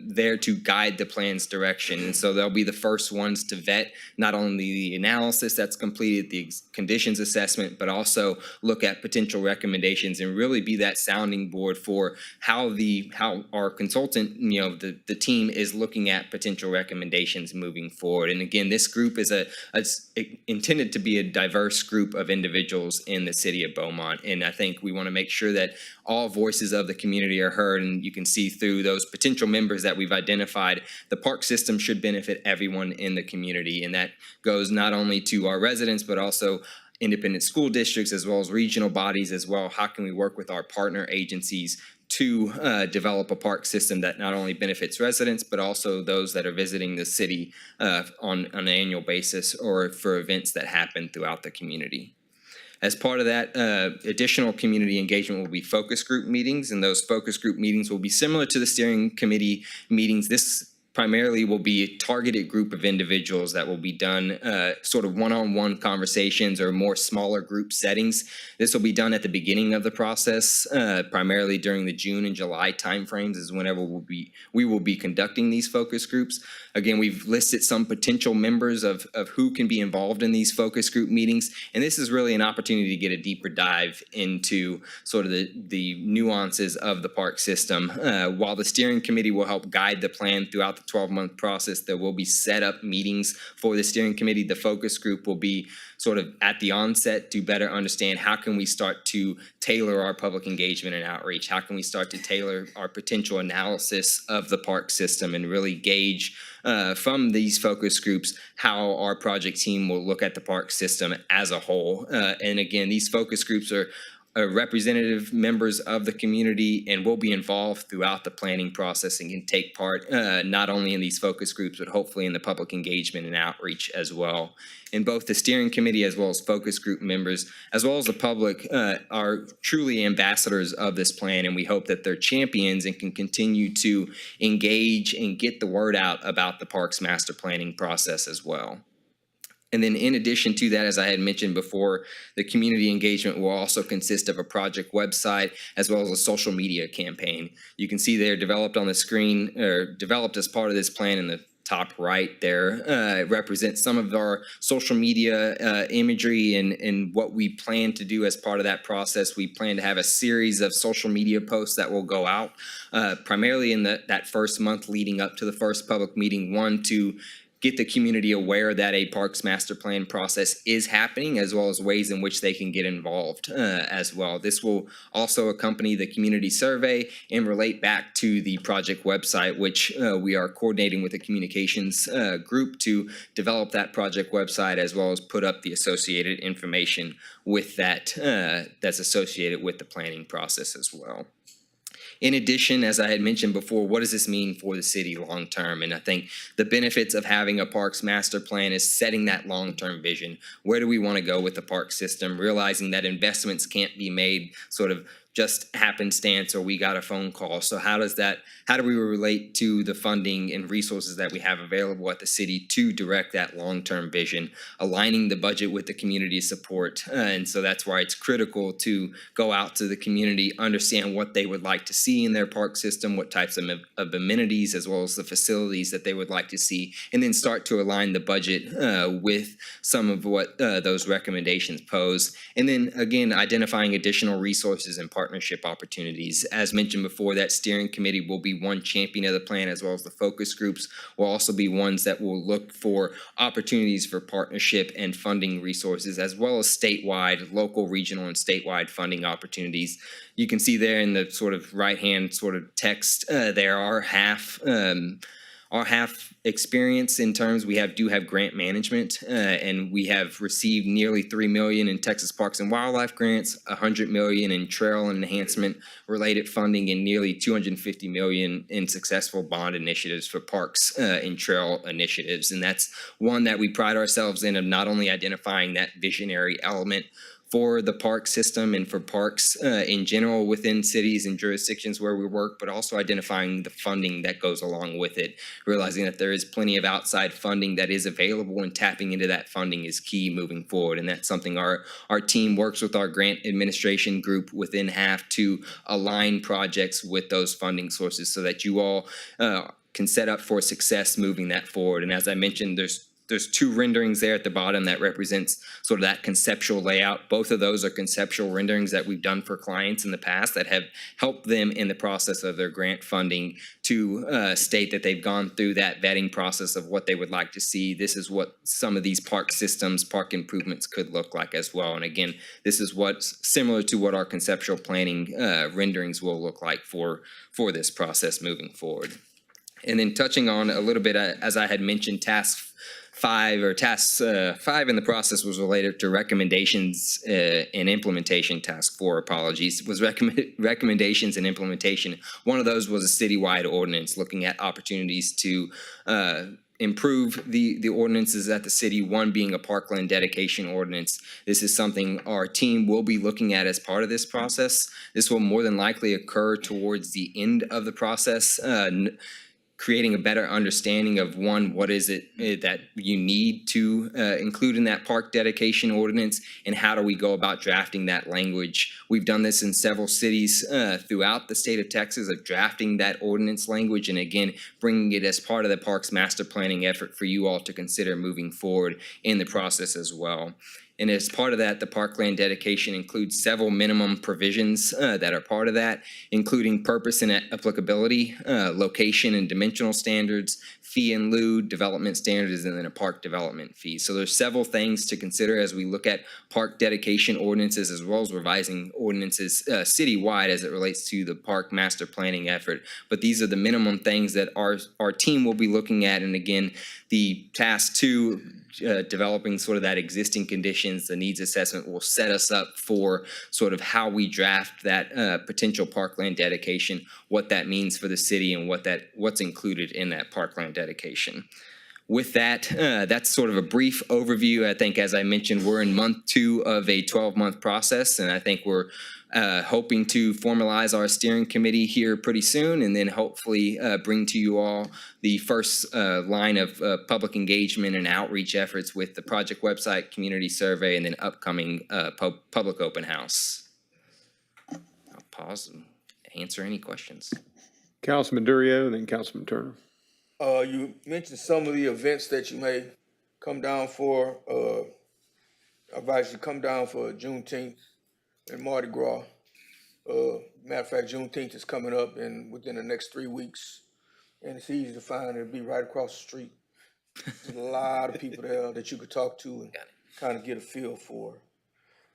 S15: there to guide the plan's direction, and so they'll be the first ones to vet not only the analysis that's completed, the conditions assessment, but also look at potential recommendations and really be that sounding board for how our consultant, the team is looking at potential recommendations moving forward. And again, this group is intended to be a diverse group of individuals in the city of Beaumont. And I think we want to make sure that all voices of the community are heard. And you can see through those potential members that we've identified, the park system should benefit everyone in the community. And that goes not only to our residents, but also independent school districts, as well as regional bodies as well. How can we work with our partner agencies to develop a park system that not only benefits residents, but also those that are visiting the city on an annual basis or for events that happen throughout the community. As part of that, additional community engagement will be focus group meetings, and those focus group meetings will be similar to the steering committee meetings. This primarily will be a targeted group of individuals that will be done sort of one-on-one conversations or more smaller group settings. This will be done at the beginning of the process, primarily during the June and July timeframes is whenever we will be conducting these focus groups. Again, we've listed some potential members of who can be involved in these focus group meetings, and this is really an opportunity to get a deeper dive into sort of the nuances of the park system. While the steering committee will help guide the plan throughout the 12-month process, there will be set up meetings for the steering committee. The focus group will be sort of at the onset to better understand how can we start to tailor our public engagement and outreach? How can we start to tailor our potential analysis of the park system and really gauge from these focus groups how our project team will look at the park system as a whole? And again, these focus groups are representative members of the community and will be involved throughout the planning process and can take part not only in these focus groups, but hopefully in the public engagement and outreach as well. And both the steering committee as well as focus group members, as well as the public, are truly ambassadors of this plan, and we hope that they're champions and can continue to engage and get the word out about the parks master planning process as well. And then in addition to that, as I had mentioned before, the community engagement will also consist of a project website as well as a social media campaign. You can see they're developed on the screen, or developed as part of this plan in the top right there. It represents some of our social media imagery and what we plan to do as part of that process. We plan to have a series of social media posts that will go out primarily in that first month leading up to the first public meeting, one to get the community aware that a parks master plan process is happening, as well as ways in which they can get involved as well. This will also accompany the community survey and relate back to the project website, which we are coordinating with the communications group to develop that project website, as well as put up the associated information with that that's associated with the planning process as well. In addition, as I had mentioned before, what does this mean for the city long term? And I think the benefits of having a parks master plan is setting that long-term vision. Where do we want to go with the park system? Realizing that investments can't be made sort of just happenstance or we got a phone call. So how do we relate to the funding and resources that we have available at the city to direct that long-term vision, aligning the budget with the community support? And so that's why it's critical to go out to the community, understand what they would like to see in their park system, what types of amenities, as well as the facilities that they would like to see, and then start to align the budget with some of what those recommendations pose. And then again, identifying additional resources and partnership opportunities. As mentioned before, that steering committee will be one champion of the plan, as well as the focus groups will also be ones that will look for opportunities for partnership and funding resources, as well as statewide, local, regional, and statewide funding opportunities. You can see there in the sort of right-hand sort of text, there are half experience in terms we do have grant management, and we have received nearly $3 million in Texas Parks and Wildlife grants, $100 million in trail and enhancement related funding, and nearly $250 million in successful bond initiatives for parks and trail initiatives. And that's one that we pride ourselves in, of not only identifying that visionary element for the park system and for parks in general within cities and jurisdictions where we work, but also identifying the funding that goes along with it, realizing that there is plenty of outside funding that is available, and tapping into that funding is key moving forward. And that's something our team works with our grant administration group within HAF to align projects with those funding sources so that you all can set up for success moving that forward. And as I mentioned, there's two renderings there at the bottom that represents sort of that conceptual layout. Both of those are conceptual renderings that we've done for clients in the past that have helped them in the process of their grant funding to state that they've gone through that vetting process of what they would like to see. This is what some of these park systems, park improvements could look like as well. And again, this is what's similar to what our conceptual planning renderings will look like for this process moving forward. And then touching on a little bit, as I had mentioned, tasks 5 in the process was related to recommendations and implementation. Task 4, apologies, was recommendations and implementation. One of those was a citywide ordinance looking at opportunities to improve the ordinances at the city, one being a parkland dedication ordinance. This is something our team will be looking at as part of this process. This will more than likely occur towards the end of the process, creating a better understanding of, one, what is it that you need to include in that park dedication ordinance, and how do we go about drafting that language. We've done this in several cities throughout the state of Texas of drafting that ordinance language, and again, bringing it as part of the parks master planning effort for you all to consider moving forward in the process as well. And as part of that, the parkland dedication includes several minimum provisions that are part of that, including purpose and applicability, location and dimensional standards, fee in lieu, development standards, and then a park development fee. So there's several things to consider as we look at park dedication ordinances, as well as revising ordinances citywide as it relates to the park master planning effort. But these are the minimum things that our team will be looking at. And again, the task 2, developing sort of that existing conditions, the needs assessment, will set us up for sort of how we draft that potential parkland dedication, what that means for the city, and what's included in that parkland dedication. With that, that's sort of a brief overview. I think, as I mentioned, we're in month 2 of a 12-month process, and I think we're hoping to formalize our steering committee here pretty soon, and then hopefully bring to you all the first line of public engagement and outreach efforts with the project website, community survey, and then upcoming public open house. I'll pause and answer any questions.
S1: Councilman Durio and then Councilman Turner.
S8: You mentioned some of the events that you may come down for. I advise you come down for Juneteenth and Mardi Gras. Matter of fact, Juneteenth is coming up within the next 3 weeks, and it's easy to find. It'll be right across the street. There's a lot of people there that you could talk to and kind of get a feel for.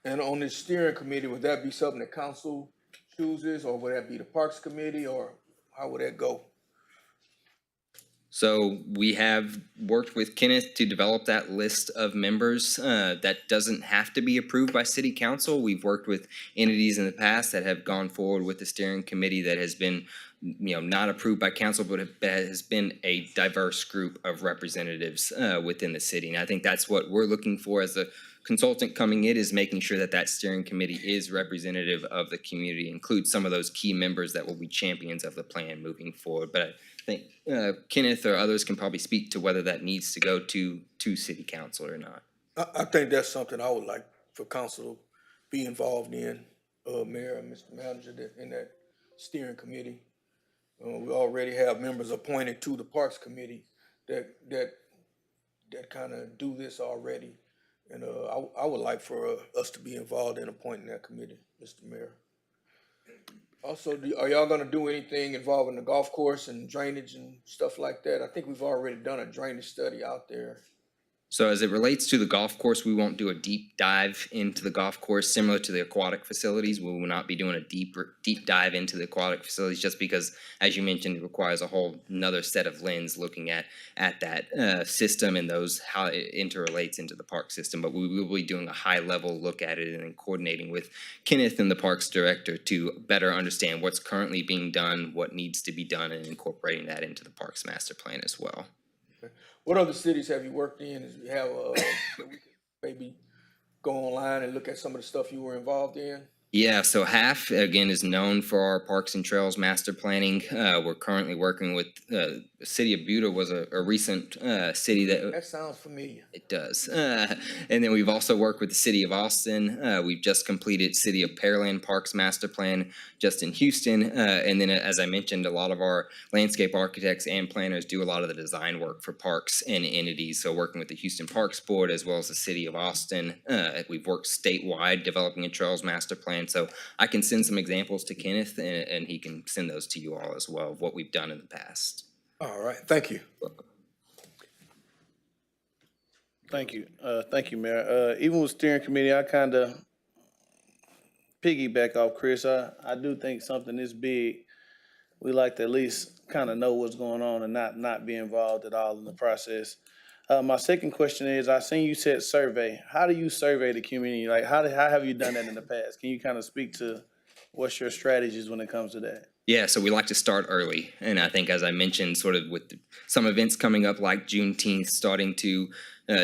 S8: And on the steering committee, would that be something that council chooses, or would that be the Parks Committee, or how would that go?
S15: So we have worked with Kenneth to develop that list of members. That doesn't have to be approved by City Council. We've worked with entities in the past that have gone forward with the steering committee that has been, not approved by council, but has been a diverse group of representatives within the city. And I think that's what we're looking for as a consultant coming in, is making sure that that steering committee is representative of the community, includes some of those key members that will be champions of the plan moving forward. But I think Kenneth or others can probably speak to whether that needs to go to City Council or not.
S8: I think that's something I would like for council to be involved in, Mayor and Mr. Manager, in that steering committee. We already have members appointed to the Parks Committee that kind of do this already. And I would like for us to be involved in appointing that committee, Mr. Mayor. Also, are y'all gonna do anything involving the golf course and drainage and stuff like that? I think we've already done a drainage study out there.
S15: So as it relates to the golf course, we won't do a deep dive into the golf course similar to the aquatic facilities. We will not be doing a deep dive into the aquatic facilities, just because, as you mentioned, it requires a whole another set of lens looking at that system and how it interrelates into the park system. But we will be doing a high level look at it and then coordinating with Kenneth and the parks director to better understand what's currently being done, what needs to be done, and incorporating that into the parks master plan as well.
S8: What other cities have you worked in? Is you have that we could maybe go online and look at some of the stuff you were involved in?
S15: Yeah, so half, again, is known for our Parks and Trails master planning. We're currently working with, the city of Buda was a recent city that
S8: That sounds familiar.
S15: it does. And then we've also worked with the city of Austin. We've just completed city of Pearland Parks master plan just in Houston. And then, as I mentioned, a lot of our landscape architects and planners do a lot of the design work for parks and entities. So working with the Houston Parks Board as well as the city of Austin. We've worked statewide developing a trails master plan. So I can send some examples to Kenneth and he can send those to you all as well of what we've done in the past.
S8: All right, thank you.
S7: Thank you. Thank you, Mayor. Even with steering committee, I kind of piggyback off Chris. I do think something this big, we like to at least kind of know what's going on and not be involved at all in the process. My second question is, I seen you said survey. How do you survey the community? Like, how have you done that in the past? Can you kind of speak to what's your strategies when it comes to that?
S15: Yeah, so we like to start early. And I think, as I mentioned, sort of with some events coming up like Juneteenth, starting to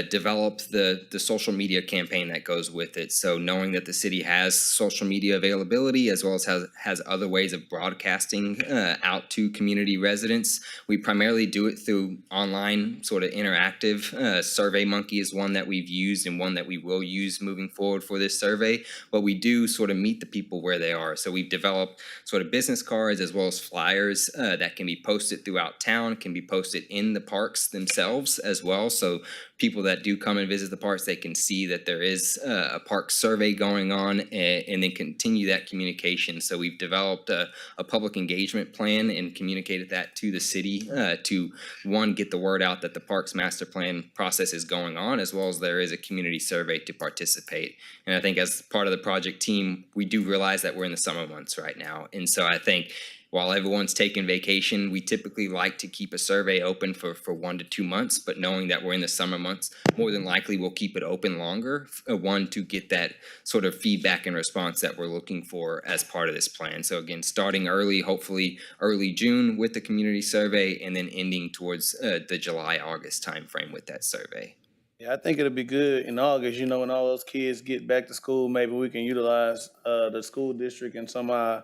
S15: develop the social media campaign that goes with it. So knowing that the city has social media availability as well as has other ways of broadcasting out to community residents. We primarily do it through online sort of interactive. SurveyMonkey is one that we've used and one that we will use moving forward for this survey. But we do sort of meet the people where they are. So we've developed sort of business cards as well as flyers that can be posted throughout town, can be posted in the parks themselves as well. So people that do come and visit the parks, they can see that there is a park survey going on and then continue that communication. So we've developed a public engagement plan and communicated that to the city to, one, get the word out that the parks master plan process is going on, as well as there is a community survey to participate. And I think as part of the project team, we do realize that we're in the summer months right now. And so I think while everyone's taking vacation, we typically like to keep a survey open for 1 to 2 months, but knowing that we're in the summer months, more than likely we'll keep it open longer, one, to get that sort of feedback and response that we're looking for as part of this plan. So again, starting early, hopefully early June with the community survey, and then ending towards the July-August timeframe with that survey.
S7: Yeah, I think it'll be good in August, you know, when all those kids get back to school, maybe we can utilize the school district and some of our,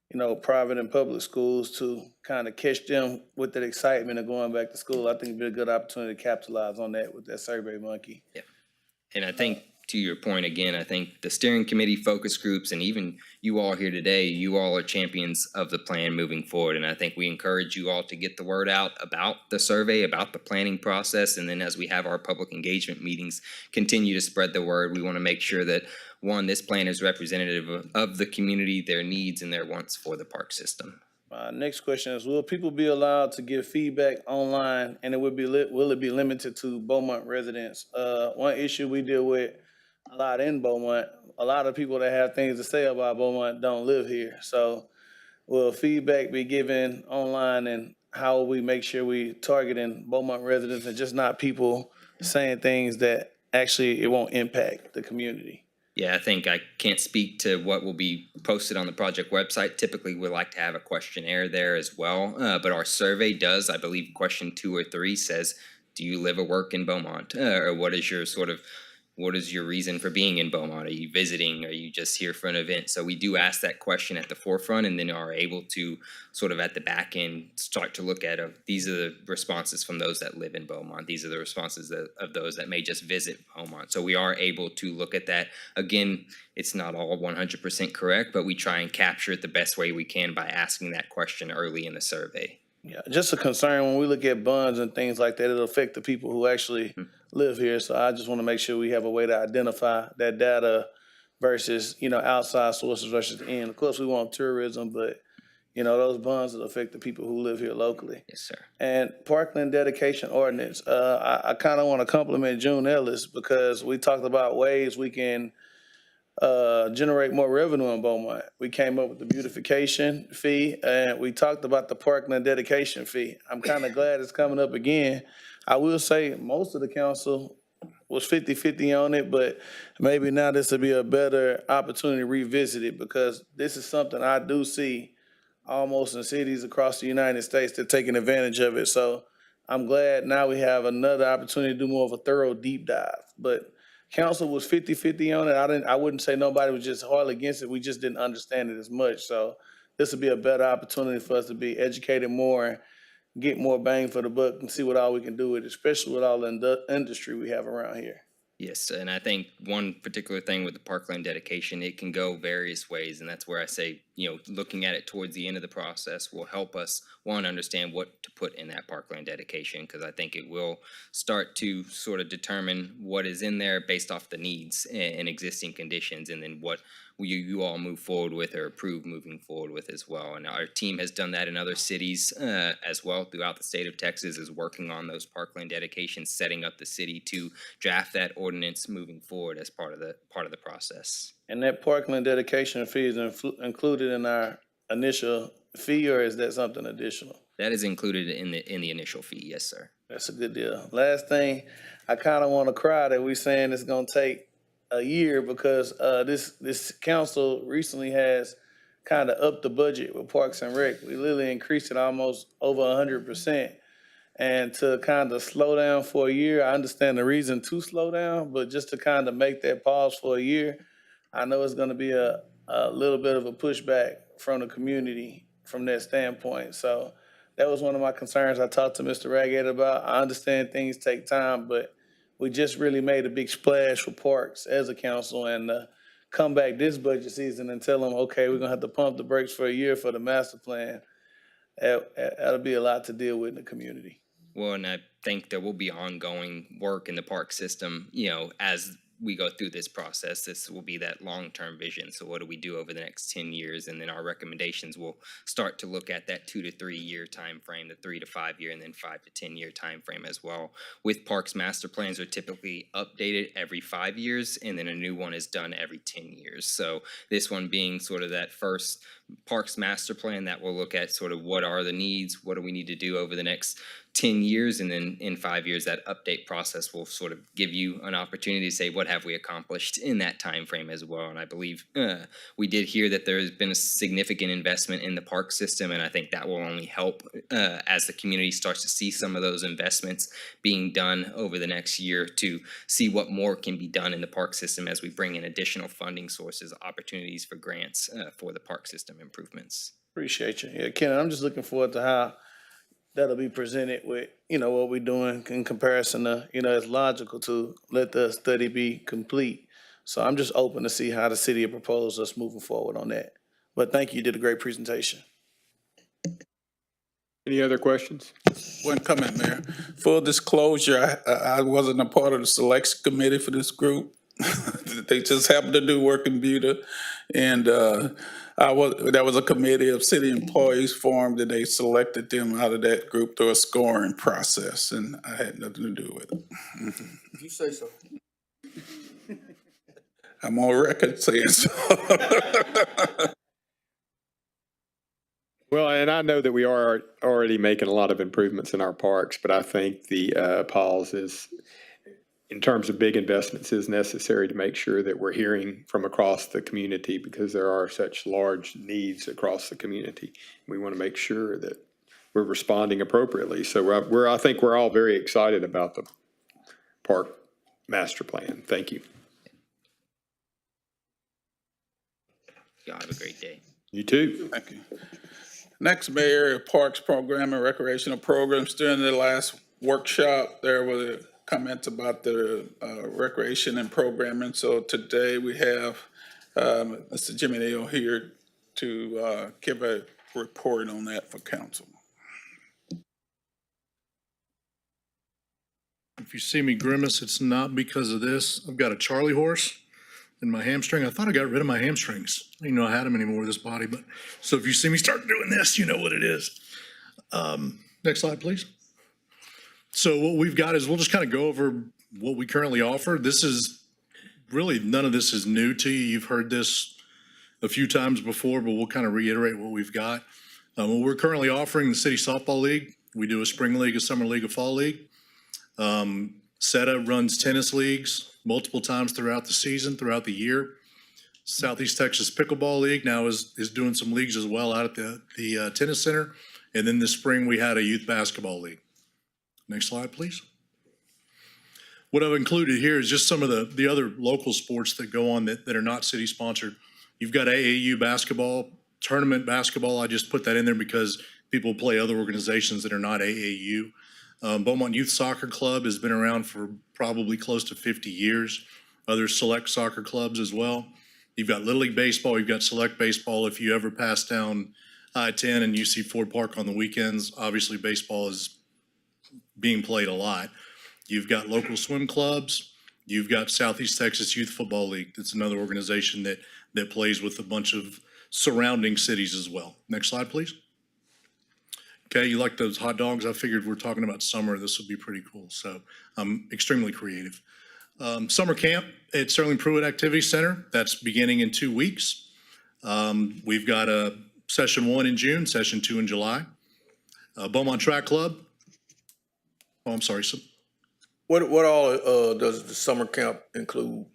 S7: you know, private and public schools to kind of catch them with that excitement of going back to school. I think it'd be a good opportunity to capitalize on that with that Survey Monkey.
S15: Yeah. And I think to your point, again, I think the steering committee, focus groups, and even you all here today, you all are champions of the plan moving forward. And I think we encourage you all to get the word out about the survey, about the planning process. And then as we have our public engagement meetings, continue to spread the word. We want to make sure that, one, this plan is representative of the community, their needs and their wants for the park system.
S7: Next question is, will people be allowed to give feedback online, and will it be limited to Beaumont residents? One issue we deal with a lot in Beaumont, a lot of people that have things to say about Beaumont don't live here. So will feedback be given online, and how will we make sure we targeting Beaumont residents and just not people saying things that actually it won't impact the community?
S15: Yeah, I think I can't speak to what will be posted on the project website. Typically, we like to have a questionnaire there as well. But our survey does, I believe, question 2 or 3 says, do you live or work in Beaumont? Or what is your reason for being in Beaumont? Are you visiting? Are you just here for an event? So we do ask that question at the forefront and then are able to sort of at the back end start to look at these are the responses from those that live in Beaumont. These are the responses of those that may just visit Beaumont. So we are able to look at that. Again, it's not all 100% correct, but we try and capture it the best way we can by asking that question early in the survey.
S7: Yeah, just a concern when we look at bonds and things like that, it'll affect the people who actually live here. So I just want to make sure we have a way to identify that data versus, you know, outside sources versus in. Of course, we want tourism, but, you know, those bonds will affect the people who live here locally.
S15: Yes, sir.
S7: And parkland dedication ordinance, I kind of want to compliment June Ellis because we talked about ways we can generate more revenue in Beaumont. We came up with the beautification fee, and we talked about the parkland dedication fee. I'm kind of glad it's coming up again. I will say most of the council was 50-50 on it, but maybe now this will be a better opportunity to revisit it because this is something I do see almost in cities across the United States that are taking advantage of it. So I'm glad now we have another opportunity to do more of a thorough deep dive. But council was 50-50 on it. I wouldn't say nobody was just hardly against it. We just didn't understand it as much. So this would be a better opportunity for us to be educated more and get more bang for the buck and see what all we can do with it, especially with all the industry we have around here.
S15: Yes, and I think one particular thing with the parkland dedication, it can go various ways, and that's where I say, looking at it towards the end of the process will help us, one, understand what to put in that parkland dedication, because I think it will start to sort of determine what is in there based off the needs and existing conditions, and then what you all move forward with or approve moving forward with as well. And our team has done that in other cities as well throughout the state of Texas, is working on those parkland dedications, setting up the city to draft that ordinance moving forward as part of the process.
S7: And that parkland dedication fee is included in our initial fee, or is that something additional?
S15: That is included in the initial fee, yes, sir.
S7: That's a good deal. Last thing, I kind of want to cry that we're saying it's going to take a year, because this council recently has kind of upped the budget with Parks and Rec. We literally increased it almost over 100%. And to kind of slow down for a year, I understand the reason to slow down, but just to kind of make that pause for a year, I know it's going to be a little bit of a pushback from the community from that standpoint. So that was one of my concerns I talked to Mr. Raggett about. I understand things take time, but we just really made a big splash for parks as a council, and come back this budget season and tell them, okay, we're going to have to pump the brakes for a year for the master plan. That'll be a lot to deal with in the community.
S15: Well, and I think there will be ongoing work in the park system, as we go through this process. This will be that long-term vision. So what do we do over the next 10 years? And then our recommendations will start to look at that 2 to 3 year time frame, the 3 to 5 year, and then 5 to 10 year time frame as well. With parks master plans are typically updated every 5 years, and then a new one is done every 10 years. So this one being sort of that first parks master plan that will look at sort of what are the needs, what do we need to do over the next 10 years, and then in 5 years that update process will sort of give you an opportunity to say what have we accomplished in that time frame as well. And I believe we did hear that there has been a significant investment in the park system, and I think that will only help as the community starts to see some of those investments being done over the next year, to see what more can be done in the park system as we bring in additional funding sources, opportunities for grants for the park system improvements.
S7: Appreciate you. Yeah, Ken, I'm just looking forward to how that'll be presented with, what we're doing in comparison to, it's logical to let the study be complete. So I'm just open to see how the city will propose us moving forward on that. But thank you, you did a great presentation.
S1: Any other questions?
S4: One comment, Mayor. Full disclosure, I wasn't a part of the selection committee for this group. They just happened to do work in Buda, and there was a committee of city employees formed, and they selected them out of that group through a scoring process, and I had nothing to do with it.
S8: If you say so.
S4: I'm on record saying so.
S1: Well, and I know that we are already making a lot of improvements in our parks, but I think the pause is, in terms of big investments, is necessary to make sure that we're hearing from across the community, because there are such large needs across the community. We want to make sure that we're responding appropriately. So I think we're all very excited about the park master plan. Thank you.
S15: Y'all have a great day.
S1: You too.
S4: Thank you. Next, Mayor, Parks Program and Recreational Programs. During the last workshop, there was comments about the recreation and programming. So today we have Mr. Jimmy Neal here to give a report on that for council.
S16: If you see me grimace, it's not because of this. I've got a Charlie horse in my hamstring. I thought I got rid of my hamstrings. I didn't know I had them anymore with this body, but so if you see me start doing this, you know what it is. Next slide, please. So what we've got is we'll just kind of go over what we currently offer. This is really, none of this is new to you. You've heard this a few times before, but we'll kind of reiterate what we've got. What we're currently offering, the City Softball League. We do a spring league, a summer league, a fall league. SETA runs tennis leagues multiple times throughout the season, throughout the year. Southeast Texas Pickleball League now is doing some leagues as well out at the tennis center. And then this spring we had a youth basketball league. Next slide, please. what I've included here is just some of the other local sports that go on that are not city sponsored. You've got AAU basketball, tournament basketball. I just put that in there because people play other organizations that are not AAU. Beaumont Youth Soccer Club has been around for probably close to 50 years. Other select soccer clubs as well. You've got Little League Baseball, you've got select baseball. If you ever pass down I-10 and you see Ford Park on the weekends, obviously baseball is being played a lot. You've got local swim clubs. You've got Southeast Texas Youth Football League. That's another organization that plays with a bunch of surrounding cities as well. Next slide, please. Okay, you like those hot dogs? I figured we're talking about summer. This would be pretty cool. So I'm extremely creative. Summer camp at Sterling Pruitt Activity Center. That's beginning in 2 weeks. We've got a session 1 in June, session 2 in July. Beaumont Track Club. Oh, I'm sorry. So,
S8: What all does the summer camp include?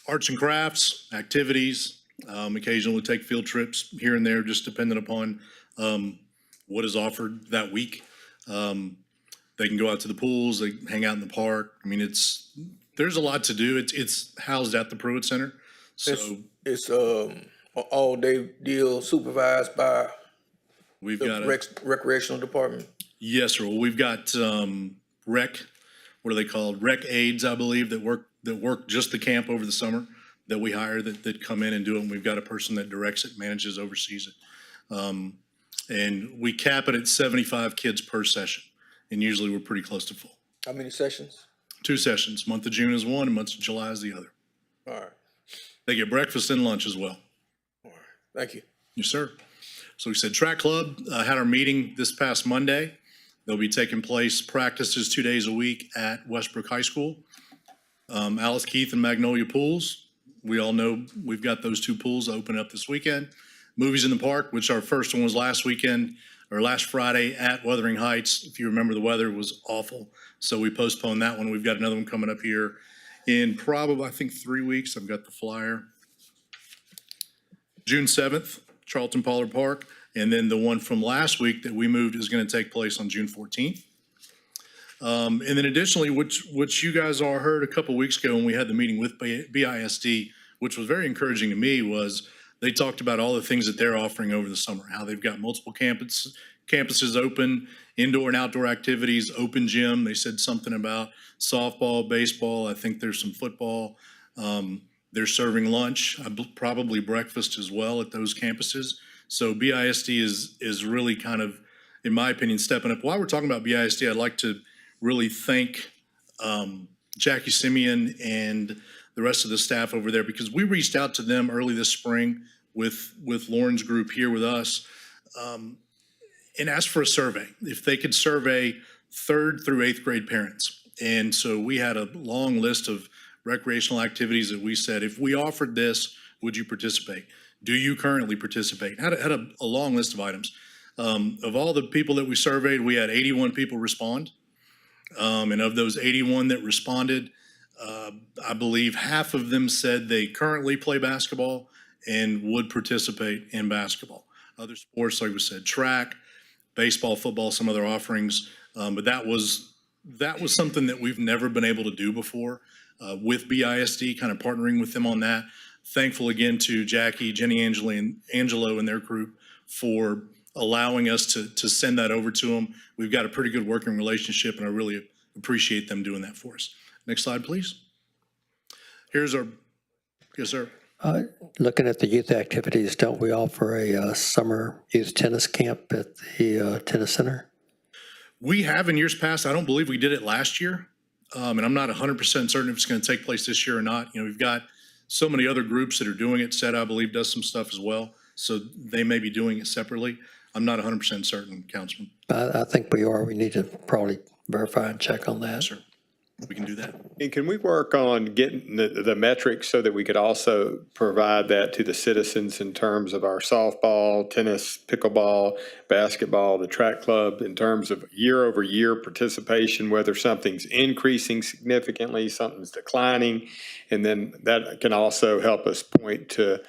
S16: arts and crafts, activities. Occasionally take field trips here and there, just depending upon what is offered that week. They can go out to the pools, they hang out in the park. I mean, there's a lot to do. It's housed at the Pruitt Center. So
S8: It's all day deal supervised by
S16: we've
S8: the
S16: got
S8: recreational department.
S16: yes, sir. Well, we've got rec. What are they called? Rec aides, I believe, that work just the camp over the summer that we hire that come in and do it. And we've got a person that directs it, manages, oversees it. And we cap it at 75 kids per session. And usually we're pretty close to full.
S8: How many sessions?
S16: 2 sessions. Month of June is one and month of July is the other.
S8: All right.
S16: They get breakfast and lunch as well.
S8: All right. Thank you.
S16: Yes, sir. So we said track club had our meeting this past Monday. They'll be taking place practices 2 days a week at Westbrook High School. Alice Keith and Magnolia Pools. We all know we've got those 2 pools open up this weekend. Movies in the Park, which our first one was last weekend or last Friday at Wuthering Heights. If you remember, the weather was awful, so we postponed that one. We've got another one coming up here in probably, I think, 3 weeks. I've got the flyer. June 7th, Charlton Pollard Park. And then the one from last week that we moved is going to take place on June 14th. And then additionally, which you guys all heard a couple weeks ago when we had the meeting with BISD, which was very encouraging to me, was they talked about all the things that they're offering over the summer, how they've got multiple campuses open, indoor and outdoor activities, open gym. They said something about softball, baseball. I think there's some football. They're serving lunch, probably breakfast as well at those campuses. So BISD is really kind of, in my opinion, stepping up. While we're talking about BISD, I'd like to really thank Jackie Simeon and the rest of the staff over there, because we reached out to them early this spring with Lauren's group here with us and asked for a survey, if they could survey 3rd through 8th grade parents. And so we had a long list of recreational activities that we said, if we offered this, would you participate? Do you currently participate? Had a long list of items. Of all the people that we surveyed, we had 81 people respond. And of those 81 that responded, I believe half of them said they currently play basketball and would participate in basketball. Other sports, like we said, track, baseball, football, some other offerings. But that was something that we've never been able to do before with BISD, kind of partnering with them on that. Thankful again to Jackie, Jenny, Angelo and their group for allowing us to send that over to them. We've got a pretty good working relationship, and I really appreciate them doing that for us. Next slide, please. Here's our, yes, sir.
S6: Looking at the youth activities, don't we offer a summer youth tennis camp at the tennis center?
S16: We have in years past. I don't believe we did it last year, and I'm not 100% certain if it's going to take place this year or not. You know, we've got so many other groups that are doing it. SET, I believe, does some stuff as well, so they may be doing it separately. I'm not 100% certain, Councilman.
S6: I think we are. We need to probably verify and check on that.
S16: Sure, we can do that.
S1: And can we work on getting the metrics so that we could also provide that to the citizens in terms of our softball, tennis, pickleball, basketball, the track club, in terms of year-over-year participation, whether something's increasing significantly, something's declining, and then that can also help us point to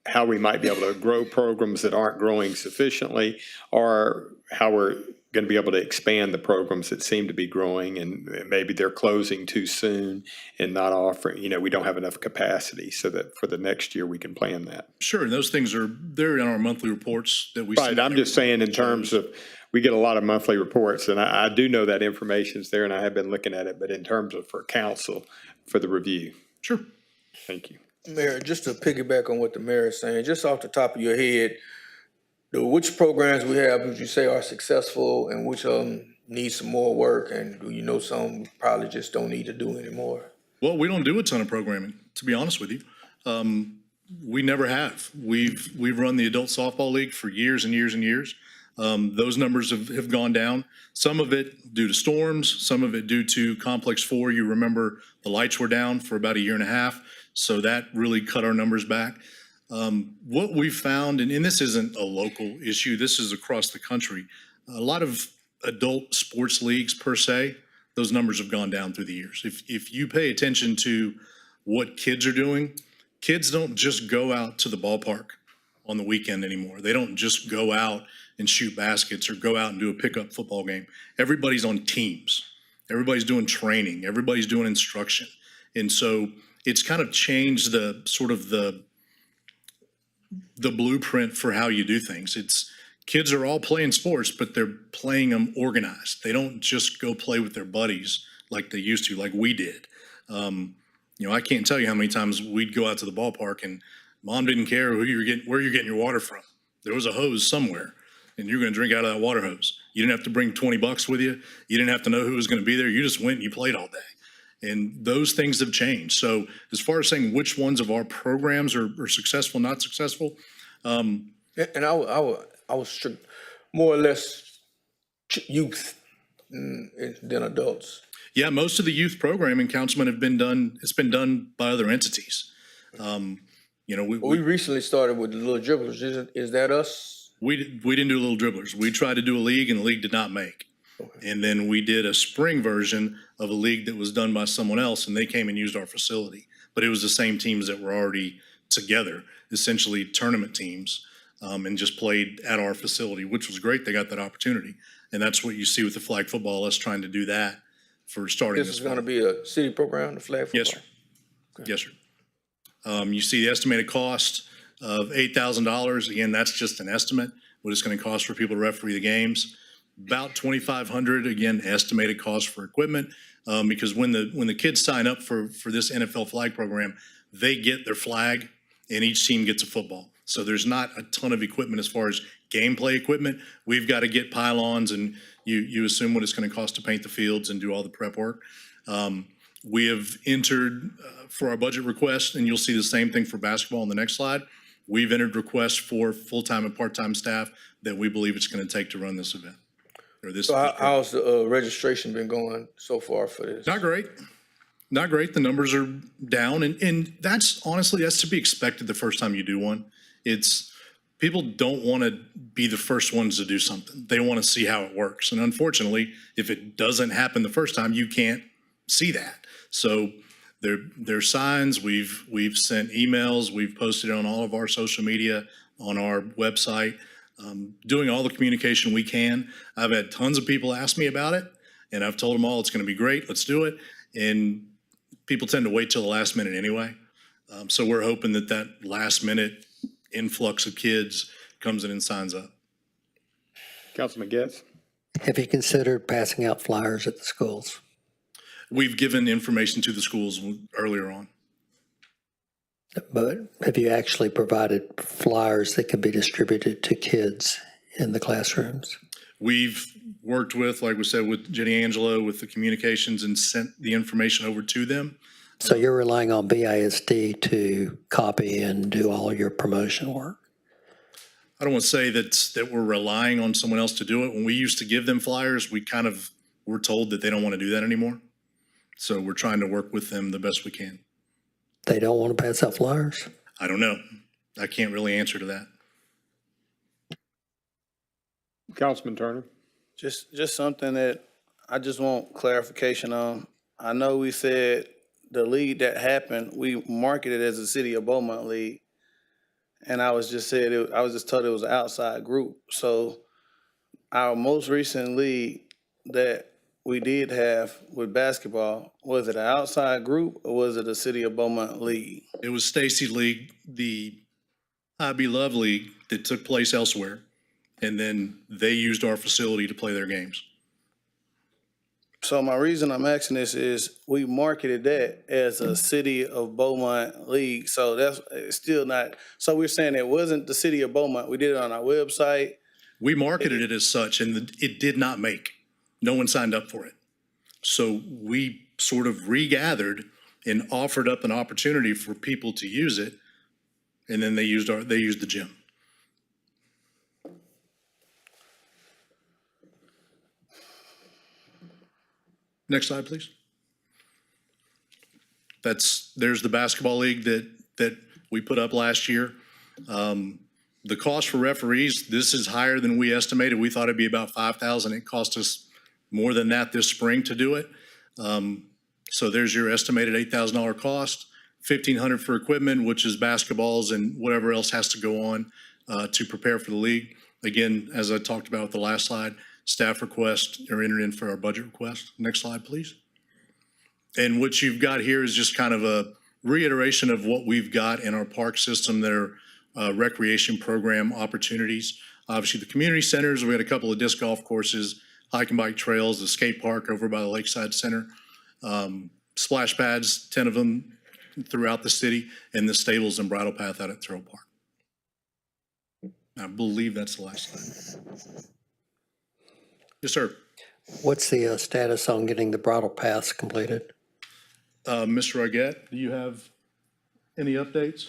S1: how we might be able to grow programs that aren't growing sufficiently, or how we're going to be able to expand the programs that seem to be growing, and maybe they're closing too soon and not offering, we don't have enough capacity, so that for the next year we can plan that.
S16: Sure, and those things they're in our monthly reports that we.
S1: Right, I'm just saying in terms of, we get a lot of monthly reports, and I do know that information's there, and I have been looking at it, but in terms of for council, for the review.
S16: Sure.
S1: Thank you.
S8: Mayor, just to piggyback on what the mayor is saying, just off the top of your head, which programs we have would you say are successful and which of them need some more work? And do you know some probably just don't need to do anymore?
S16: Well, we don't do a ton of programming, to be honest with you. We never have. We've run the adult softball league for years and years and years. Those numbers have gone down. Some of it due to storms, some of it due to Complex 4. You remember the lights were down for about a year and a half, so that really cut our numbers back. What we've found, and this isn't a local issue, this is across the country, a lot of adult sports leagues per se, those numbers have gone down through the years. If you pay attention to what kids are doing, kids don't just go out to the ballpark on the weekend anymore. They don't just go out and shoot baskets or go out and do a pickup football game. Everybody's on teams. Everybody's doing training. Everybody's doing instruction. And so it's kind of changed the sort of the blueprint for how you do things. It's kids are all playing sports, but they're playing them organized. They don't just go play with their buddies like they used to, like we did. I can't tell you how many times we'd go out to the ballpark and mom didn't care where you're getting your water from. There was a hose somewhere, and you're going to drink out of that water hose. You didn't have to bring $20 with you. You didn't have to know who was going to be there. You just went and you played all day. And those things have changed. So as far as saying which ones of our programs are successful, not successful.
S8: And I was more or less youth than adults.
S16: Yeah, most of the youth programming, Councilman, it's been done by other entities. We
S8: recently started with the Little Dribblers. Is that us?
S16: We didn't do Little Dribblers. We tried to do a league, and the league did not make. Okay. And then we did a spring version of a league that was done by someone else, and they came and used our facility. But it was the same teams that were already together, essentially tournament teams, and just played at our facility, which was great. They got that opportunity. And that's what you see with the flag football, us trying to do that for starting this.
S8: This is going to be a city program, the flag football?
S16: Yes, sir. Okay. Yes, sir. You see the estimated cost of $8,000. Again, that's just an estimate, what it's going to cost for people to referee the games. About $2,500, again, estimated cost for equipment, because when the kids sign up for this NFL flag program, they get their flag, and each team gets a football. So there's not a ton of equipment as far as gameplay equipment. We've got to get pylons, and you assume what it's going to cost to paint the fields and do all the prep work. We have entered for our budget request, and you'll see the same thing for basketball on the next slide. We've entered requests for full-time and part-time staff that we believe it's going to take to run this event.
S8: So how's the registration been going so far for this?
S16: Not great. Not great. The numbers are down, and that's honestly, that's to be expected the first time you do one. It's people don't want to be the first ones to do something. They want to see how it works. And unfortunately, if it doesn't happen the first time, you can't see that. So there's signs. We've sent emails. We've posted it on all of our social media, on our website, doing all the communication we can. I've had tons of people ask me about it, and I've told them all it's going to be great. Let's do it. And people tend to wait till the last minute anyway. So we're hoping that last minute influx of kids comes in and signs up.
S1: Councilman Getz?
S6: Have you considered passing out flyers at the schools?
S16: We've given information to the schools earlier on.
S6: But have you actually provided flyers that can be distributed to kids in the classrooms?
S16: We've worked with, like we said, with Jenny Angelo, with the communications and sent the information over to them.
S6: So you're relying on BISD to copy and do all your promotion work?
S16: I don't want to say that we're relying on someone else to do it. When we used to give them flyers, we kind of were told that they don't want to do that anymore. So we're trying to work with them the best we can.
S6: They don't want to pass out flyers?
S16: I don't know. I can't really answer to that.
S1: Councilman Turner?
S7: Just something that I just want clarification on. I know we said the league that happened, we marketed as a City of Beaumont league. And I was just told it was an outside group. So our most recent league that we did have with basketball, was it an outside group or was it a City of Beaumont league?
S16: It was Stacy League, the IB Love League that took place elsewhere. And then they used our facility to play their games.
S7: So my reason I'm asking this is we marketed that as a City of Beaumont league. So that's it's still not, so we're saying it wasn't the City of Beaumont. We did it on our website.
S16: We marketed it as such, and it did not make. No one signed up for it. So we sort of regathered and offered up an opportunity for people to use it, and then they used the gym. Next slide, please. There's the basketball league that we put up last year. The cost for referees, this is higher than we estimated. We thought it'd be about $5,000. It cost us more than that this spring to do it. So there's your estimated $8,000 cost, $1,500 for equipment, which is basketballs and whatever else has to go on to prepare for the league. Again, as I talked about with the last slide, staff requests are entered in for our budget request. Next slide, please. And what you've got here is just kind of a reiteration of what we've got in our park system that are recreation program opportunities. Obviously, the community centers, we had a couple of disc golf courses, hike and bike trails, the skate park over by the Lakeside Center, splash pads, 10 of them throughout the city, and the stables and bridle path out at Thurl Park. I believe that's the last slide. Yes, sir.
S6: What's the status on getting the bridle paths completed?
S16: Mr. Argett, do you have any updates?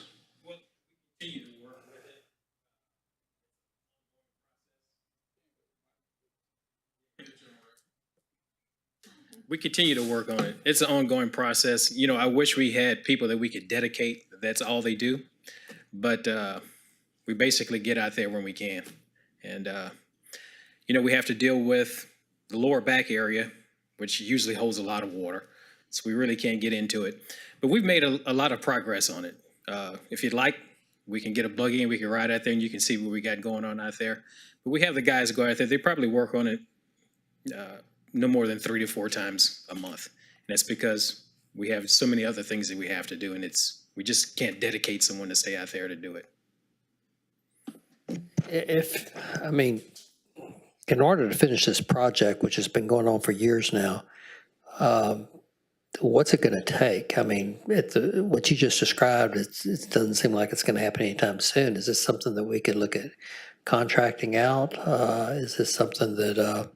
S10: We continue to work on it. It's an ongoing process. You know, I wish we had people that we could dedicate. That's all they do. But we basically get out there when we can. And, you know, we have to deal with the lower back area, which usually holds a lot of water. So we really can't get into it. But we've made a lot of progress on it. If you'd like, we can get a buggy and we can ride out there and you can see what we got going on out there. But we have the guys go out there. They probably work on it no more than 3 to 4 times a month. And that's because we have so many other things that we have to do, and we just can't dedicate someone to stay out there to do it.
S6: In order to finish this project, which has been going on for years now, what's it going to take? I mean, what you just described, it doesn't seem like it's going to happen anytime soon. Is this something that we could look at contracting out? Is this something that,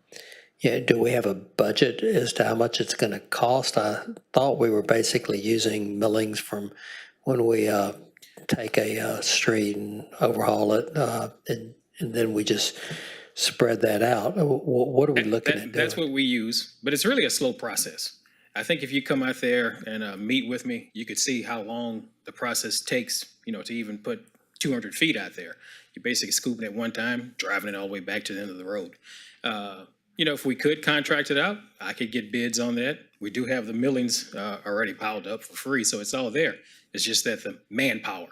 S6: do we have a budget as to how much it's going to cost? I thought we were basically using millings from when we take a street and overhaul it, and then we just spread that out. What are we looking at doing?
S10: That's what we use, but it's really a slow process. I think if you come out there and meet with me, you could see how long the process takes, you know, to even put 200 feet out there. You're basically scooping it one time, driving it all the way back to the end of the road. You know, if we could contract it out, I could get bids on that. We do have the millings already piled up for free, so it's all there. It's just that the manpower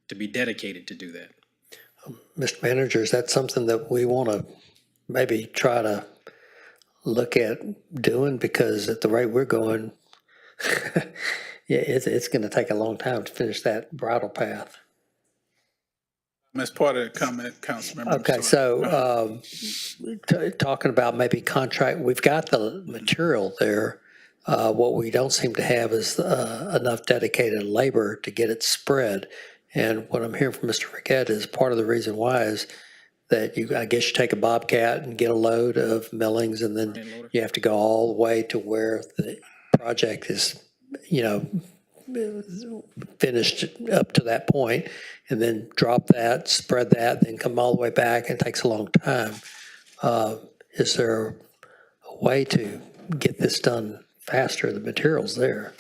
S10: to be dedicated to do that.
S6: Mr. Manager, is that something that we want to maybe try to look at doing? Because at the rate we're going, it's going to take a long time to finish that bridle path.
S4: That's part of the comment, Councilmember.
S6: Okay, so talking about maybe contract, we've got the material there. What we don't seem to have is enough dedicated labor to get it spread. And what I'm hearing from Mr. Riquette is part of the reason why is that I guess you take a Bobcat and get a load of millings, and then you have to go all the way to where the project is, finished up to that point, and then drop that, spread that, then come all the way back. It takes a long time. Is there a way to get this done faster? The material's there.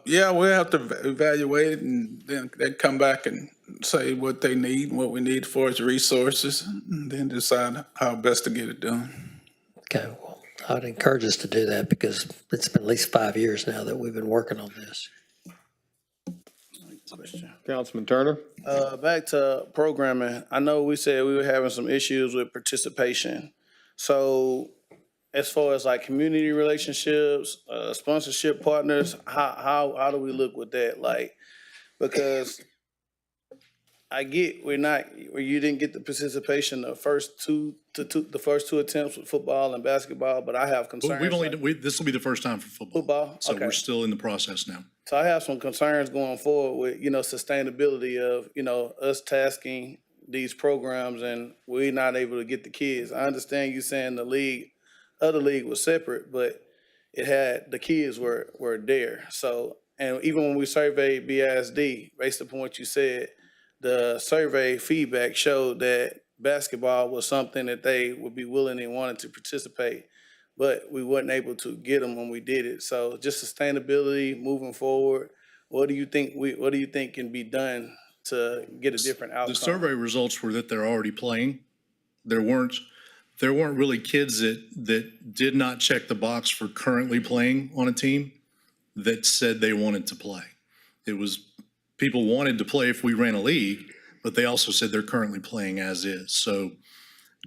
S4: Yeah, we'll have to evaluate it, and then they come back and say what they need, what we need for its resources, and then decide how best to get it done.
S6: Okay, well, I'd encourage us to do that because it's been at least 5 years now that we've been working on this.
S1: Councilman Turner?
S7: Back to programming, I know we said we were having some issues with participation. So as far as like community relationships, sponsorship partners, how do we look with that? Like, because I get you didn't get the participation the first two attempts with football and basketball, but I have concerns.
S16: This will be the first time for football.
S7: Football?
S16: So
S7: Okay.
S16: we're still in the process now.
S7: So I have some concerns going forward with, sustainability of, us tasking these programs and we're not able to get the kids. I understand you saying the other league was separate, but the kids were there. So, and even when we surveyed BISD, based upon what you said, the survey feedback showed that basketball was something that they would be willing and wanted to participate, but we wasn't able to get them when we did it. So just sustainability moving forward, what do you think can be done to get a different outcome?
S16: The survey results were that they're already playing. There weren't really kids that did not check the box for currently playing on a team that said they wanted to play. It was people wanted to play if we ran a league, but they also said they're currently playing as is. So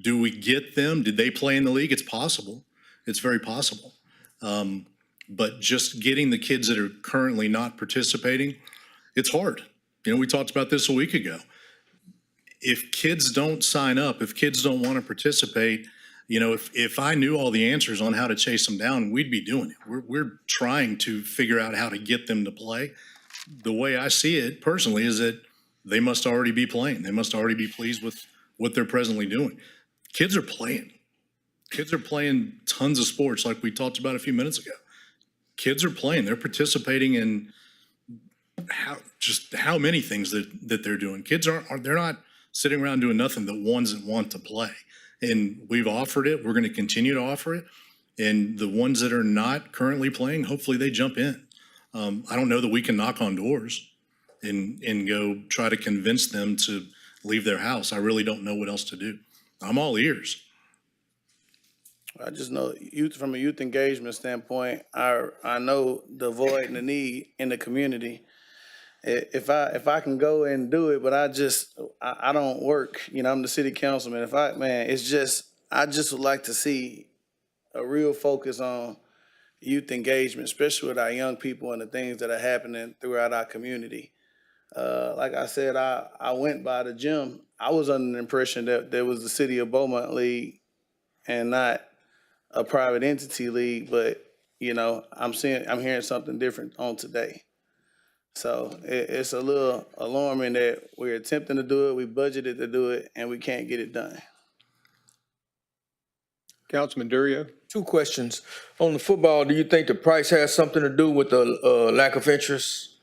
S16: do we get them? Did they play in the league? It's possible. It's very possible. But just getting the kids that are currently not participating, it's hard. We talked about this a week ago. If kids don't sign up, if kids don't want to participate, if I knew all the answers on how to chase them down, we'd be doing it. We're trying to figure out how to get them to play. The way I see it personally is that they must already be playing. They must already be pleased with what they're presently doing. Kids are playing. Kids are playing tons of sports like we talked about a few minutes ago. Kids are playing. They're participating in how many things that they're doing. Kids they're not sitting around doing nothing, the ones that want to play. And we've offered it. We're going to continue to offer it. And the ones that are not currently playing, hopefully they jump in. I don't know that we can knock on doors and go try to convince them to leave their house. I really don't know what else to do. I'm all ears.
S7: I just know from a youth engagement standpoint, I know the void and the need in the community. If I can go and do it, but I don't work. I'm the city councilman. I just would like to see a real focus on youth engagement, especially with our young people and the things that are happening throughout our community. Like I said, I went by the gym. I was under the impression that there was the City of Beaumont League and not a private entity league, but I'm hearing something different on today. So it's a little alarming that we're attempting to do it, we budgeted to do it, and we can't get it done.
S1: Councilman Durio?
S8: 2 questions. On the football, do you think the price has something to do with the lack of interest?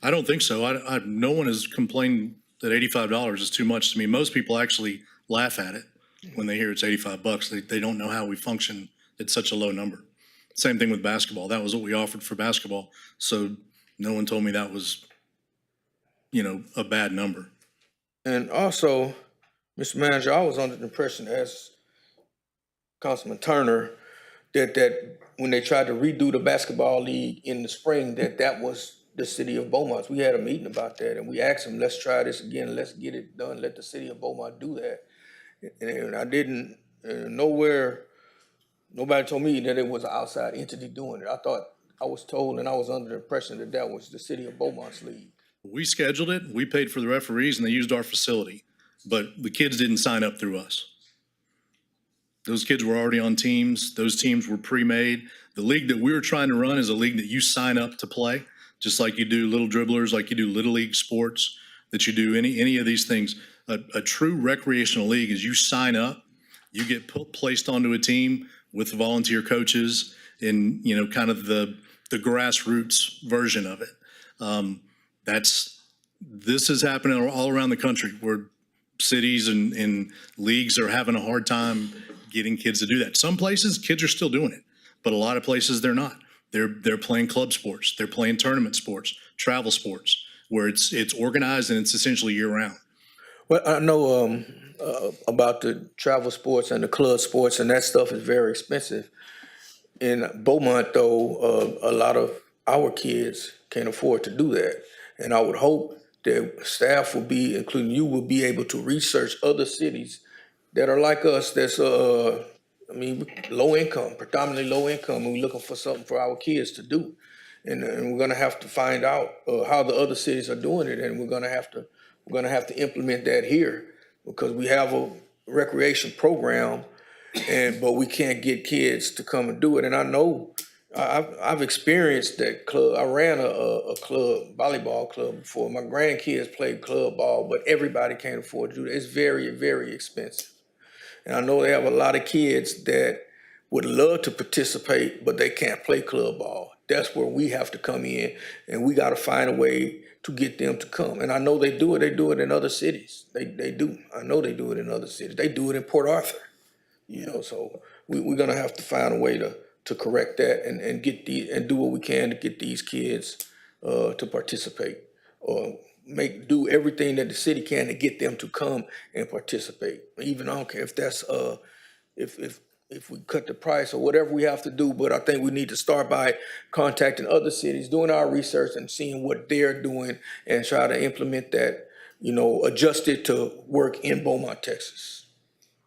S16: I don't think so. No one has complained that $85 is too much to me. Most people actually laugh at it when they hear it's $85. They don't know how we function at such a low number. Same thing with basketball. That was what we offered for basketball. So no one told me that was, a bad number.
S8: And also, Mr. Manager, I was under the impression as Councilman Turner that when they tried to redo the basketball league in the spring, that was the City of Beaumont. We had a meeting about that, and we asked them, let's try this again, let's get it done, let the City of Beaumont do that. And I didn't, nobody told me that it was an outside entity doing it. I was told and I was under the impression that was the City of Beaumont's league.
S16: We scheduled it, we paid for the referees, and they used our facility, but the kids didn't sign up through us. Those kids were already on teams. Those teams were pre-made. The league that we were trying to run is a league that you sign up to play, just like you do little dribblers, like you do little league sports, that you do any of these things. A true recreational league is you sign up, you get placed onto a team with volunteer coaches and, kind of the grassroots version of it. This is happening all around the country where cities and leagues are having a hard time getting kids to do that. Some places, kids are still doing it, but a lot of places they're not. They're playing club sports, they're playing tournament sports, travel sports, where it's organized and it's essentially year-round.
S8: Well, I know about the travel sports and the club sports, and that stuff is very expensive. In Beaumont, though, a lot of our kids can't afford to do that. And I would hope that staff will be, including you, will be able to research other cities that are like us, that's, low income, predominantly low income, and we're looking for something for our kids to do. And we're gonna have to find out how the other cities are doing it, and we're gonna have to implement that here, because we have a recreation program, but we can't get kids to come and do it. And I know I've experienced that club. I ran a club, volleyball club before. My grandkids played club ball, but everybody can't afford to do that. It's very, very expensive. And I know they have a lot of kids that would love to participate, but they can't play club ball. That's where we have to come in, and we got to find a way to get them to come. And I know they do it. They do it in other cities. They do. I know they do it in other cities. They do it in Port Arthur. So we're gonna have to find a way to correct that and do what we can to get these kids to participate, or do everything that the city can to get them to come and participate. Even I don't care if that's if we cut the price or whatever we have to do, but I think we need to start by contacting other cities, doing our research and seeing what they're doing, and try to implement that, adjust it to work in Beaumont, Texas.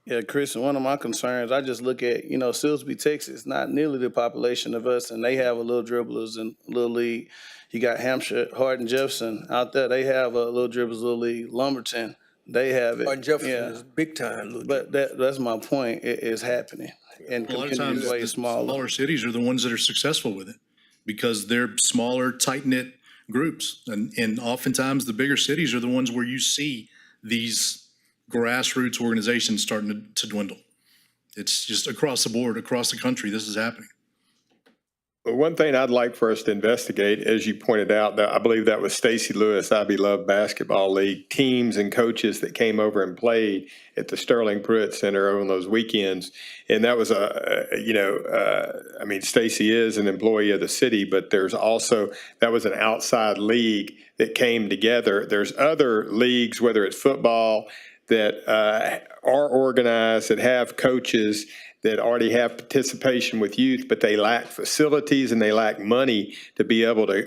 S7: Yeah, Chris, one of my concerns, I just look at, Silsbee, Texas, not nearly the population of us, and they have a little dribblers and little league. You got Hampshire, Hardin Jefferson out there. They have a little dribblers, little league. Lumberton, they have it.
S8: Hardin Jefferson is big time.
S7: But that's my point. It is happening. And
S16: A lot of
S7: communities
S16: times,
S7: way
S16: the
S7: smaller.
S16: smaller cities are the ones that are successful with it because they're smaller, tight-knit groups. And oftentimes, the bigger cities are the ones where you see these grassroots organizations starting to dwindle. It's just across the board, across the country, this is happening.
S1: One thing I'd like for us to investigate, as you pointed out, that I believe that was Stacy Lewis, I Love Basketball League, teams and coaches that came over and played at the Sterling Pruitt Center on those weekends. And that was Stacy is an employee of the city, but there's also, that was an outside league that came together. There's other leagues, whether it's football, that are organized, that have coaches that already have participation with youth, but they lack facilities and they lack money to be able to,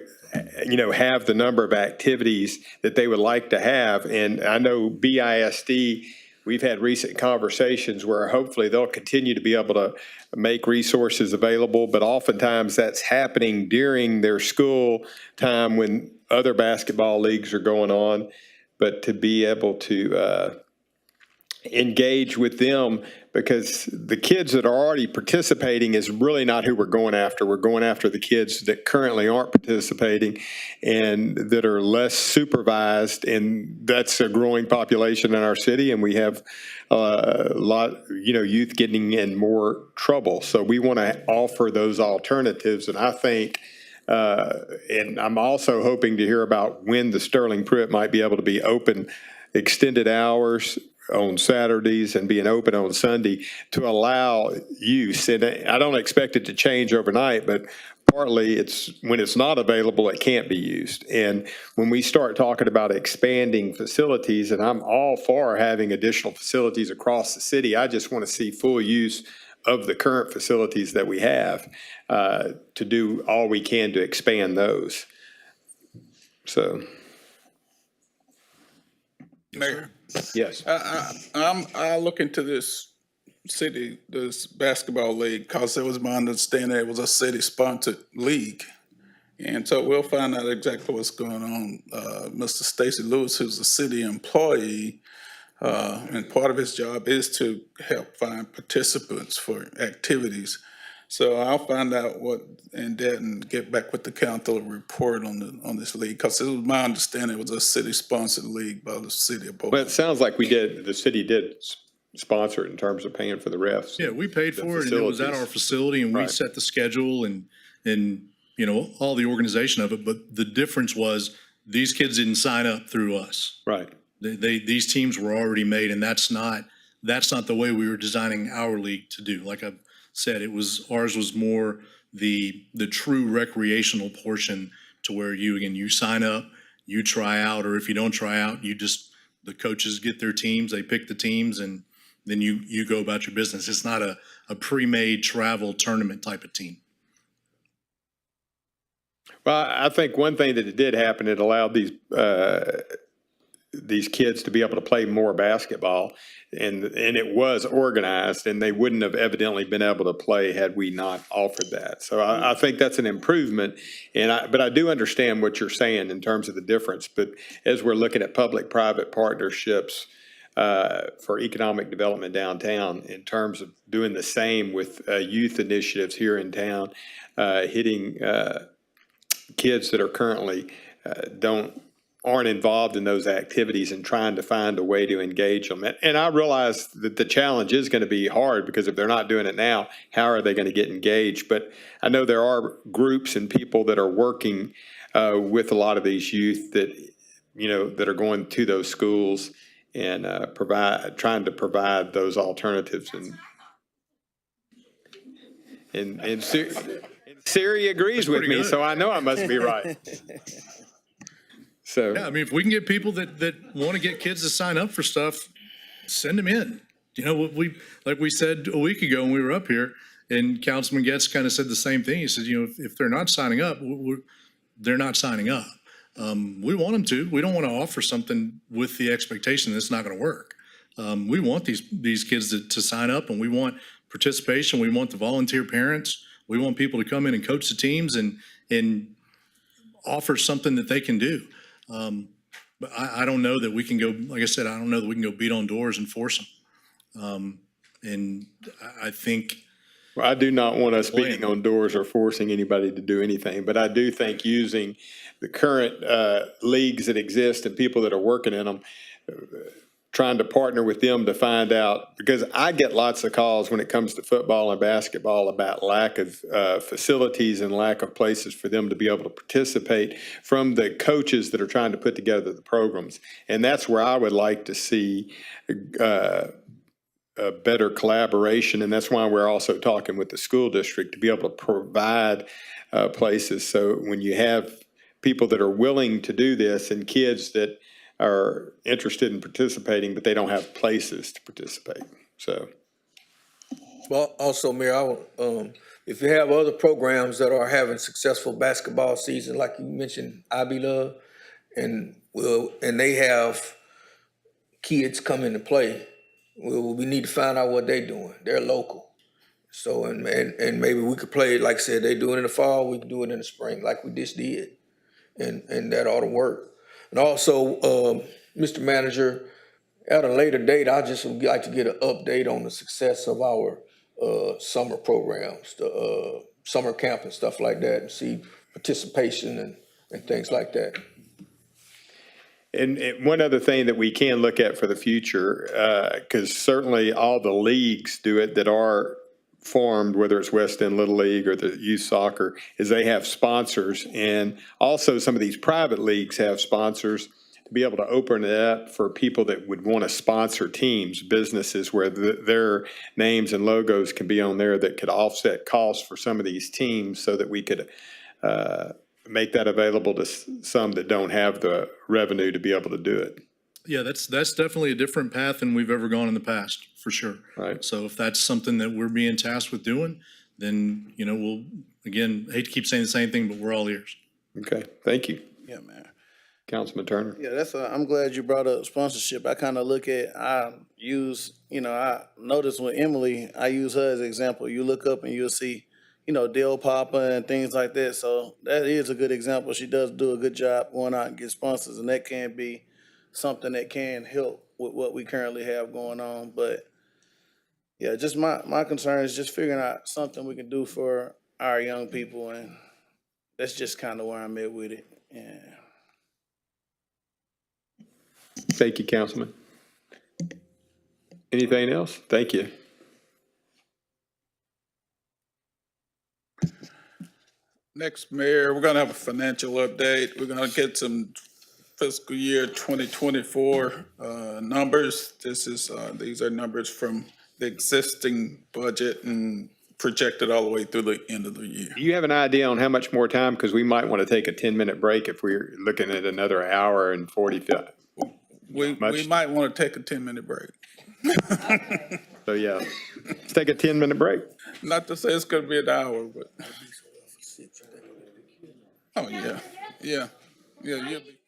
S1: have the number of activities that they would like to have. And I know BISD, we've had recent conversations where hopefully they'll continue to be able to make resources available, but oftentimes that's happening during their school time when other basketball leagues are going on. But to be able to engage with them, because the kids that are already participating is really not who we're going after. We're going after the kids that currently aren't participating and that are less supervised, and that's a growing population in our city, and we have a lot, youth getting in more trouble. So we want to offer those alternatives, and I think and I'm also hoping to hear about when the Sterling Pruitt might be able to be open extended hours on Saturdays and being open on Sunday to allow use. And I don't expect it to change overnight, but partly it's when it's not available, it can't be used. And when we start talking about expanding facilities, and I'm all for having additional facilities across the city, I just want to see full use of the current facilities that we have to do all we can to expand those. So.
S4: Mayor,
S1: Yes.
S4: I look into this basketball league, because it was my understanding it was a city-sponsored league. And so we'll find out exactly what's going on. Mr. Stacy Lewis, who's a city employee, and part of his job is to help find participants for activities. So I'll find out and get back with the council and report on this league, because it was my understanding it was a city-sponsored league by the city of Beaumont.
S1: Well, it sounds like the city did sponsor it in terms of paying for the refs.
S16: Yeah, we paid for it, and it was at our facility, and we set the schedule and all the organization of it. But the difference was these kids didn't sign up through us.
S1: Right.
S16: These teams were already made, and that's not the way we were designing our league to do. Like I've said, ours was more the true recreational portion, to where you sign up, you try out, or if you don't try out, the coaches get their teams, they pick the teams, and then you go about your business. It's not a pre-made travel tournament type of team.
S1: Well, I think one thing that it did happen, it allowed these kids to be able to play more basketball, and it was organized, and they wouldn't have evidently been able to play had we not offered that. So I think that's an improvement, but I do understand what you're saying in terms of the difference. But as we're looking at public-private partnerships for economic development downtown, in terms of doing the same with youth initiatives here in town, hitting kids that are currently aren't involved in those activities and trying to find a way to engage them. And I realize that the challenge is going to be hard, because if they're not doing it now, how are they going to get engaged? But I know there are groups and people that are working with a lot of these youth that, that are going to those schools and trying to provide those alternatives. And Siri agrees with me, so I know I must be right. So
S16: Yeah, I mean, if we can get people that want to get kids to sign up for stuff, send them in. What like we said a week ago when we were up here, and Councilman Getz kind of said the same thing. He said, if they're not signing up, they're not signing up. We want them to. We don't want to offer something with the expectation that it's not going to work. We want these kids to sign up, and we want participation. We want the volunteer parents. We want people to come in and coach the teams and offer something that they can do. But I don't know that we can go, like I said, I don't know that we can go beat on doors and force them. And I think.
S1: Well, I do not want us beating on doors or forcing anybody to do anything, but I do think using the current leagues that exist and people that are working in them, trying to partner with them to find out, because I get lots of calls when it comes to football and basketball about lack of facilities and lack of places for them to be able to participate from the coaches that are trying to put together the programs. And that's where I would like to see a better collaboration. And that's why we're also talking with the school district to be able to provide places. So when you have people that are willing to do this and kids that are interested in participating, but they don't have places to participate. So,
S8: Well, also, Mayor, if you have other programs that are having successful basketball season, like you mentioned, IB Love, and they have kids come in to play, we need to find out what they're doing. They're local. So, and maybe we could play, like I said, they do it in the fall, we can do it in the spring, like we just did. And that ought to work. And also, Mr. Manager, at a later date, I just would like to get an update on the success of our summer programs, the summer camp and stuff like that, and see participation and things like that.
S1: And one other thing that we can look at for the future, because certainly all the leagues do it that are formed, whether it's West End Little League or the youth soccer, is they have sponsors. And also some of these private leagues have sponsors to be able to open it up for people that would want to sponsor teams, businesses where their names and logos can be on there that could offset costs for some of these teams, so that we could make that available to some that don't have the revenue to be able to do it.
S16: Yeah, that's definitely a different path than we've ever gone in the past, for sure.
S1: Right.
S16: So if that's something that we're being tasked with doing, then, we'll, again, I hate to keep saying the same thing, but we're all ears.
S1: Okay, thank you.
S7: Yeah, man.
S1: Councilman Turner.
S7: Yeah, I'm glad you brought up sponsorship. I kind of I noticed with Emily, I use her as an example. You look up and you'll see, Dale Papa and things like that. So that is a good example. She does do a good job going out and get sponsors, and that can be something that can help with what we currently have going on. But yeah, just my concern is just figuring out something we can do for our young people, and that's just kind of where I'm at with it. Yeah.
S1: Thank you, Councilman. Anything else? Thank you.
S4: Next, Mayor, we're gonna have a financial update. We're gonna get some fiscal year 2024 numbers. These are numbers from the existing budget and projected all the way through the end of the year.
S1: Do you have an idea on how much more time? Because we might want to take a 10-minute break if we're looking at another hour and 45.
S4: We might want to take a 10-minute break.
S1: So yeah, let's take a 10-minute break.
S4: Not to say it's gonna be an hour, but Oh, yeah, yeah, you'll be.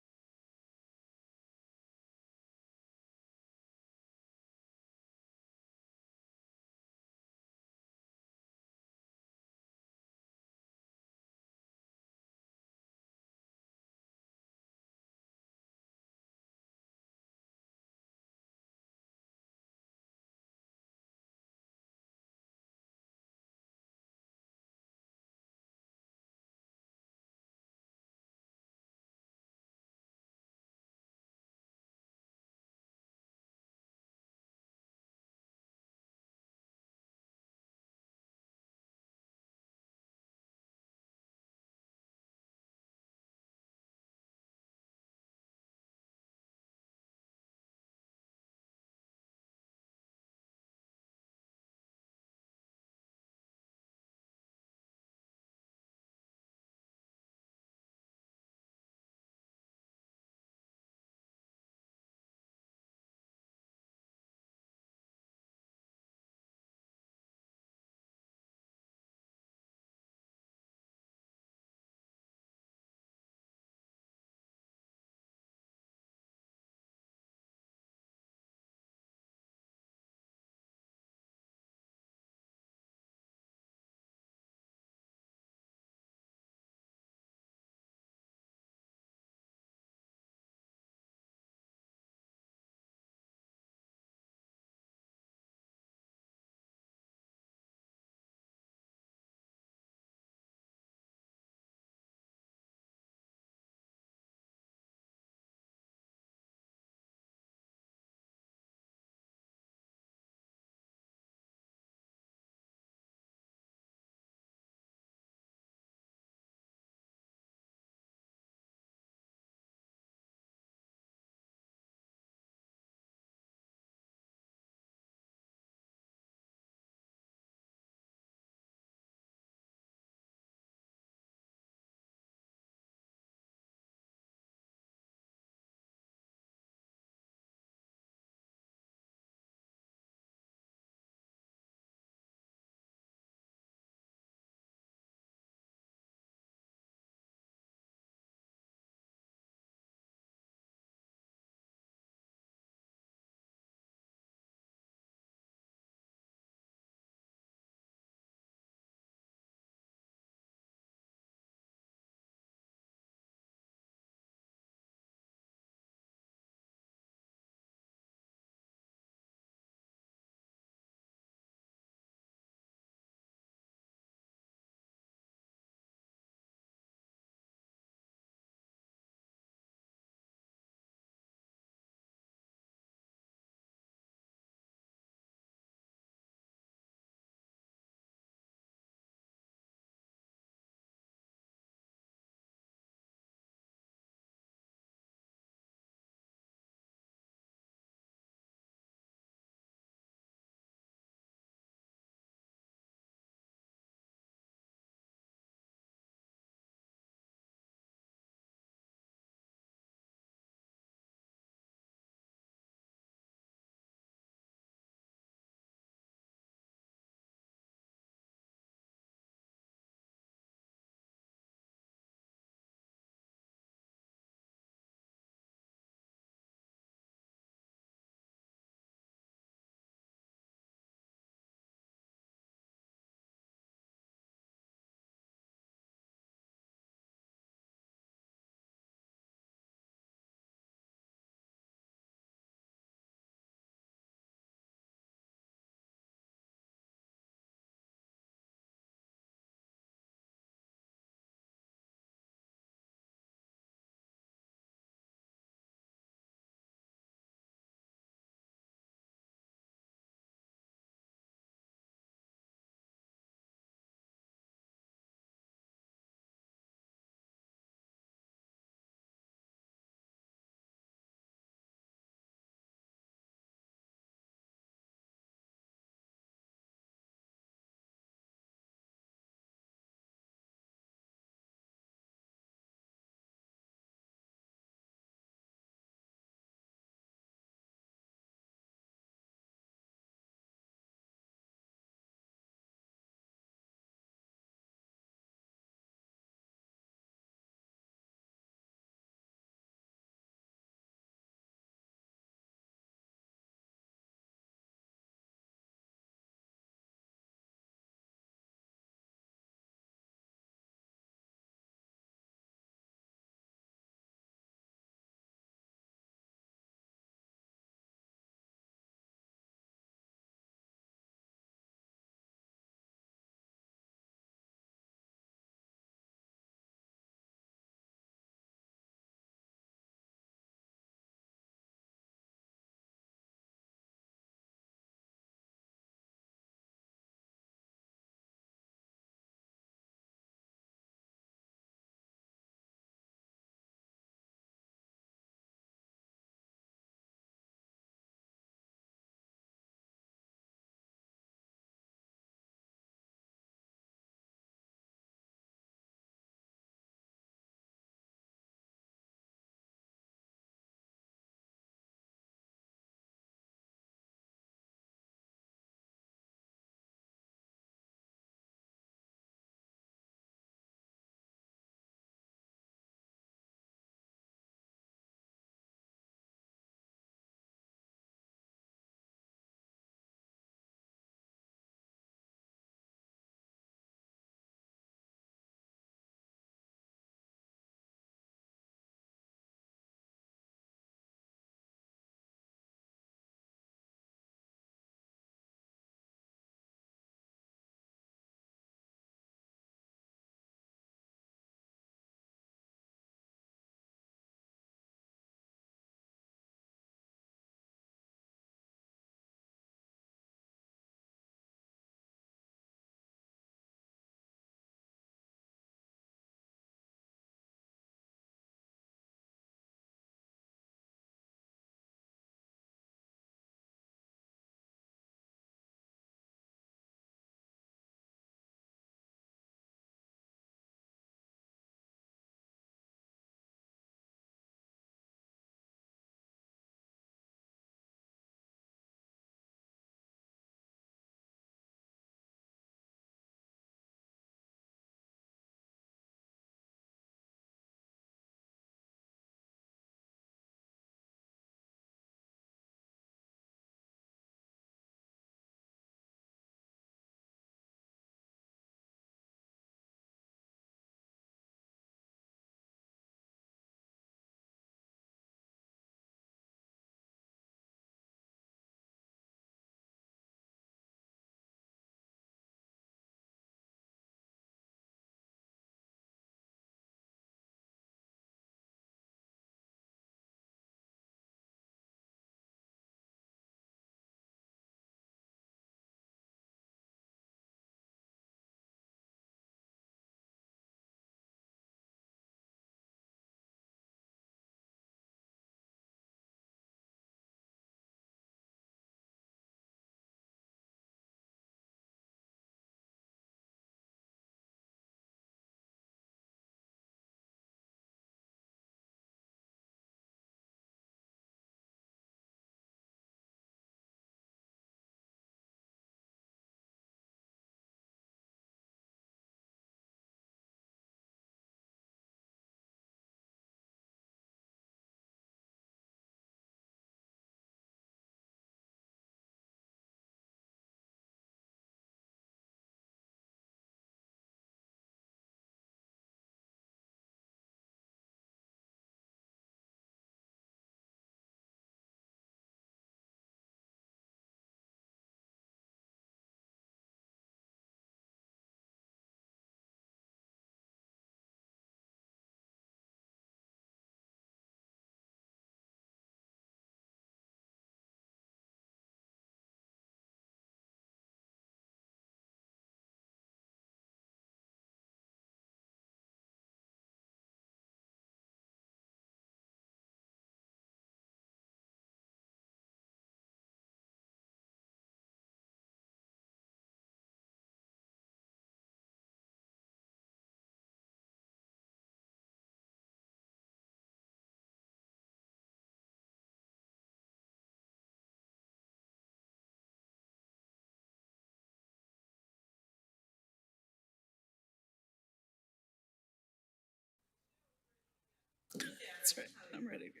S13: That's right. I'm ready to go.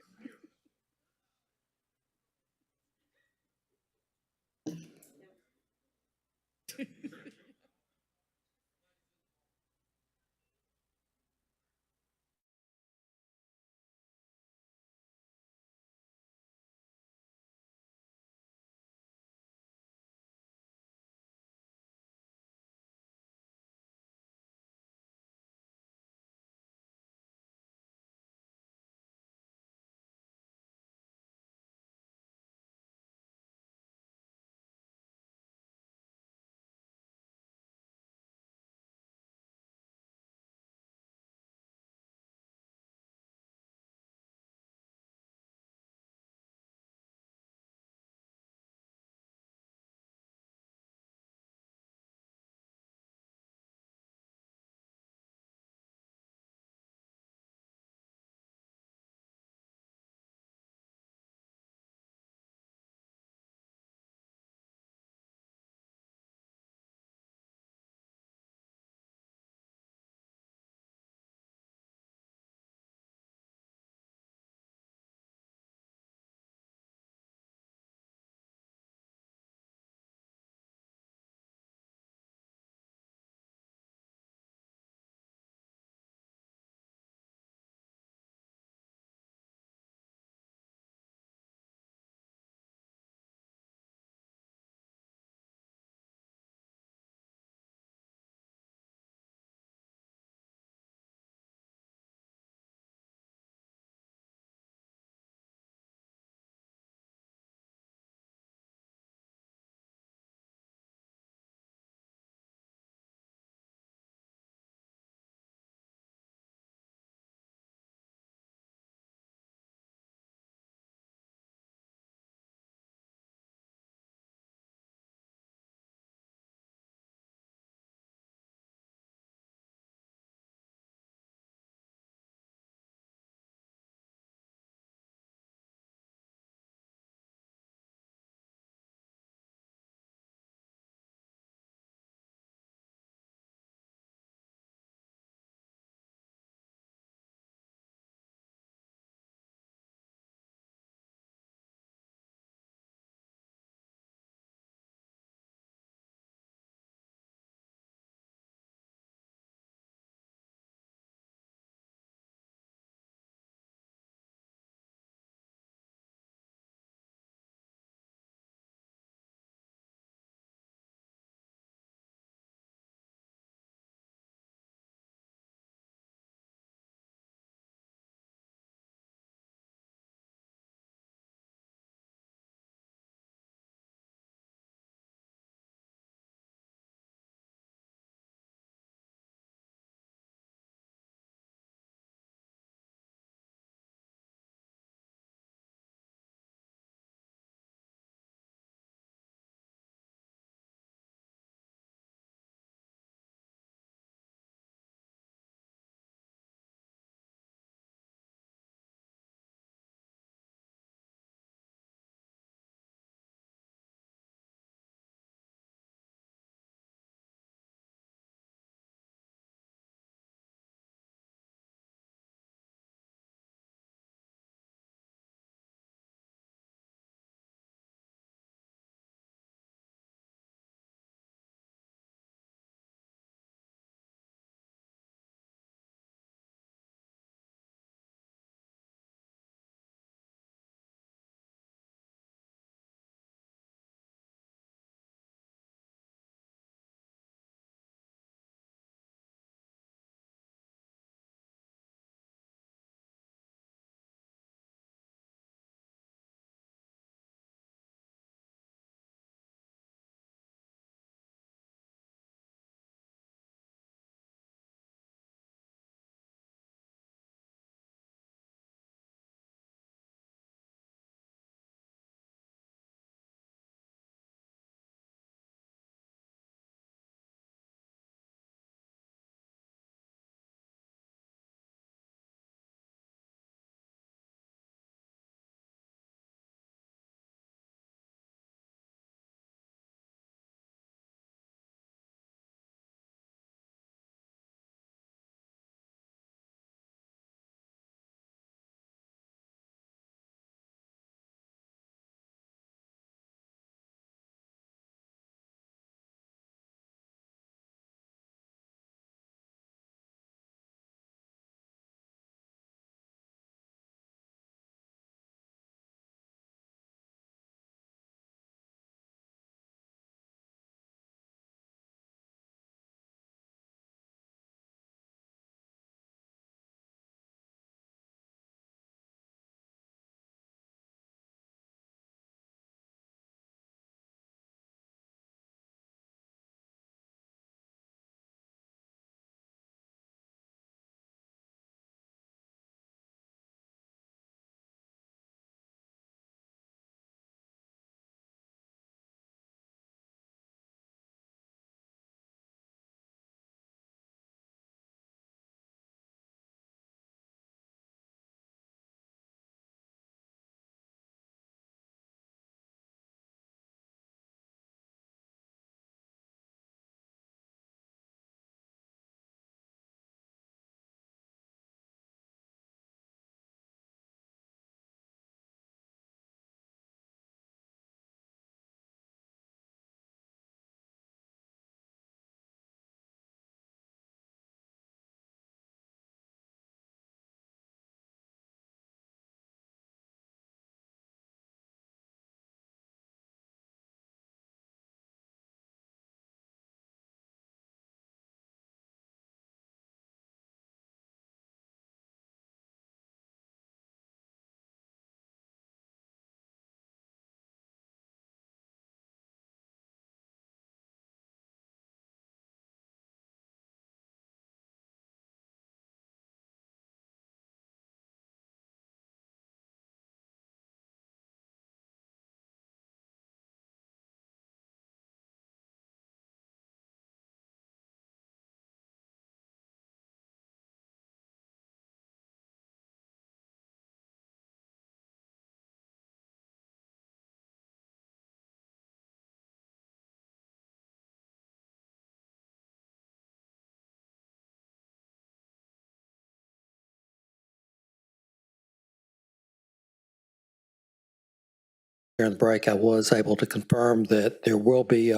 S6: during the break, I was able to confirm that there will be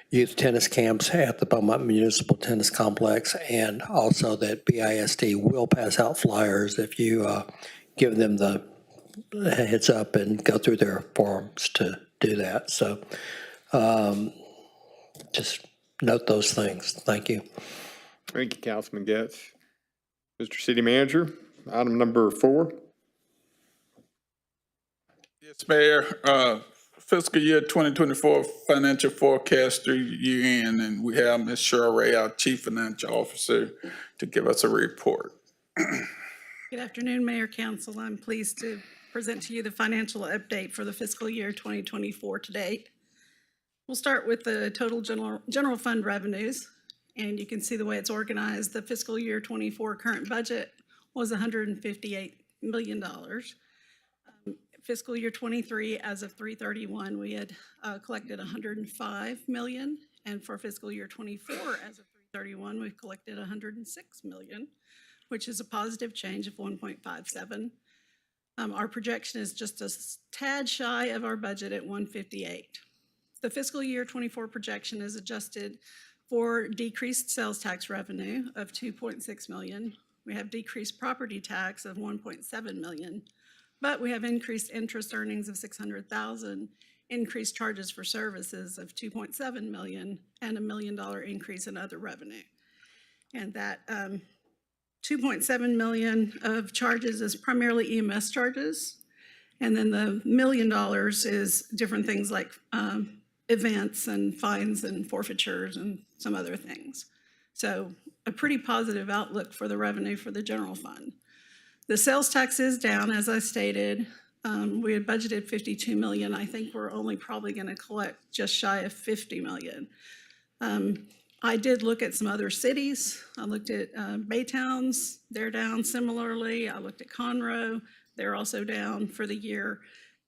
S6: youth tennis camps at the Beaumont Municipal Tennis Complex, and also that BISD will pass out flyers if you give them the heads up and go through their forms to do that. So just note those things. Thank you.
S1: Thank you, Councilman Getz. Mr. City Manager, item number 4.
S4: Yes, Mayor, fiscal year 2024 financial forecast through year end, and we have Ms. Cheryl Ray, our Chief Financial Officer, to give us a report.
S13: Good afternoon, Mayor, Council. I'm pleased to present to you the financial update for the fiscal year 2024 to date. We'll start with the total general fund revenues, and you can see the way it's organized. The fiscal year 24 current budget was $158 million. Fiscal year 23, as of 3/31, we had collected $105 million, and for fiscal year 24, as of 3/31, we've collected $106 million, which is a positive change of 1.57. Our projection is just a tad shy of our budget at 158. The fiscal year 24 projection is adjusted for decreased sales tax revenue of $2.6 million. We have decreased property tax of $1.7 million, but we have increased interest earnings of $600,000, increased charges for services of $2.7 million, and $1 million increase in other revenue. And that $2.7 million of charges is primarily EMS charges, and then the $1 million is different things like events and fines and forfeitures and some other things. So a pretty positive outlook for the revenue for the general fund. The sales tax is down, as I stated. We had budgeted $52 million. I think we're only probably going to collect just shy of $50 million. I did look at some other cities. I looked at Baytowns. They're down similarly. I looked at Conroe. They're also down for the year.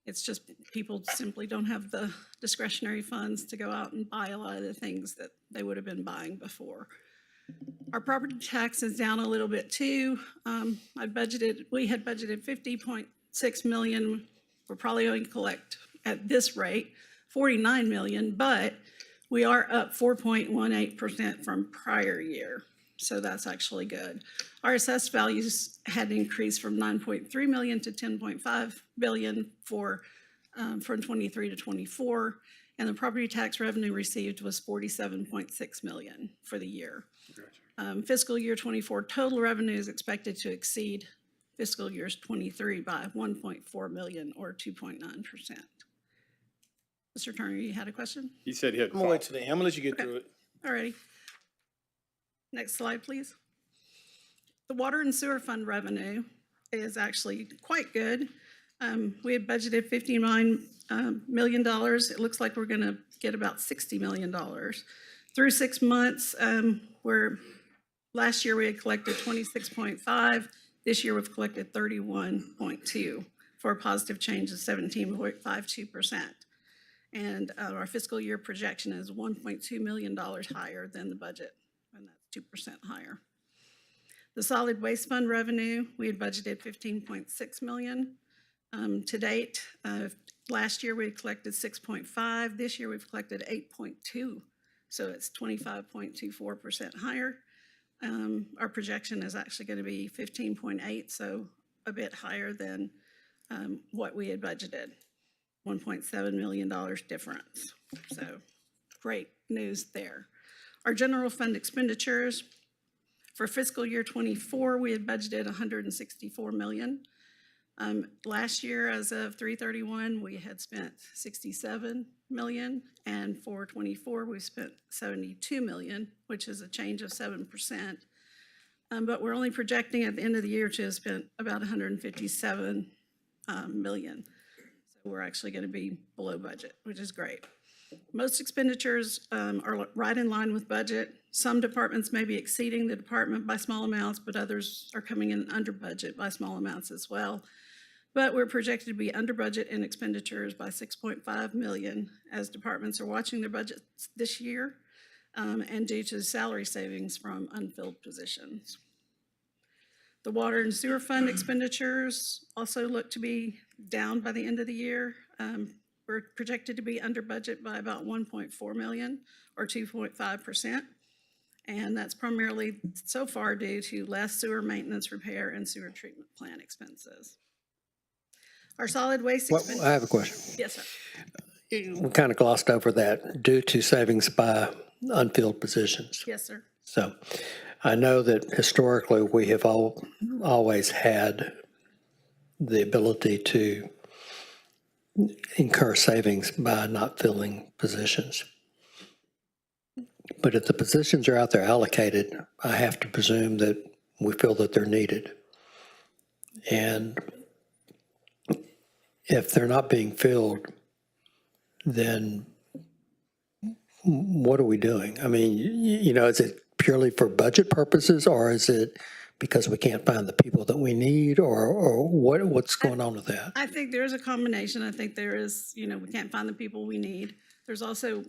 S13: It's just people simply don't have the discretionary funds to go out and buy a lot of the things that they would have been buying before. Our property tax is down a little bit too. We had budgeted $50.6 million. We're probably going to collect at this rate $49 million, but we are up 4.18% from prior year. So that's actually good. Our assessed values had increased from 9.3 million to 10.5 billion from 23 to 24. And the property tax revenue received was 47.6 million for the year. Fiscal year 24 total revenue is expected to exceed fiscal year 23 by 1.4 million or 2.9%. Mr. Turner, you had a question?
S1: He said he had.
S7: I'm gonna wait till the end. I'm gonna let you get
S13: Okay.
S7: through it.
S13: All righty. Next slide, please. The water and sewer fund revenue is actually quite good. We had budgeted $59 million. It looks like we're gonna get about $60 million. Through 6 months, last year we had collected 26.5. This year we've collected 31.2 for a positive change of 17.52%. And our fiscal year projection is $1.2 million higher than the budget, and that's 2% higher. The solid waste fund revenue, we had budgeted $15.6 million. To date, last year we had collected 6.5. This year we've collected 8.2. So it's 25.24% higher. Our projection is actually going to be 15.8, so a bit higher than what we had budgeted. $1.7 million difference. So great news there. Our general fund expenditures for fiscal year 24, we had budgeted $164 million. Last year, as of 3/31, we had spent $67 million, and for 24, we spent $72 million, which is a change of 7%. But we're only projecting at the end of the year to have spent about $157 million. So we're actually going to be below budget, which is great. Most expenditures are right in line with budget. Some departments may be exceeding the department by small amounts, but others are coming in under budget by small amounts as well. But we're projected to be under budget in expenditures by $6.5 million as departments are watching their budgets this year and due to salary savings from unfilled positions. The water and sewer fund expenditures also look to be down by the end of the year. we're projected to be under budget by about 1.4 million or 2.5%. And that's primarily so far due to less sewer maintenance, repair, and sewer treatment plant expenses. Our solid waste
S6: Well,
S13: expense.
S6: I have a question.
S13: Yes, sir.
S6: We kind of glossed over that due to savings by unfilled positions.
S13: Yes, sir.
S6: So I know that historically we have always had the ability to incur savings by not filling positions. But if the positions are out there allocated, I have to presume that we feel that they're needed. And if they're not being filled, then what are we doing? I mean, is it purely for budget purposes, or is it because we can't find the people that we need, or what's going on with that?
S13: I think there's a combination. I think there is, we can't find the people we need. There's also,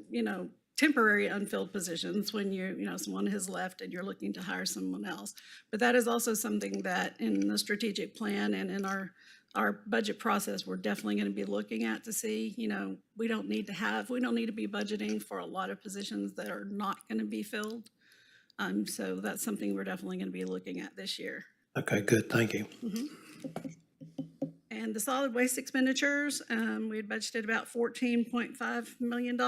S13: temporary unfilled positions when someone has left and you're looking to hire someone else. But that is also something that in the strategic plan and in our budget process, we're definitely going to be looking at to see, we don't need to be budgeting for a lot of positions that are not going to be filled. So that's something we're definitely going to be looking at this year.
S6: Okay, good, thank you.
S13: And the solid waste expenditures, we had budgeted about $14.5 million.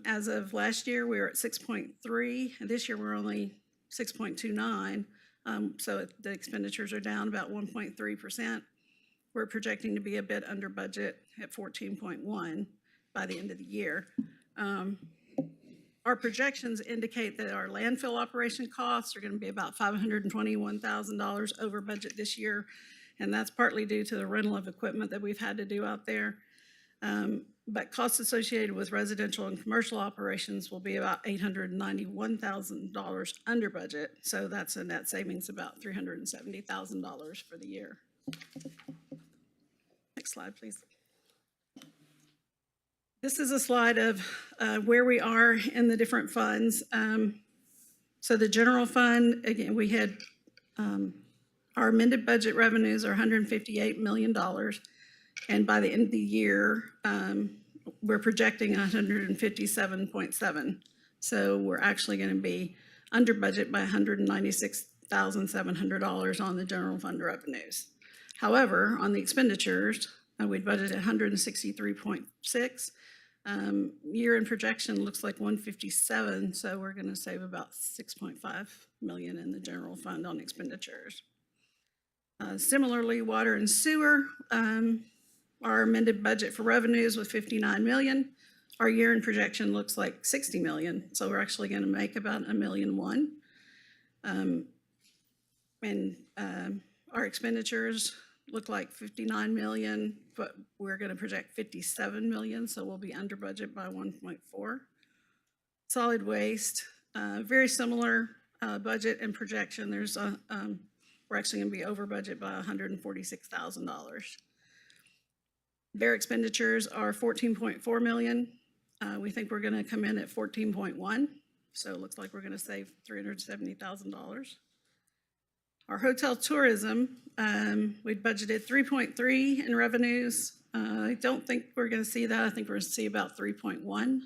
S13: As of last year, we were at 6.3, and this year we're only 6.29. So the expenditures are down about 1.3%. We're projecting to be a bit under budget at 14.1 by the end of the year. Our projections indicate that our landfill operation costs are going to be about $521,000 over budget this year, and that's partly due to the rental of equipment that we've had to do out there. But costs associated with residential and commercial operations will be about $891,000 under budget, so that's a net savings about $370,000 for the year. Next slide, please. This is a slide of where we are in the different funds. So the general fund, again, we had our amended budget revenues are $158 million. And by the end of the year, we're projecting 157.7. So we're actually going to be under budget by $196,700 on the general fund revenues. However, on the expenditures, we budgeted 163.6. Year-end projection looks like 157, so we're going to save about 6.5 million in the general fund on expenditures. Similarly, water and sewer, our amended budget for revenues was 59 million. Our year-end projection looks like 60 million, so we're actually going to make about $1.1 million. Our expenditures look like 59 million, but we're going to project 57 million, so we'll be under budget by 1.4. Solid waste, very similar budget and projection. There's we're actually going to be over budget by $146,000. Their expenditures are 14.4 million. We think we're going to come in at 14.1, so it looks like we're going to save $370,000. Our hotel tourism, we budgeted 3.3 in revenues. I don't think we're going to see that. I think we're going to see about 3.1.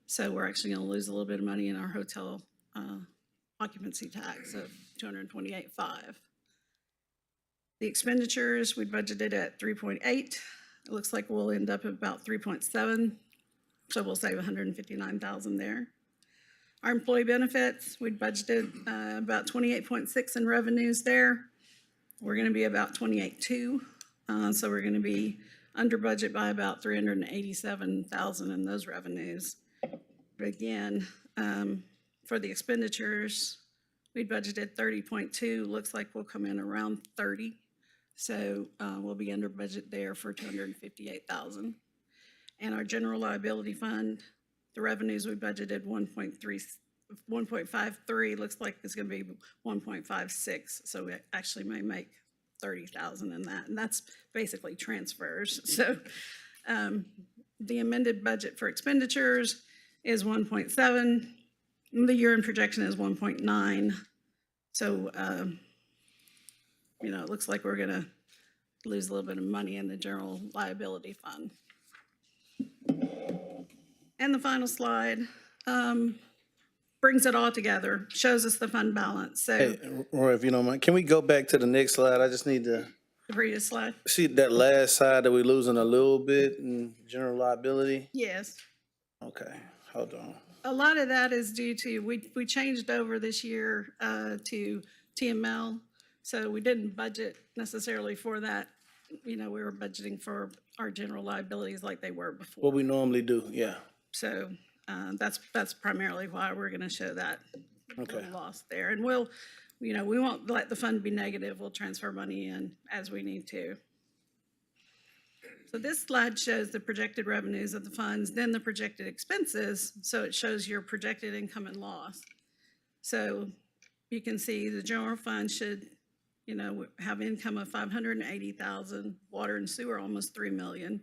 S13: So we're actually going to lose a little bit of money in our hotel occupancy tax of 228.5. The expenditures, we budgeted at 3.8. It looks like we'll end up at about 3.7. So we'll save 159,000 there. Our employee benefits, we budgeted about 28.6 in revenues there. We're going to be about 28.2. So we're going to be under budget by about 387,000 in those revenues. But again, for the expenditures, we budgeted 30.2. Looks like we'll come in around 30. So we'll be under budget there for 258,000. And our general liability fund, the revenues we budgeted 1.53, looks like it's going to be 1.56. So we actually may make 30,000 in that, and that's basically transfers. So the amended budget for expenditures is 1.7. The year-end projection is 1.9. So it looks like we're going to lose a little bit of money in the general liability fund. And the final slide brings it all together, shows us the fund balance. So
S7: Hey, Roy, if you don't mind, can we go back to the next slide? I just need to
S13: the previous slide.
S7: see that last side that we're losing a little bit in general liability.
S13: Yes.
S7: Okay, hold on.
S13: A lot of that is due to, we changed over this year to TML, so we didn't budget necessarily for that. We were budgeting for our general liabilities like they were before.
S7: What we normally do, yeah.
S13: So that's primarily why we're gonna show that
S7: Okay.
S13: loss there. And we'll, we won't let the fund be negative. We'll transfer money in as we need to. So this slide shows the projected revenues of the funds, then the projected expenses. So it shows your projected income and loss. So you can see the general fund should, have income of 580,000, water and sewer almost 3 million,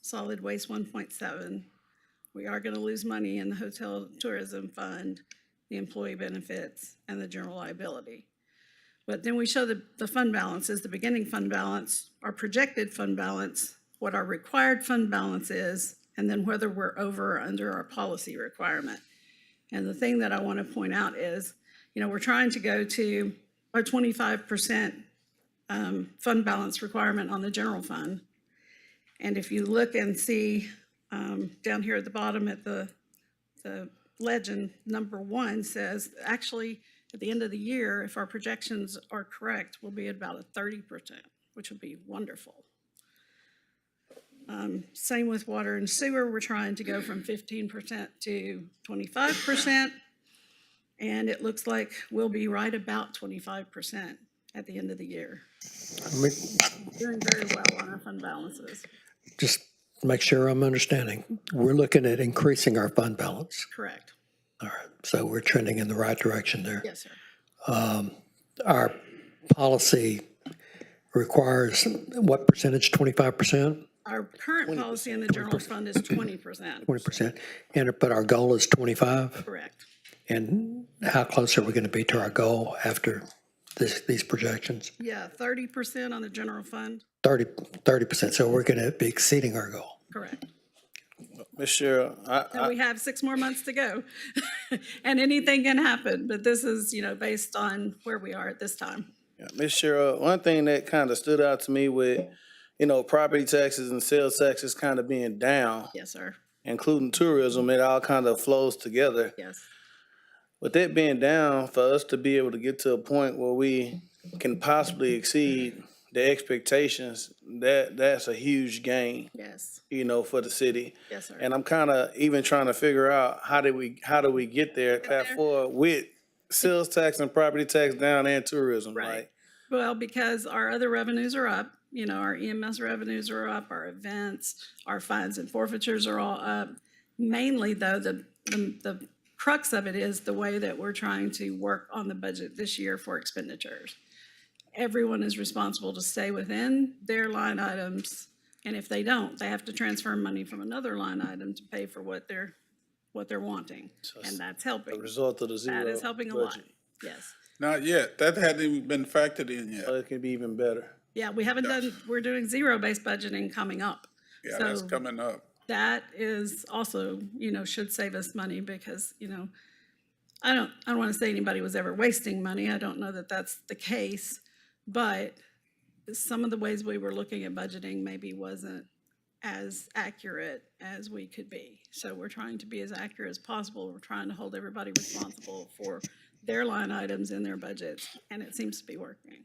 S13: solid waste 1.7. We are gonna lose money in the hotel tourism fund, the employee benefits, and the general liability. But then we show the fund balances, the beginning fund balance, our projected fund balance, what our required fund balance is, and then whether we're over or under our policy requirement. And the thing that I want to point out is, we're trying to go to our 25% fund balance requirement on the general fund. And if you look and see down here at the bottom at the legend, number 1 says, actually, at the end of the year, if our projections are correct, we'll be at about a 30%, which would be wonderful. Same with water and sewer. We're trying to go from 15% to 25%. And it looks like we'll be right about 25% at the end of the year. Doing very well on our fund balances.
S6: Just make sure I'm understanding. We're looking at increasing our fund balance.
S13: Correct.
S6: All right, so we're trending in the right direction there.
S13: Yes, sir.
S6: Our policy requires what percentage, 25%?
S13: Our current policy in the general fund is 20%.
S6: 20%, but our goal is 25?
S13: Correct.
S6: And how close are we going to be to our goal after these projections?
S13: Yeah, 30% on the general fund.
S6: 30%, so we're going to be exceeding our goal.
S13: Correct.
S7: Ms. Cheryl,
S13: And we have 6 more months to go. And anything can happen, but this is, based on where we are at this time.
S7: Ms. Cheryl, one thing that kind of stood out to me with, property taxes and sales taxes kind of being down,
S13: Yes, sir.
S7: including tourism, it all kind of flows together.
S13: Yes.
S7: With that being down, for us to be able to get to a point where we can possibly exceed the expectations, that's a huge gain,
S13: Yes.
S7: for the city.
S13: Yes, sir.
S7: And I'm kind of even trying to figure out how do we get there, class 4, with sales tax and property tax down and tourism, right?
S13: Well, because our other revenues are up, our EMS revenues are up, our events, our fines and forfeitures are all up. Mainly, though, the crux of it is the way that we're trying to work on the budget this year for expenditures. Everyone is responsible to stay within their line items, and if they don't, they have to transfer money from another line item to pay for what they're wanting, and that's helping.
S7: The result of the zero
S13: That is helping a lot,
S7: budget.
S13: yes.
S4: Not yet. That hadn't even been factored in yet.
S7: So it can be even better.
S13: Yeah, we haven't done, we're doing zero-based budgeting coming up.
S4: Yeah, that's
S13: So
S4: coming up.
S13: that is also, should save us money because, I don't want to say anybody was ever wasting money. I don't know that that's the case, but some of the ways we were looking at budgeting maybe wasn't as accurate as we could be. So we're trying to be as accurate as possible. We're trying to hold everybody responsible for their line items in their budgets, and it seems to be working.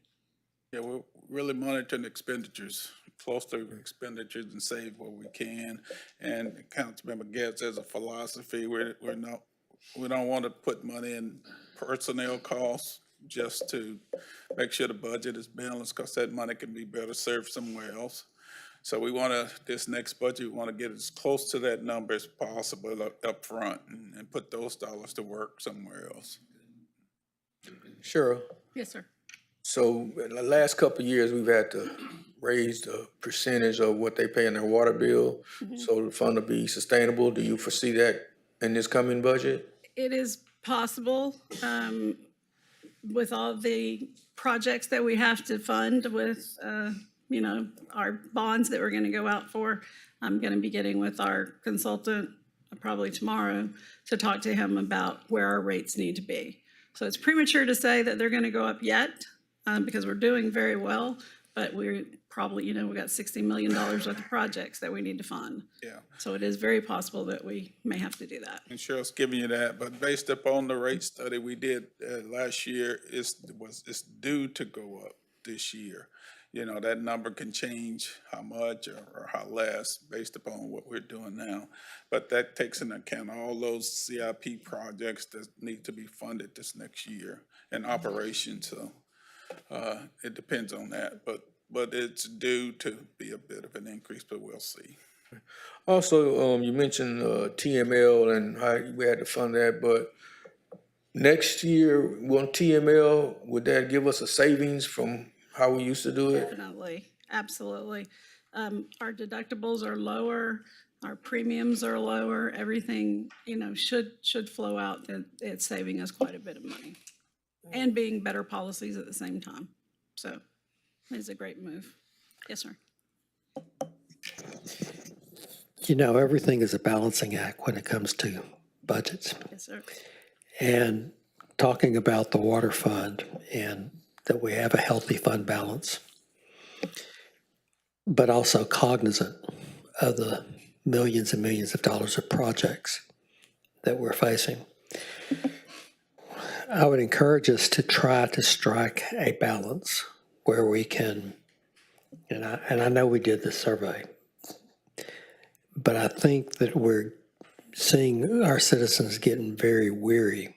S4: Yeah, we're really monitoring expenditures, close to expenditures and save what we can. And Councilmember Getz has a philosophy where we don't want to put money in personnel costs just to make sure the budget is balanced, because that money can be better served somewhere else. So we want to, this next budget, we want to get as close to that number as possible up front and put those dollars to work somewhere else.
S8: Cheryl,
S13: Yes, sir.
S8: so in the last couple of years, we've had to raise the percentage of what they pay in their water bill, so the fund will be sustainable. Do you foresee that in this coming budget?
S13: It is possible, with all the projects that we have to fund with, our bonds that we're gonna go out for. I'm gonna be getting with our consultant, probably tomorrow, to talk to him about where our rates need to be. So it's premature to say that they're going to go up yet, because we're doing very well, but we're probably, we got $60 million worth of projects that we need to fund.
S4: Yeah.
S13: So it is very possible that we may have to do that.
S4: And Cheryl's giving you that, but based upon the rate study we did last year, it's due to go up this year. That number can change how much or how less based upon what we're doing now. But that takes into account all those CIP projects that need to be funded this next year in operation. So it depends on that, but it's due to be a bit of an increase, but we'll see.
S8: Also, you mentioned TML and how we had to fund that, but next year, on TML, would that give us a savings from how we used to do it?
S13: Definitely, absolutely. Our deductibles are lower, our premiums are lower, everything, should flow out, that it's saving us quite a bit of money. And being better policies at the same time. So it's a great move. Yes, sir.
S6: Everything is a balancing act when it comes to budgets.
S13: Yes, sir.
S6: And talking about the water fund and that we have a healthy fund balance, but also cognizant of the millions and millions of dollars of projects that we're facing. I would encourage us to try to strike a balance where we can, and I know we did this survey, but I think that we're seeing our citizens getting very weary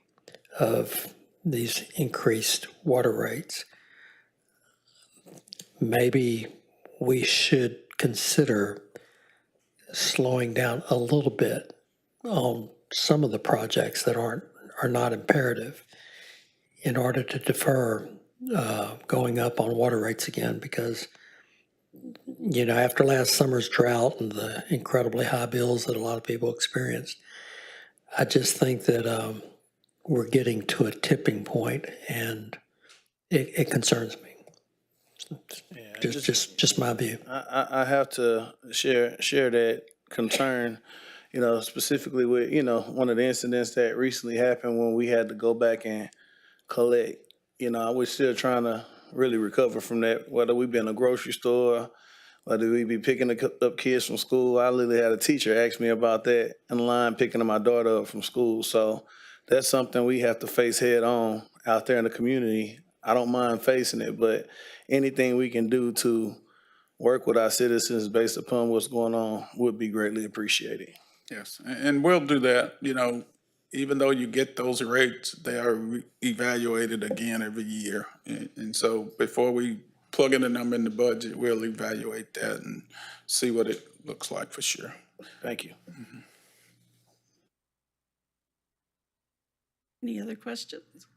S6: of these increased water rates. Maybe we should consider slowing down a little bit on some of the projects that are not imperative in order to defer going up on water rates again, because after last summer's drought and the incredibly high bills that a lot of people experienced, I just think that we're getting to a tipping point, and it concerns me. Just my view.
S7: I have to share that concern, specifically with, one of the incidents that recently happened when we had to go back and collect. We're still trying to really recover from that, whether we be in a grocery store, whether we be picking up kids from school. I literally had a teacher ask me about that in line picking my daughter up from school. So that's something we have to face head on out there in the community. I don't mind facing it, but anything we can do to work with our citizens based upon what's going on would be greatly appreciated.
S4: Yes, and we'll do that. Even though you get those rates, they are evaluated again every year. And so before we plug in a number in the budget, we'll evaluate that and see what it looks like for sure.
S7: Thank you.
S4: Mm-hmm.
S13: Any other questions?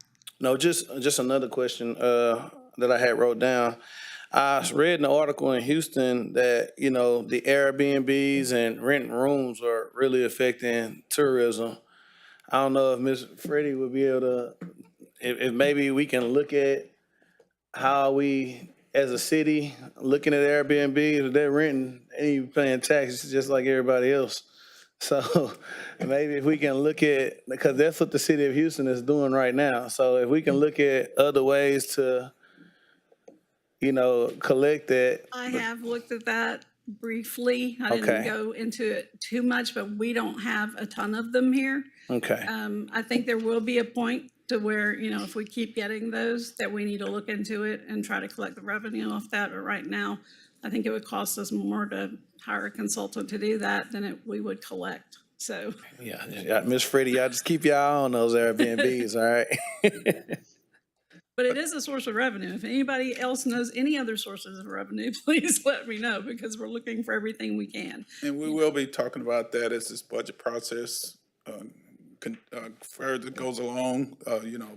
S7: No, just another question that I had wrote down. I read in an article in Houston that, the Airbnbs and renting rooms are really affecting tourism. I don't know if Ms. Freddie would be able to, if maybe we can look at how we, as a city, looking at Airbnbs, if they're renting, they paying taxes just like everybody else. So maybe if we can look at, because that's what the city of Houston is doing right now. So if we can look at other ways to, collect that.
S13: I have looked at that briefly. I didn't
S7: Okay.
S13: go into it too much, but we don't have a ton of them here.
S7: Okay.
S13: I think there will be a point to where, if we keep getting those, that we need to look into it and try to collect the revenue off that. But right now, I think it would cost us more to hire a consultant to do that than we would collect. So.
S7: Yeah, Miss Freddie, y'all just keep your eye on those Airbnbs, all right?
S13: But it is a source of revenue. If anybody else knows any other sources of revenue, please let me know, because we're looking for everything we can.
S4: And we will be talking about that as this budget process further goes along,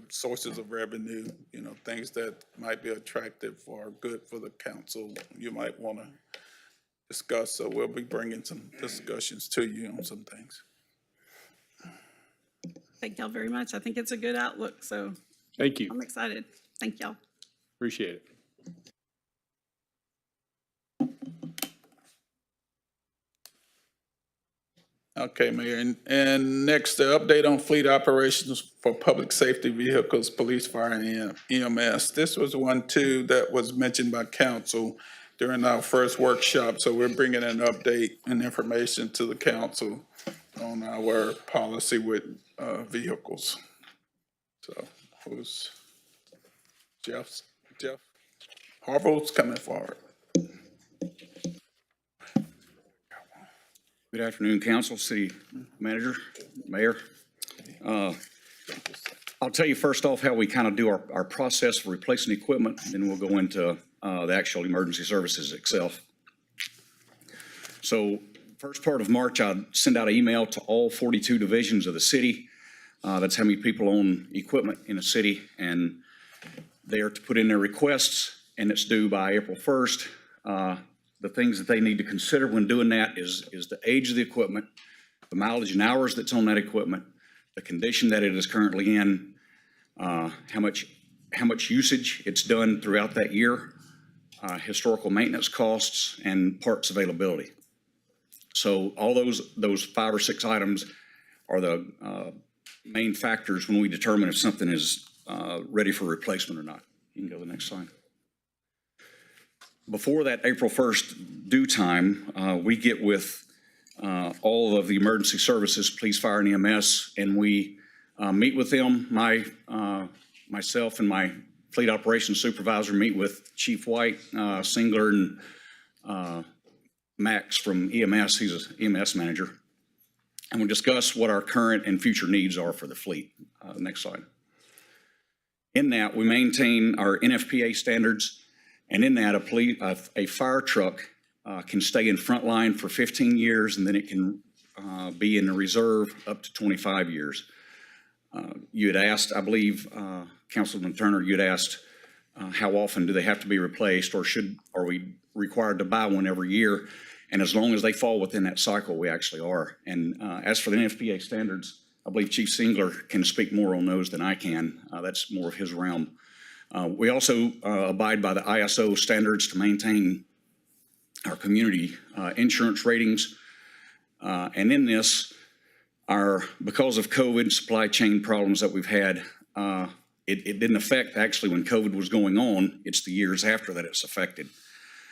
S4: sources of revenue, things that might be attractive or good for the council you might want to discuss. So we'll be bringing some discussions to you on some things.
S13: Thank y'all very much. I think it's a good outlook, so
S1: Thank you.
S13: I'm excited. Thank y'all.
S1: Appreciate it.
S4: Okay, Mayor, and next, the update on fleet operations for public safety vehicles, police, fire, and EMS. This was one too that was mentioned by council during our first workshop, so we're bringing an update and information to the council on our policy with vehicles. So who's Jeff Harville's coming forward.
S17: Good afternoon, council, city manager, mayor. I'll tell you first off how we kind of do our process for replacing equipment, then we'll go into the actual emergency services itself. So first part of March, I'd send out an email to all 42 divisions of the city. That's how many people own equipment in a city, and they are to put in their requests, and it's due by April 1st. The things that they need to consider when doing that is the age of the equipment, the mileage and hours that's on that equipment, the condition that it is currently in, how much usage it's done throughout that year, historical maintenance costs, and parts availability. So all those 5 or 6 items are the main factors when we determine if something is ready for replacement or not. You can go to the next slide. Before that April 1st due time, we get with all of the emergency services, police, fire, and EMS, and we meet with them. Myself and my fleet operations supervisor meet with Chief White, Singler, and Max from EMS. He's an EMS manager. And we discuss what our current and future needs are for the fleet. Next slide. In that, we maintain our NFPA standards. And in that, a fire truck can stay in front line for 15 years, and then it can be in the reserve up to 25 years. You had asked, I believe, Councilman Turner, you had asked how often do they have to be replaced, or are we required to buy one every year? And as long as they fall within that cycle, we actually are. And as for the NFPA standards, I believe Chief Singler can speak more on those than I can. That's more of his realm. We also abide by the ISO standards to maintain our community insurance ratings. And in this, because of COVID supply chain problems that we've had, it didn't affect actually when COVID was going on. It's the years after that it's affected.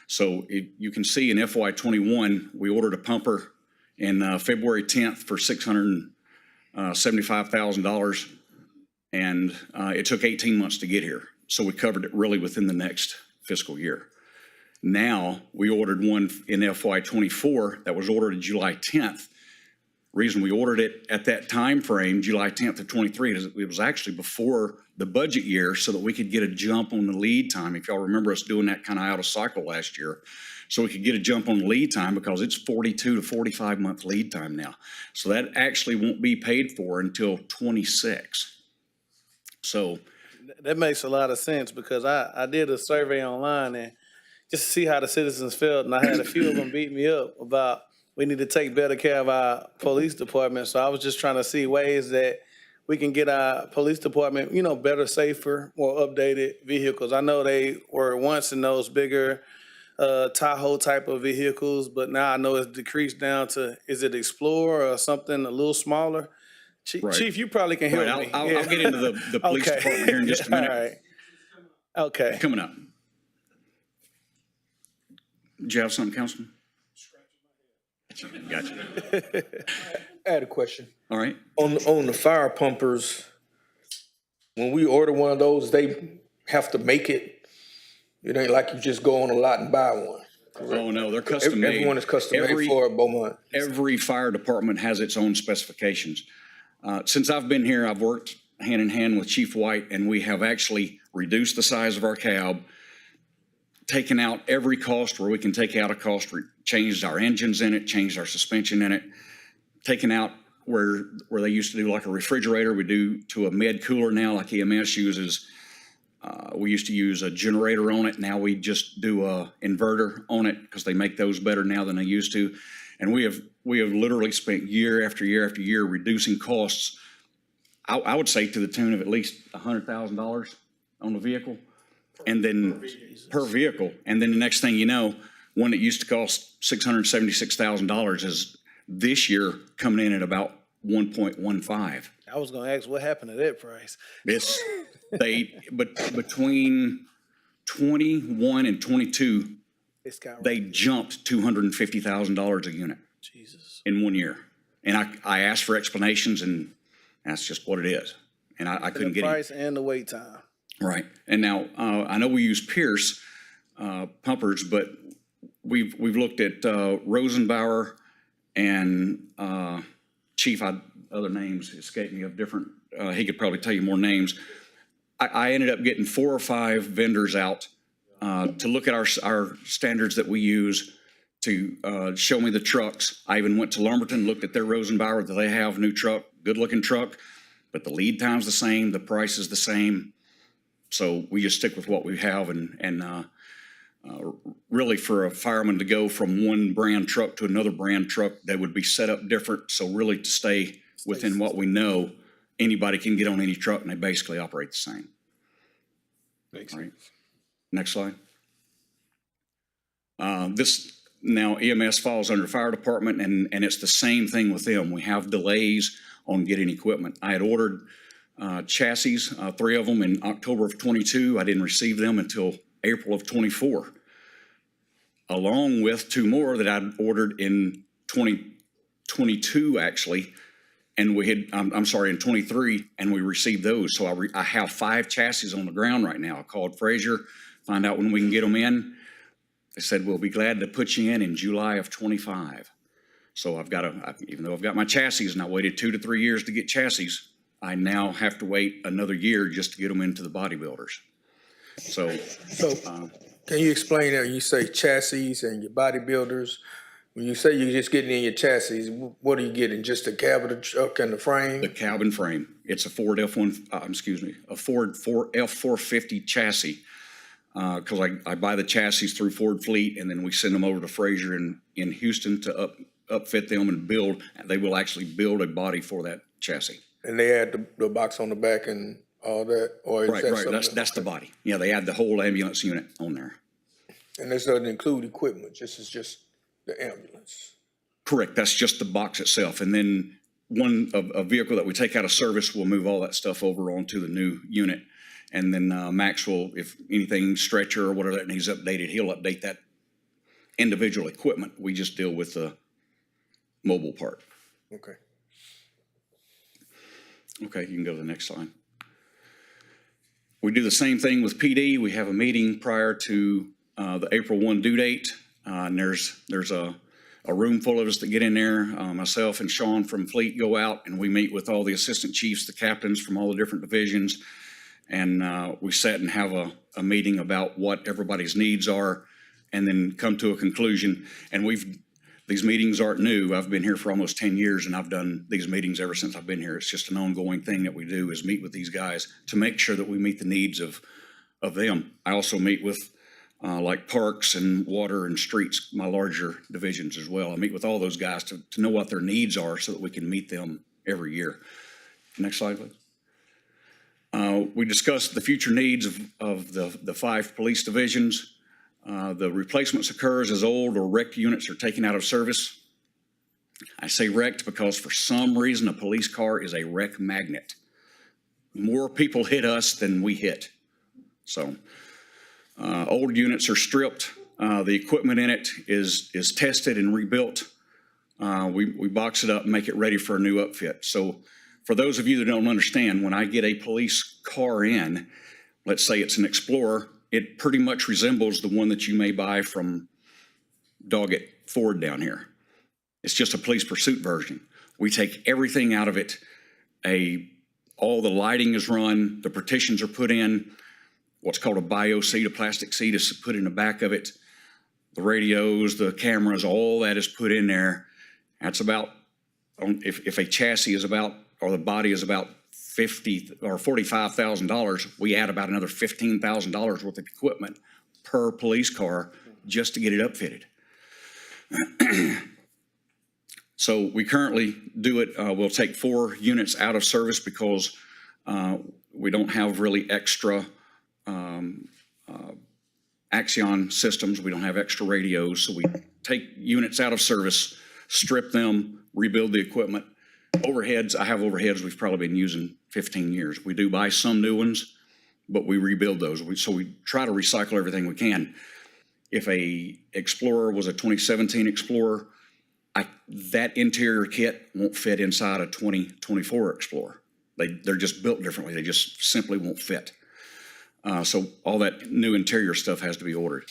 S17: So you can see in FY21, we ordered a pumper in February 10th for $675,000, and it took 18 months to get here. So we covered it really within the next fiscal year. Now, we ordered one in FY24 that was ordered on July 10th. Reason we ordered it at that time frame, July 10th of 23, is it was actually before the budget year so that we could get a jump on the lead time. If y'all remember us doing that kind of out of cycle last year. So we could get a jump on the lead time because it's 42 to 45 month lead time now. So that actually won't be paid for until 26. So
S7: That makes a lot of sense because I did a survey online and just to see how the citizens felt, and I had a few of them beat me up about we need to take better care of our police department. So I was just trying to see ways that we can get our police department, better, safer, more updated vehicles. I know they were once in those bigger Tahoe type of vehicles, but now I know it's decreased down to, is it Explorer or something a little smaller?
S17: Right.
S7: Chief, you probably can help me.
S17: I'll get into the police department here in just a minute.
S7: All right. Okay.
S17: Coming up. Did you have something, Councilman? Gotcha.
S8: I had a question.
S17: All right.
S8: On the fire pumpers, when we order one of those, they have to make it. It ain't like you just go on a lot and buy one.
S17: Oh, no, they're custom made.
S8: Everyone is custom made for Beaumont.
S17: Every fire department has its own specifications. Since I've been here, I've worked hand in hand with Chief White, and we have actually reduced the size of our cab, taken out every cost where we can take out a cost, changed our engines in it, changed our suspension in it, taken out where they used to do like a refrigerator, we do to a med cooler now like EMS uses. We used to use a generator on it. Now we just do a inverter on it because they make those better now than they used to. And we have literally spent year after year after year reducing costs. I would say to the tune of at least $100,000 on the vehicle, and then per vehicle. And then the next thing you know, one that used to cost $676,000 is this year coming in at about 1.15.
S7: I was gonna ask what happened to that price.
S17: It's, but between 21 and 22,
S7: It's got
S17: they jumped $250,000 a unit
S7: Jesus.
S17: in 1 year. And I asked for explanations, and that's just what it is. And I couldn't
S7: The
S17: get it.
S7: price and the wait time.
S17: Right. And now, I know we use Pierce pumpers, but we've looked at Rosenbauer and Chief, other names escape me of different, he could probably tell you more names. I ended up getting 4 or 5 vendors out to look at our standards that we use, to show me the trucks. I even went to Lumberton, looked at their Rosenbauer that they have, new truck, good-looking truck, but the lead time's the same, the price is the same. So we just stick with what we have, and really for a fireman to go from one brand truck to another brand truck, they would be set up different. So really to stay within what we know, anybody can get on any truck and they basically operate the same.
S1: Makes
S17: All right.
S1: sense.
S17: Next slide. This now EMS falls under fire department, and it's the same thing with them. We have delays on getting equipment. I had ordered chassis, 3 of them in October of 22. I didn't receive them until April of 24, along with 2 more that I'd ordered in 2022 actually. And we had, I'm sorry, in 23, and we received those. So I have 5 chassis on the ground right now. I called Frazier, find out when we can get them in. They said, we'll be glad to put you in July of 25. So I've got even though I've got my chassis and I waited 2 to 3 years to get chassis, I now have to wait another year just to get them into the bodybuilders. So
S8: Can you explain that? You say chassis and your bodybuilders. When you say you're just getting in your chassis, what are you getting? Just the cab of the truck and the frame?
S17: the cabin frame, it's a Ford F4 F450 chassis. Because I buy the chassis through Ford Fleet, and then we send them over to Frazier in Houston to upfit them and build. They will actually build a body for that chassis.
S8: And they add the box on the back and all that, or is
S17: Right,
S8: that
S17: right.
S8: something?
S17: That's the body. Yeah, they add the whole ambulance unit on there.
S8: And this doesn't include equipment. This is just the ambulance.
S17: Correct. That's just the box itself, and then a vehicle that we take out of service will move all that stuff over onto the new unit. And then Max will, if anything, stretcher or whatever that needs updated, he'll update that individual equipment. We just deal with the mobile part.
S8: Okay.
S17: Okay, you can go to the next slide. We do the same thing with PD. We have a meeting prior to the April 1 due date. And there's a room full of us that get in there. Myself and Sean from Fleet go out and we meet with all the assistant chiefs, the captains from all the different divisions. And we sit and have a meeting about what everybody's needs are and then come to a conclusion. And these meetings aren't new. I've been here for almost 10 years and I've done these meetings ever since I've been here. It's just an ongoing thing that we do, is meet with these guys to make sure that we meet the needs of them. I also meet with like parks and water and streets, my larger divisions as well. I meet with all those guys to know what their needs are so that we can meet them every year. Next slide, please. We discussed the future needs of the 5 police divisions. The replacements occurs as old or wrecked units are taken out of service. I say wrecked because for some reason a police car is a wreck magnet. More people hit us than we hit. So old units are stripped. The equipment in it is tested and rebuilt. We box it up and make it ready for a new upfit. So for those of you that don't understand, when I get a police car in, let's say it's an Explorer, it pretty much resembles the one that you may buy from Doggett Ford down here. It's just a police pursuit version. We take everything out of it. All the lighting is run, the partitions are put in, what's called a bio seat, a plastic seat is put in the back of it. The radios, the cameras, all that is put in there. That's about, if a chassis is about, or the body is about $50,000 or $45,000, we add about another $15,000 worth of equipment per police car just to get it upfitted. So we currently do it, we'll take 4 units out of service because we don't have really extra Axion systems. We don't have extra radios. So we take units out of service strip them, rebuild the equipment. Overheads, I have overheads we've probably been using 15 years. We do buy some new ones, but we rebuild those. So we try to recycle everything we can. If a Explorer was a 2017 Explorer, that interior kit won't fit inside a 2024 Explorer. They're just built differently. They just simply won't fit. So all that new interior stuff has to be ordered.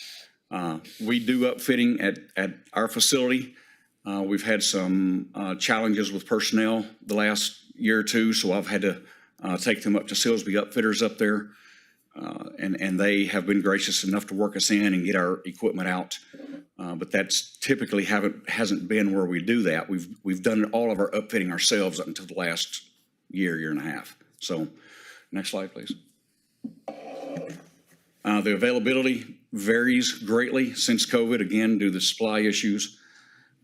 S17: We do upfitting at our facility. We've had some challenges with personnel the last year or two, so I've had to take them up to Silsbee Upfitters up there. And they have been gracious enough to work us in and get our equipment out. But that's typically hasn't been where we do that. We've done all of our upfitting ourselves up until the last year and a half. So next slide, please. The availability varies greatly since COVID, again, due to supply issues.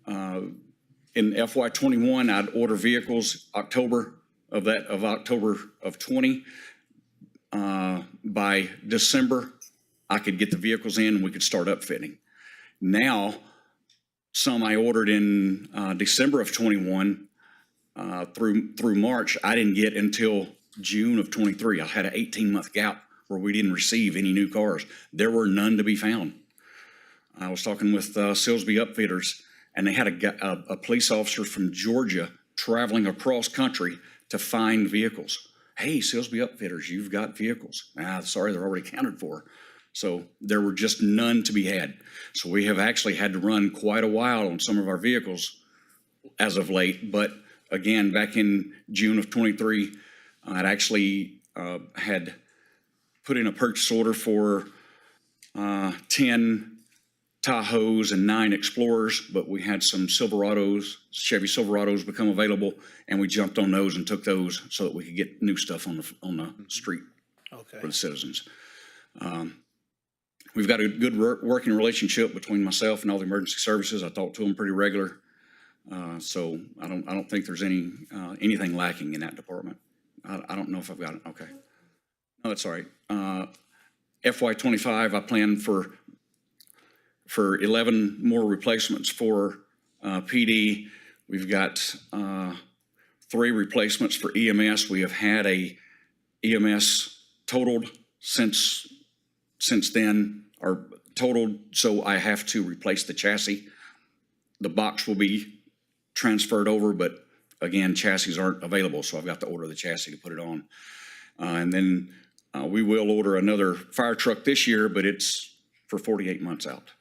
S17: In FY21, I'd order vehicles October of 20. By December, I could get the vehicles in and we could start upfitting. Now, some I ordered in December of 21 through March, I didn't get until June of 23. I had an 18-month gap where we didn't receive any new cars. There were none to be found. I was talking with Silsbee Upfitters, and they had a police officer from Georgia traveling across country to find vehicles. Hey, Silsbee Upfitters, you've got vehicles. Sorry, they're already accounted for. So there were just none to be had. So we have actually had to run quite a while on some of our vehicles as of late. But again, back in June of 23, I'd actually had put in a purchase order for 10 Tahoes and 9 Explorers, but we had some Chevy Silverados become available, and we jumped on those and took those so that we could get new stuff on the street for the citizens. We've got a good working relationship between myself and all the emergency services. I talk to them pretty regular, so I don't think there's anything lacking in that department. I don't know if I've got it. Okay, no, that's all right. FY25, I plan for 11 more replacements for PD. We've got 3 replacements for EMS. We have had a EMS totaled since then, or totaled, so I have to replace the chassis. The box will be transferred over, but again, chassis aren't available, so I've got to order the chassis to put it on. And then we will order another fire truck this year, but it's for 48 months out.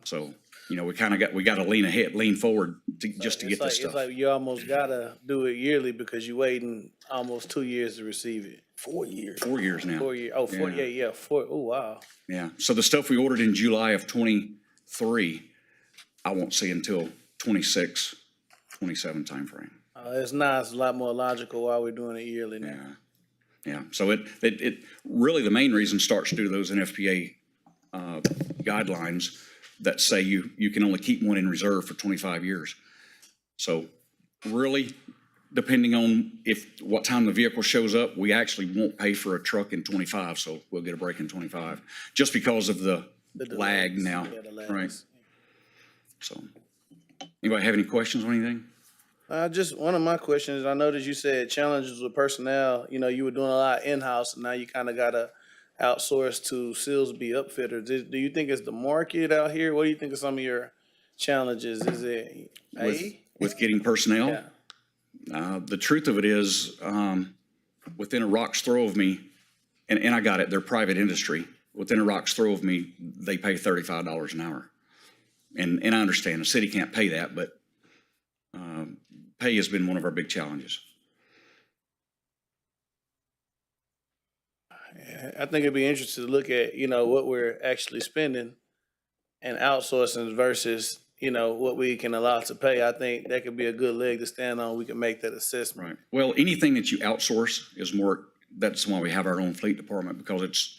S17: So, we kind of got to lean forward to get this stuff.
S7: It's like you almost got to do it yearly because you're waiting almost 2 years to receive it.
S2: 4 years.
S17: 4 years now.
S7: 4 years. Oh, 48, yeah. 4. Oh, wow.
S17: Yeah. So the stuff we ordered in July of 23, I won't see until 26, 27 timeframe.
S7: It's nice. It's a lot more logical why we're doing it yearly now.
S17: Yeah. So it really, the main reason starts due to those NFPA guidelines that say you can only keep one in reserve for 25 years. So really, depending on what time the vehicle shows up, we actually won't pay for a truck in 25, so we'll get a break in 25, just because of the lag now, right? So, anybody have any questions on anything?
S7: Just one of my questions, I noticed you said challenges with personnel. You were doing a lot in-house, and now you kind of got to outsource to Silsbee Upfitters. Do you think it's the market out here? What do you think of some of your challenges? Is it
S17: with getting personnel?
S7: Yeah.
S17: The truth of it is, within a rock's throw of me, and I got it, they're private industry. Within a rock's throw of me, they pay $35 an hour. And I understand the city can't pay that, but pay has been one of our big challenges.
S7: I think it'd be interesting to look at, what we're actually spending and outsourcing versus, what we can allow to pay. I think that could be a good leg to stand on. We can make that assessment.
S17: Right. Well, anything that you outsource is more, that's why we have our own fleet department, because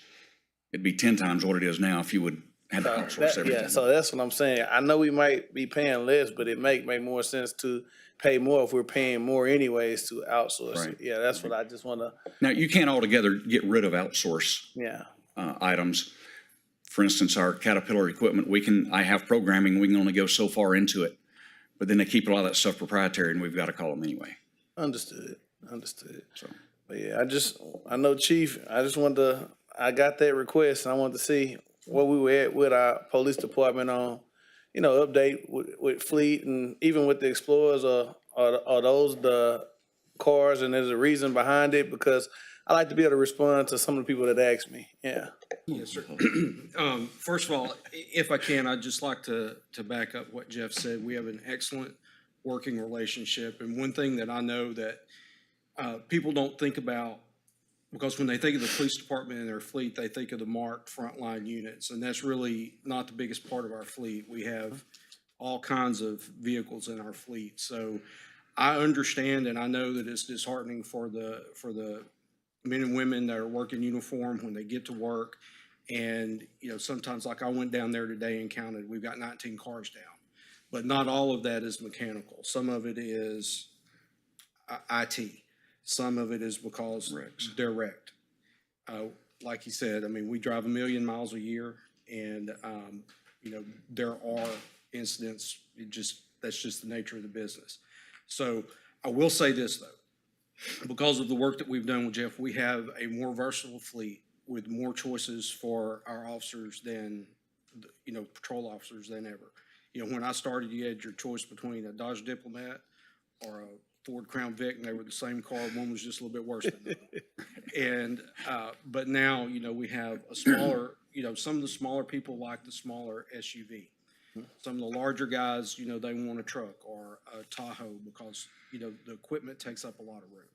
S17: it'd be 10 times what it is now if you would have to outsource everything.
S7: Yeah, so that's what I'm saying. I know we might be paying less, but it make more sense to pay more if we're paying more anyways to outsource it. Yeah, that's what I just want to.
S17: Now, you can't altogether get rid of outsource items. For instance, our Caterpillar equipment, I have programming, we can only go so far into it but then they keep a lot of that stuff proprietary, and we've got to call them anyway.
S7: Understood.
S17: So
S7: But yeah, I know Chief, I got that request and I wanted to see where we were at with our police department on, update with fleet and even with the Explorers, are those the cars and there's a reason behind it? Because I like to be able to respond to some of the people that ask me, yeah.
S18: Yes, sir. First of all, if I can, I'd just like to back up what Jeff said. We have an excellent working relationship. And one thing that I know that people don't think about, because when they think of the police department and their fleet, they think of the marked frontline units. And that's really not the biggest part of our fleet. We have all kinds of vehicles in our fleet. So I understand and I know that it's disheartening for the men and women that are working uniform when they get to work. And, sometimes like I went down there today and counted, we've got 19 cars down. But not all of that is mechanical. Some of it is IT. Some of it is because they're wrecked. Like you said, I mean, we drive 1 million miles a year and, there are incidents. That's just the nature of the business. So I will say this though, because of the work that we've done with Jeff, we have a more versatile fleet with more choices for our officers than, patrol officers than ever. When I started, you had your choice between a Dodge Diplomat or a Ford Crown Vic, and they were the same car. One was just a little bit worse than the other. And, but now, we have a smaller, some of the smaller people like the smaller SUV. Some of the larger guys, they want a truck or a Tahoe because, the equipment takes up a lot of room.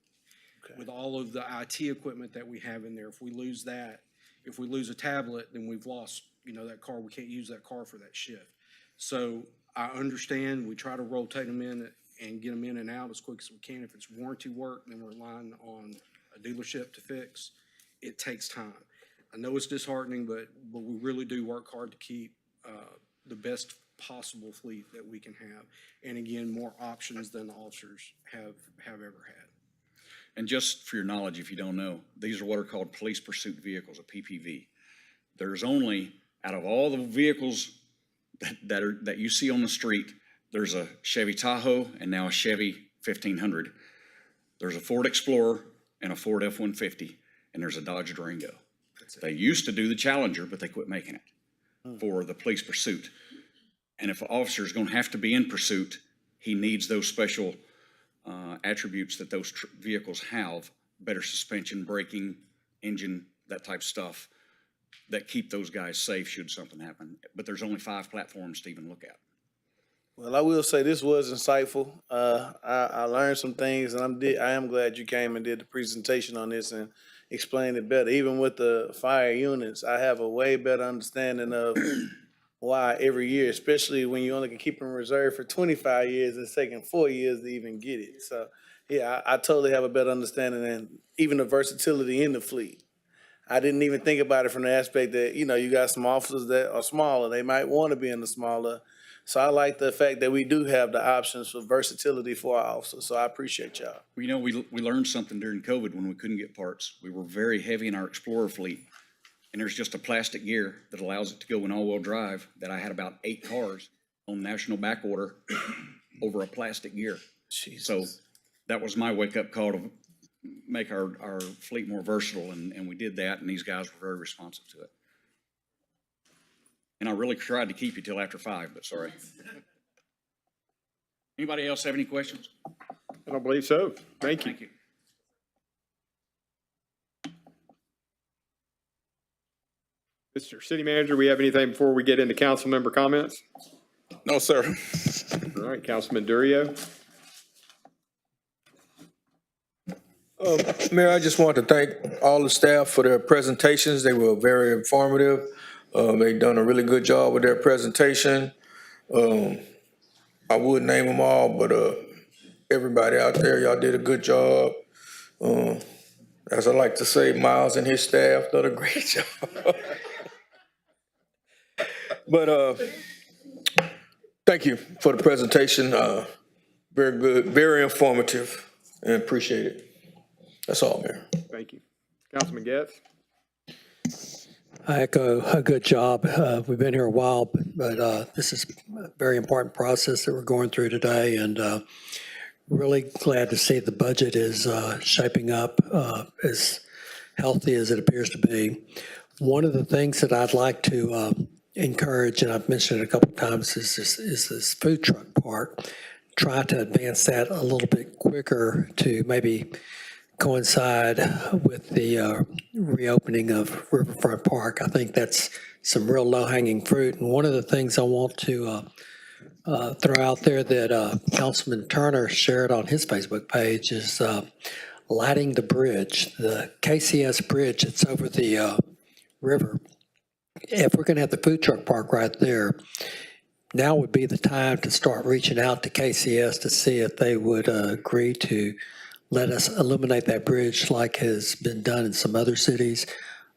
S18: Okay. With all of the IT equipment that we have in there, if we lose that, if we lose a tablet, then we've lost, that car. We can't use that car for that shift. So I understand. We try to rotate them in and get them in and out as quick as we can. If it's warranty work, then we're relying on a dealership to fix. It takes time. I know it's disheartening, but we really do work hard to keep the best possible fleet that we can have. And again, more options than the officers have ever had.
S17: And just for your knowledge, if you don't know, these are what are called police pursuit vehicles, a PPV. There's only, out of all the vehicles that you see on the street, there's a Chevy Tahoe and now a Chevy 1500. There's a Ford Explorer and a Ford F-150, and there's a Dodge Durango. They used to do the Challenger, but they quit making it for the police pursuit. And if an officer is going to have to be in pursuit, he needs those special attributes that those vehicles have, better suspension, braking, engine, that type of stuff, that keep those guys safe should something happen. But there's only 5 platforms to even look at.
S7: Well, I will say this was insightful. I learned some things, and I am glad you came and did the presentation on this and explained it better. Even with the fire units, I have a way better understanding of why every year, especially when you only can keep them in reserve for 25 years, it's taking 4 years to even get it. So, yeah, I totally have a better understanding and even the versatility in the fleet. I didn't even think about it from the aspect that, you got some officers that are smaller. They might want to be in the smaller. So I like the fact that we do have the options for versatility for our officers. So I appreciate y'all.
S17: Well, we learned something during COVID when we couldn't get parts. We were very heavy in our Explorer fleet. And there's just a plastic gear that allows it to go in all-wheel drive that I had about 8 cars on national back order over a plastic gear. Jesus. So that was my wake-up call to make our fleet more versatile, and we did that, and these guys were very responsive to it. And I really tried to keep you till after 5, but sorry. Anybody else have any questions?
S1: I don't believe so. Thank you.
S17: Thank you.
S1: Mr. City Manager, we have anything before we get into council member comments?
S4: No, sir.
S1: All right, Councilman Durio.
S8: Mayor, I just want to thank all the staff for their presentations. They were very informative. They've done a really good job with their presentation. I would name them all, but everybody out there, y'all did a good job. As I like to say, Miles and his staff did a great job. But thank you for the presentation. Very good, very informative, and appreciate it. That's all, Mayor.
S1: Thank you. Councilman Getz.
S6: I echo a good job. We've been here a while, but this is a very important process that we're going through today, and really glad to see the budget is shaping up as healthy as it appears to be. One of the things that I'd like to encourage, and I've mentioned it a couple of times, is this food truck park. Try to advance that a little bit quicker to maybe coincide with the reopening of Riverfront Park. I think that's some real low-hanging fruit. And one of the things I want to throw out there that Councilman Turner shared on his Facebook page is lighting the bridge, the KCS bridge that's over the river. If we're going to have the food truck park right there, now would be the time to start reaching out to KCS to see if they would agree to let us illuminate that bridge like has been done in some other cities.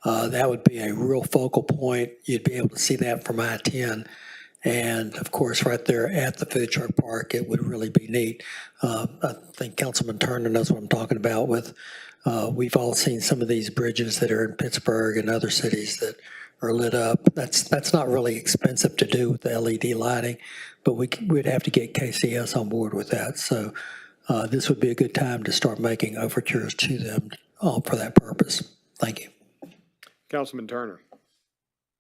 S6: That would be a real focal point. You'd be able to see that from I-10. And of course, right there at the food truck park, it would really be neat. I think Councilman Turner knows what I'm talking about with, we've all seen some of these bridges that are in Pittsburgh and other cities that are lit up. That's not really expensive to do with the LED lighting, but we'd have to get KCS on board with that. So this would be a good time to start making overtures to them for that purpose. Thank you.
S1: Councilman Turner.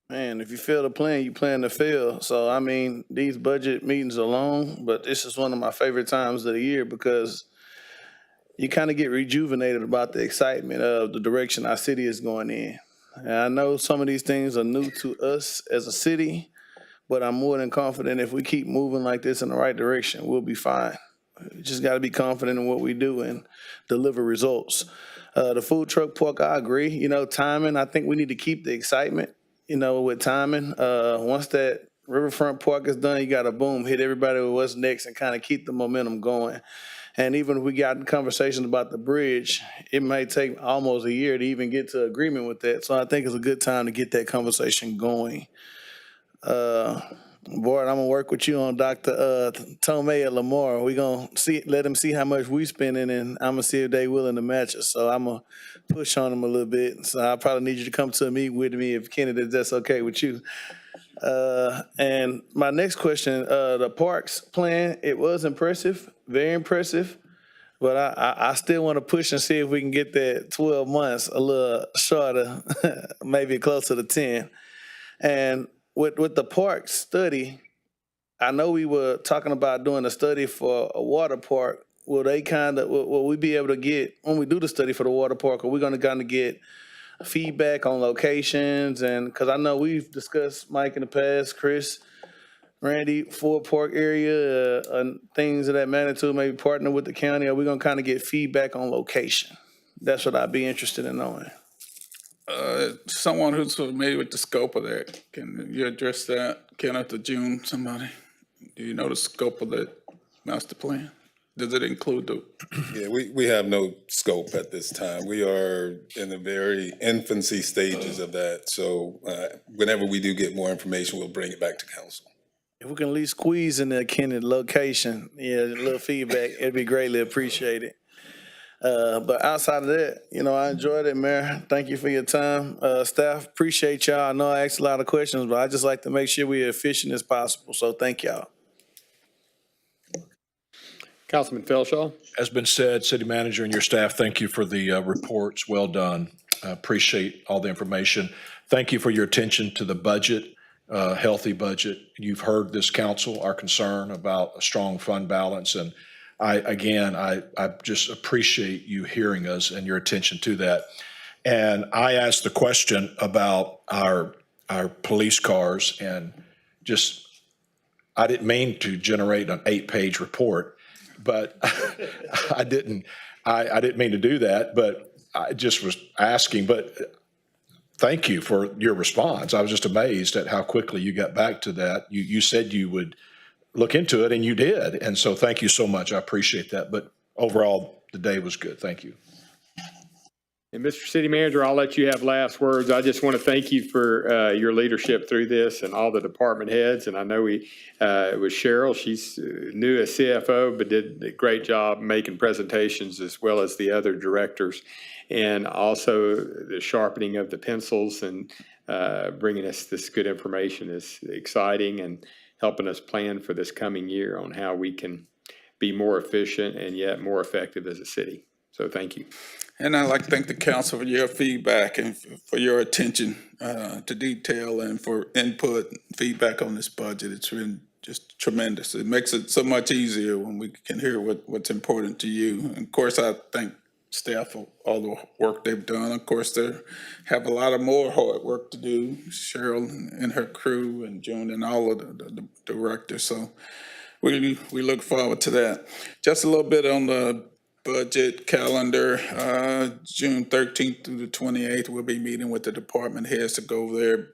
S7: Man, if you fail to plan, you plan to fail. So, I mean, these budget meetings are long, but this is one of my favorite times of the year because you kind of get rejuvenated about the excitement of the direction our city is going in. And I know some of these things are new to us as a city, but I'm more than confident if we keep moving like this in the right direction, we'll be fine. We just got to be confident in what we do and deliver results. The food truck park, I agree. You know, timing, I think we need to keep the excitement, you know, with timing. Once that Riverfront Park is done, you got to boom, hit everybody with what's next and kind of keep the momentum going. And even if we got in conversations about the bridge, it might take almost a year to even get to agreement with that. So I think it's a good time to get that conversation going. Board, I'm gonna work with you on Dr. Tomei at Lamar. We're gonna let them see how much we spending, and I'm gonna see if they willing to match us. So I'm gonna push on them a little bit. So I probably need you to come to a meeting with me if Kennedy, that's okay with you. And my next question, the parks plan, it was impressive, very impressive. But I still want to push and see if we can get that 12 months a little shorter, maybe closer to 10. And with the park study, I know we were talking about doing a study for a water park. Will we be able to get, when we do the study for the water park, are we going to kind of get feedback on locations? And because I know we've discussed, Mike, in the past, Chris, Randy, Ford Park area, and things of that magnitude, maybe partner with the county. Are we going to kind of get feedback on location? That's what I'd be interested in knowing.
S4: Someone who's familiar with the scope of that, can you address that? Kenneth or June, somebody? Do you know the scope of that master plan? Does it include the?
S19: Yeah, we have no scope at this time. We are in the very infancy stages of that. So whenever we do get more information, we'll bring it back to council.
S7: If we can at least squeeze in the Kennedy location, yeah, a little feedback, it'd be greatly appreciated. But outside of that, you know, I enjoyed it, Mayor. Thank you for your time. Staff, appreciate y'all. I know I asked a lot of questions, but I just like to make sure we're efficient as possible. So thank y'all.
S1: Councilman Felshaw.
S12: As been said, City Manager and your staff, thank you for the reports. Well done. Appreciate all the information. Thank you for your attention to the budget, healthy budget. You've heard this council, our concern about a strong fund balance. And I just appreciate you hearing us and your attention to that. And I asked the question about our police cars, and just, I didn't mean to generate an 8-page report, but I didn't mean to do that, but I just was asking. But thank you for your response. I was just amazed at how quickly you got back to that. You said you would look into it, and you did. And so thank you so much. I appreciate that. But overall, the day was good. Thank you.
S1: And Mr. City Manager, I'll let you have last words. I just want to thank you for your leadership through this and all the department heads. And I know it was Cheryl. She's new as CFO, but did a great job making presentations, as well as the other directors. And also the sharpening of the pencils and bringing us this good information is exciting and helping us plan for this coming year on how we can be more efficient and yet more effective as a city. So thank you.
S4: And I'd like to thank the council for your feedback and for your attention to detail and for input, feedback on this budget. It's been just tremendous. It makes it so much easier when we can hear what's important to you. And of course, I thank staff for all the work they've done. Of course, they have a lot of more hard work to do. Cheryl and her crew and June and all of the directors. So we look forward to that. Just a little bit on the budget calendar, June 13th through the 28th, we'll be meeting with the department heads to go over their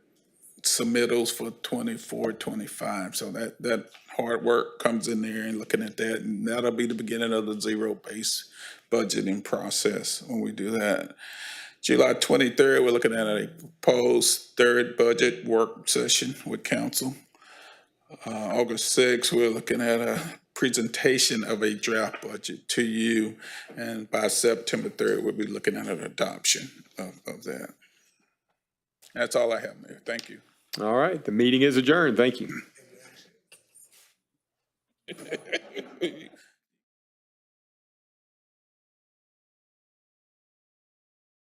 S4: submittals for 24, 25. So that hard work comes in there and looking at that, and that'll be the beginning of the zero-based budgeting process when we do that. July 23rd, we're looking at a proposed third budget work session with council. August 6th, we're looking at a presentation of a draft budget to you. And by September 3rd, we'll be looking at an adoption of that. That's all I have, Mayor. Thank you.
S1: All right, the meeting is adjourned. Thank you.